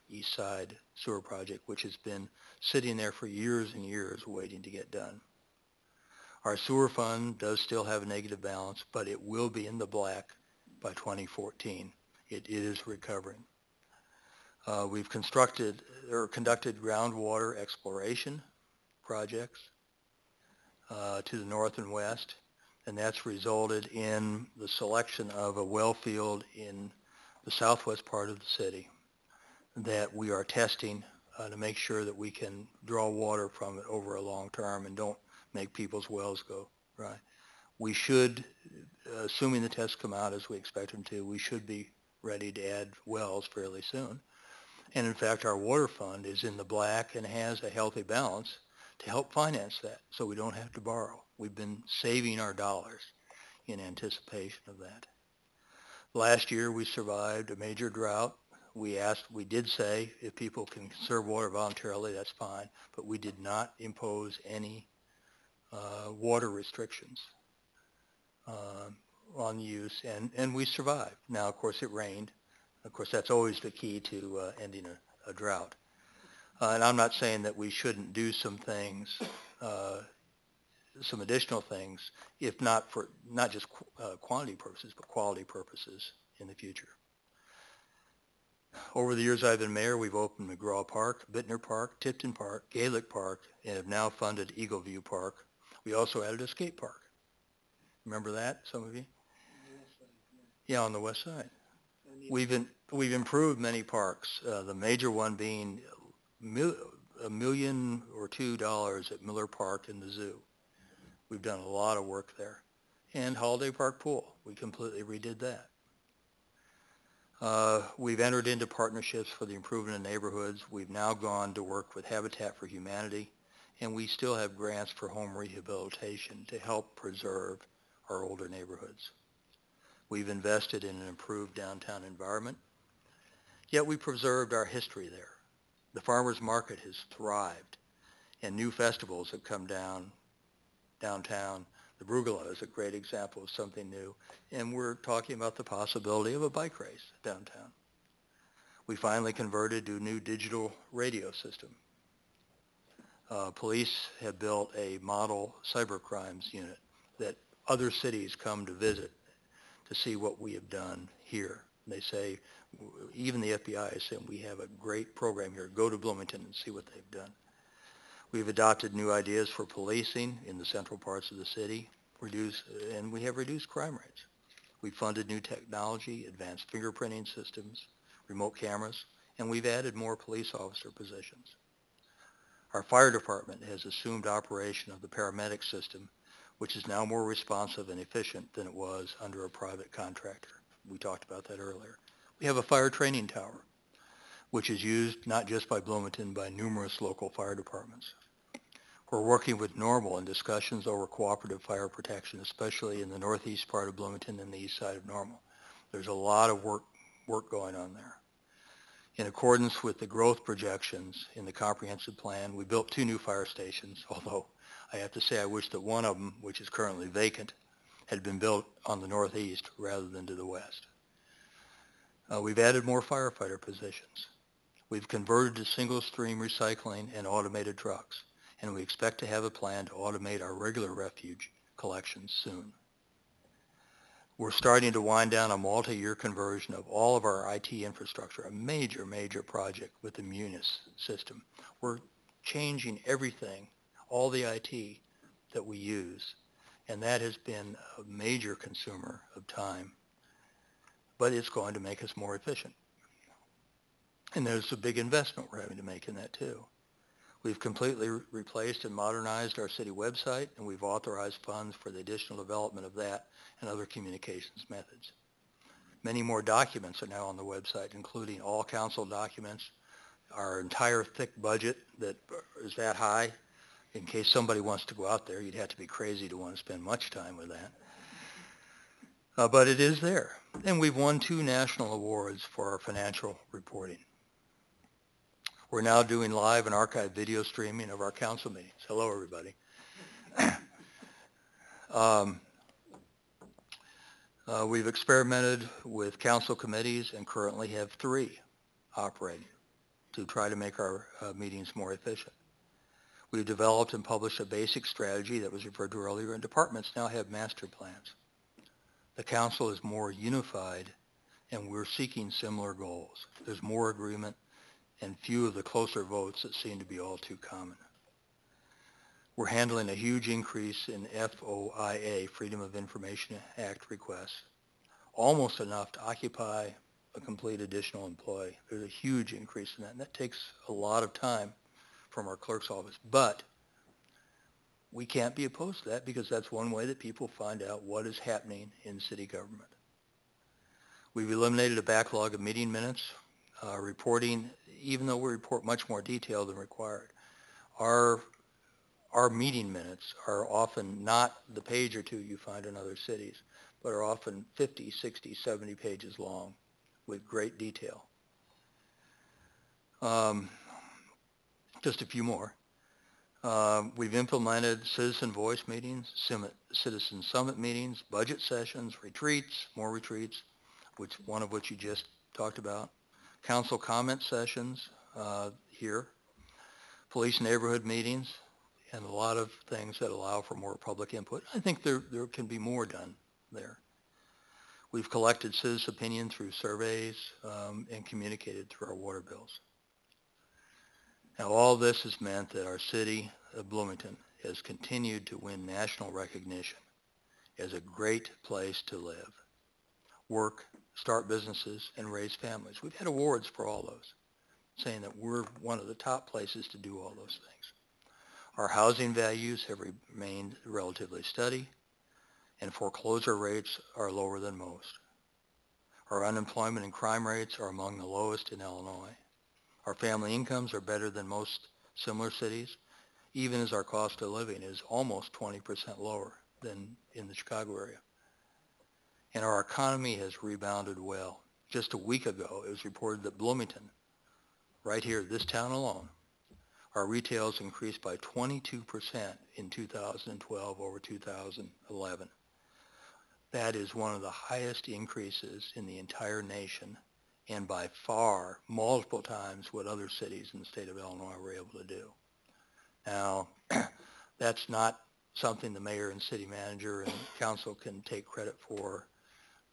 East Side sewer project, which has been sitting there for years and years waiting to get done. Our sewer fund does still have a negative balance, but it will be in the black by 2014. It is recovering. We've conducted groundwater exploration projects to the north and west, and that's resulted in the selection of a well field in the southwest part of the city that we are testing to make sure that we can draw water from it over a long term and don't make people's wells go dry. We should, assuming the tests come out as we expect them to, we should be ready to add wells fairly soon. And in fact, our water fund is in the black and has a healthy balance to help finance that, so we don't have to borrow. We've been saving our dollars in anticipation of that. Last year, we survived a major drought. We did say if people can conserve water voluntarily, that's fine, but we did not impose any water restrictions on the use, and we survived. Now, of course, it rained. Of course, that's always the key to ending a drought. And I'm not saying that we shouldn't do some things, some additional things, if not for not just quantity purposes, but quality purposes in the future. Over the years I've been mayor, we've opened McGraw Park, Bittner Park, Tipton Park, Gaelic Park, and have now funded Eagle View Park. We also added a skate park. Remember that, some of you? Yeah, on the west side. We've improved many parks, the major one being $1 million or $2 million at Miller Park in the zoo. We've done a lot of work there. And Holiday Park Pool, we completely redid that. We've entered into partnerships for the improvement of neighborhoods. We've now gone to work with Habitat for Humanity, and we still have grants for home rehabilitation to help preserve our older neighborhoods. We've invested in an improved downtown environment, yet we preserved our history there. The farmers market has thrived, and new festivals have come downtown. The Brugala is a great example of something new, and we're talking about the possibility of a bike race downtown. We finally converted to a new digital radio system. Police have built a model cybercrimes unit that other cities come to visit to see what we have done here. They say, even the FBI is saying, we have a great program here. Go to Bloomington and see what they've done. We've adopted new ideas for policing in the central parts of the city, and we have reduced crime rates. We've funded new technology, advanced fingerprinting systems, remote cameras, and we've added more police officer positions. Our fire department has assumed operation of the paramedic system, which is now more responsive and efficient than it was under a private contractor. We talked about that earlier. We have a fire training tower, which is used not just by Bloomington, by numerous local fire departments. We're working with Normal in discussions over cooperative fire protection, especially in the northeast part of Bloomington and the east side of Normal. There's a lot of work going on there. In accordance with the growth projections in the comprehensive plan, we built 2 new fire stations, although I have to say I wish that one of them, which is currently vacant, had been built on the northeast rather than to the west. We've added more firefighter positions. We've converted to single-stream recycling and automated trucks, and we expect to have a plan to automate our regular refuge collections soon. We're starting to wind down a multi-year conversion of all of our IT infrastructure, a major, major project with the Munis system. We're changing everything, all the IT that we use, and that has been a major consumer of time, but it's going to make us more efficient. And there's a big investment we're having to make in that too. We've completely replaced and modernized our city website, and we've authorized funds for the additional development of that and other communications methods. Many more documents are now on the website, including all council documents, our entire thick budget that is that high. In case somebody wants to go out there, you'd have to be crazy to want to spend much time with that. But it is there. And we've won 2 national awards for our financial reporting. We're now doing live and archived video streaming of our council meetings. Hello, everybody. We've experimented with council committees and currently have 3 operating to try to make our meetings more efficient. We've developed and published a basic strategy that was referred to earlier, and departments now have master plans. The council is more unified, and we're seeking similar goals. There's more agreement and few of the closer votes that seem to be all too common. We're handling a huge increase in FOIA, Freedom of Information Act requests, almost enough to occupy a complete additional employee. There's a huge increase in that, and that takes a lot of time from our clerk's office. But we can't be opposed to that because that's one way that people find out what is happening in city government. We've eliminated a backlog of meeting minutes, reporting, even though we report much more detail than required. Our meeting minutes are often not the page or 2 you find in other cities, but are often 50, 60, 70 pages long with great detail. Just a few more. We've implemented citizen voice meetings, citizen summit meetings, budget sessions, retreats, more retreats, one of which you just talked about, council comment sessions here, police neighborhood meetings, and a lot of things that allow for more public input. I think there can be more done there. We've collected citizen opinion through surveys and communicated through our water bills. Now, all this has meant that our city of Bloomington has continued to win national recognition as a great place to live, work, start businesses, and raise families. We've had awards for all those, saying that we're one of the top places to do all those things. Our housing values have remained relatively steady, and foreclosure rates are lower than most. Our unemployment and crime rates are among the lowest in Illinois. Our family incomes are better than most similar cities, even as our cost of living is almost 20% lower than in the Chicago area. And our economy has rebounded well. Just a week ago, it was reported that Bloomington, right here, this town alone, our retails increased by 22% in 2012 over 2011. That is one of the highest increases in the entire nation, and by far, multiple times what other cities in the state of Illinois were able to do. Now, that's not something the mayor and city manager and council can take credit for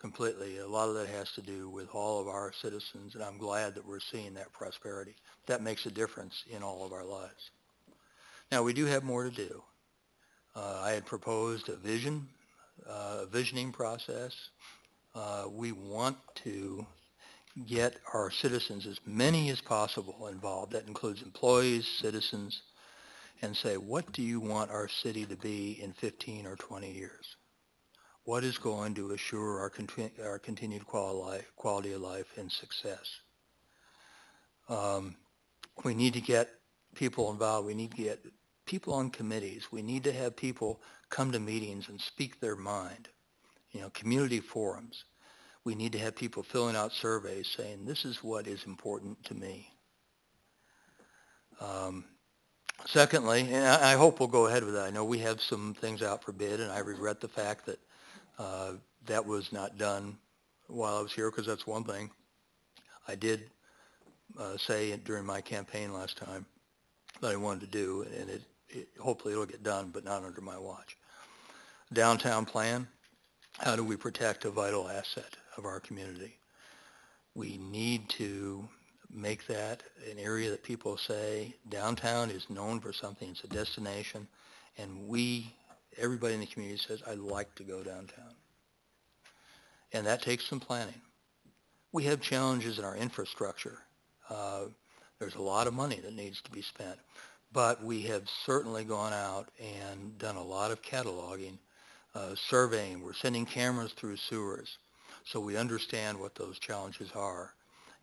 completely. A lot of that has to do with all of our citizens, and I'm glad that we're seeing that prosperity. That makes a difference in all of our lives. Now, we do have more to do. I had proposed a visioning process. We want to get our citizens, as many as possible, involved. That includes employees, citizens, and say, what do you want our city to be in 15 or 20 years? What is going to assure our continued quality of life and success? We need to get people involved. We need to get people on committees. We need to have people come to meetings and speak their mind. Community forums. We need to have people filling out surveys saying, this is what is important to me. Secondly, and I hope we'll go ahead with that. I know we have some things out for bid, and I regret the fact that that was not done while I was here, because that's one thing I did say during my campaign last time that I wanted to do, and hopefully it'll get done, but not under my watch. Downtown plan. How do we protect a vital asset of our community? We need to make that an area that people say downtown is known for something. It's a destination, and everybody in the community says, I'd like to go downtown. And that takes some planning. We have challenges in our infrastructure. There's a lot of money that needs to be spent, but we have certainly gone out and done a lot of cataloging, surveying. We're sending cameras through sewers so we understand what those challenges are.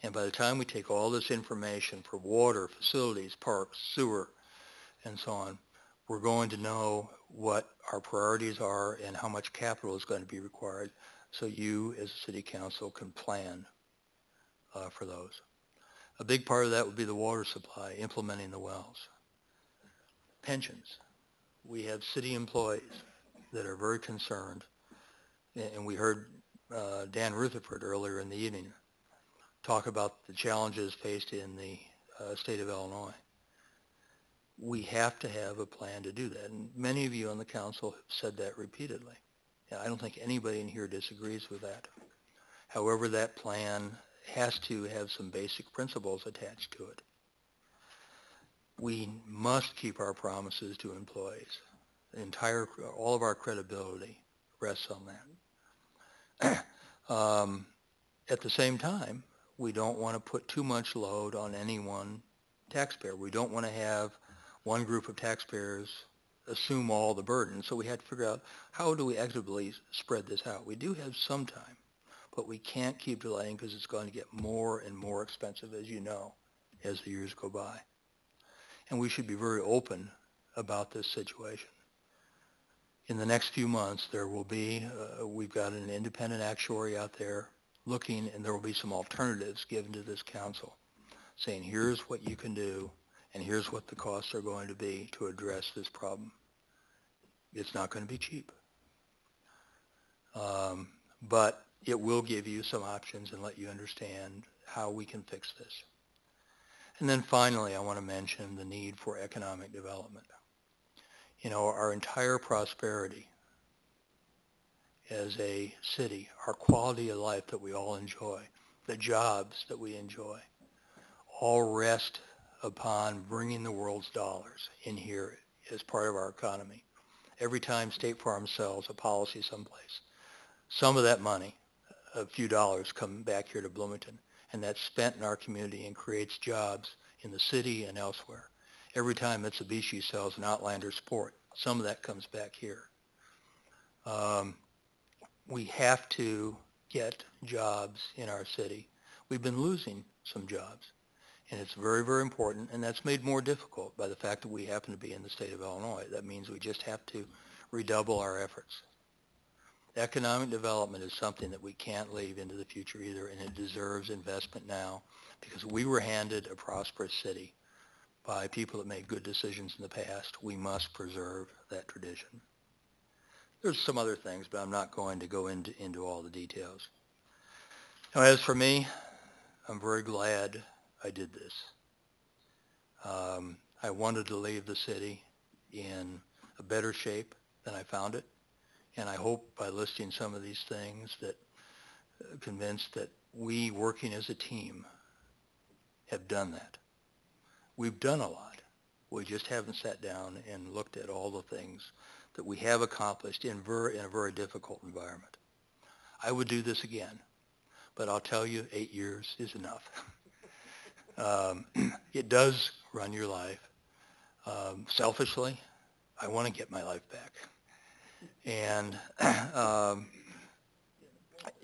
And by the time we take all this information for water, facilities, parks, sewer, and so on, we're going to know what our priorities are and how much capital is going to be required, so you as a city council can plan for those. A big part of that would be the water supply, implementing the wells. Pensions. We have city employees that are very concerned, and we heard Dan Rutherford earlier in the evening talk about the challenges faced in the state of Illinois. We have to have a plan to do that, and many of you on the council have said that repeatedly. I don't think anybody in here disagrees with that. However, that plan has to have some basic principles attached to it. We must keep our promises to employees. All of our credibility rests on that. At the same time, we don't want to put too much load on any one taxpayer. We don't want to have one group of taxpayers assume all the burden. So we had to figure out, how do we equitably spread this out? We do have some time, but we can't keep delaying, because it's going to get more and more expensive, as you know, as the years go by. And we should be very open about this situation. In the next few months, there will be, we've got an independent actuary out there looking, and there will be some alternatives given to this council, saying here's what you can do, And here's what the costs are going to be to address this problem. It's not going to be cheap. But it will give you some options and let you understand how we can fix this. And then finally, I want to mention the need for economic development. You know, our entire prosperity as a city, our quality of life that we all enjoy, the jobs that we enjoy, all rest upon bringing the world's dollars in here as part of our economy. Every time State Farm sells a policy someplace, some of that money, a few dollars, come back here to Bloomington, and that's spent in our community and creates jobs in the city and elsewhere. Every time Mitsubishi sells an Outlander Sport, some of that comes back here. We have to get jobs in our city. We've been losing some jobs, and it's very, very important, and that's made more difficult by the fact that we happen to be in the state of Illinois. That means we just have to redouble our efforts. Economic development is something that we can't leave into the future either, and it deserves investment now because we were handed a prosperous city by people that made good decisions in the past. We must preserve that tradition. There's some other things, but I'm not going to go into all the details. Now, as for me, I'm very glad I did this. I wanted to leave the city in a better shape than I found it. And I hope by listing some of these things that convinced that we, working as a team, have done that. We've done a lot. We just haven't sat down and looked at all the things that we have accomplished in a very difficult environment. I would do this again, but I'll tell you, 8 years is enough. It does run your life. Selfishly, I want to get my life back. And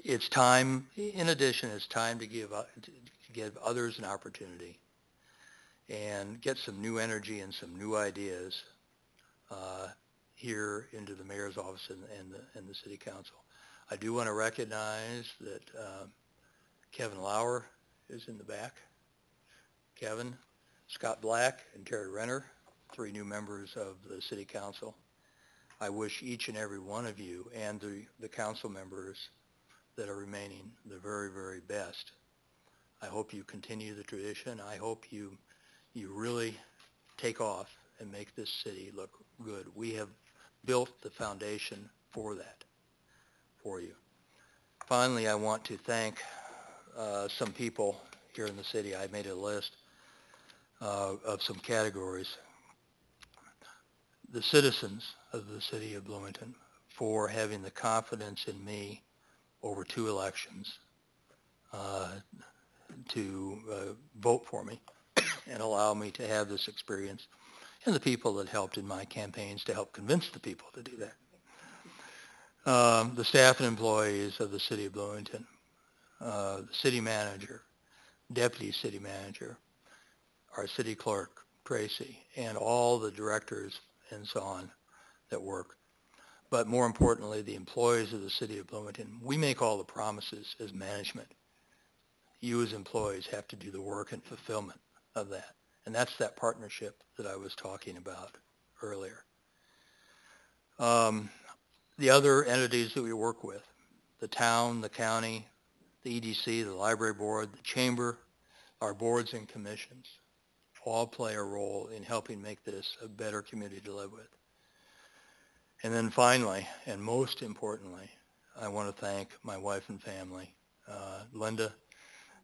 it's time, in addition, it's time to give others an opportunity and get some new energy and some new ideas here into the mayor's office and the city council. I do want to recognize that Kevin Lauer is in the back. Kevin, Scott Black, and Terry Renner, 3 new members of the city council. I wish each and every one of you and the council members that are remaining the very, very best. I hope you continue the tradition. I hope you really take off and make this city look good. We have built the foundation for that, for you. Finally, I want to thank some people here in the city. I made a list of some categories. The citizens of the city of Bloomington for having the confidence in me over 2 elections to vote for me and allow me to have this experience, and the people that helped in my campaigns to help convince the people to do that. The staff and employees of the city of Bloomington, the city manager, deputy city manager, our city clerk, Tracy, and all the directors and so on that work. But more importantly, the employees of the city of Bloomington. We make all the promises as management. You as employees have to do the work and fulfillment of that. And that's that partnership that I was talking about earlier. The other entities that we work with, the town, the county, the EDC, the library board, the chamber, our boards and commissions, all play a role in helping make this a better community to live with. And then finally, and most importantly, I want to thank my wife and family. Linda,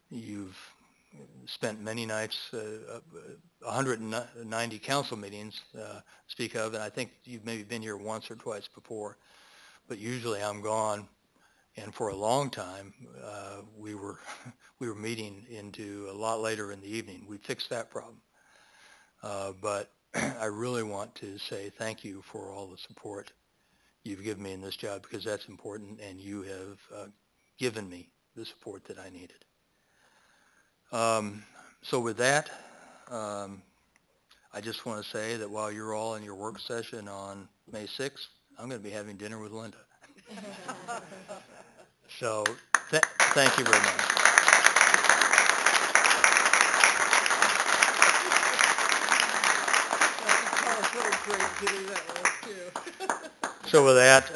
you've spent many nights, 190 council meetings, speak of, and I think you've maybe been here once or twice before, but usually I'm gone. And for a long time, we were meeting into a lot later in the evening. We fixed that problem. But I really want to say thank you for all the support you've given me in this job, because that's important, and you have given me the support that I needed. So with that, I just want to say that while you're all in your work session on May 6th, I'm going to be having dinner with Linda. So thank you very much. So with that,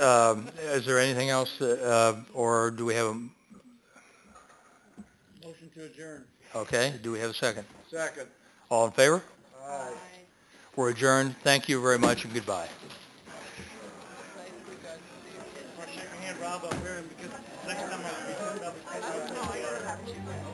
is there anything else, or do we have a, Motion to adjourn. okay, do we have a second? Second. All in favor? Aye. We're adjourned. Thank you very much and goodbye. Shake your hand, Rob, up here, because next time I'll be...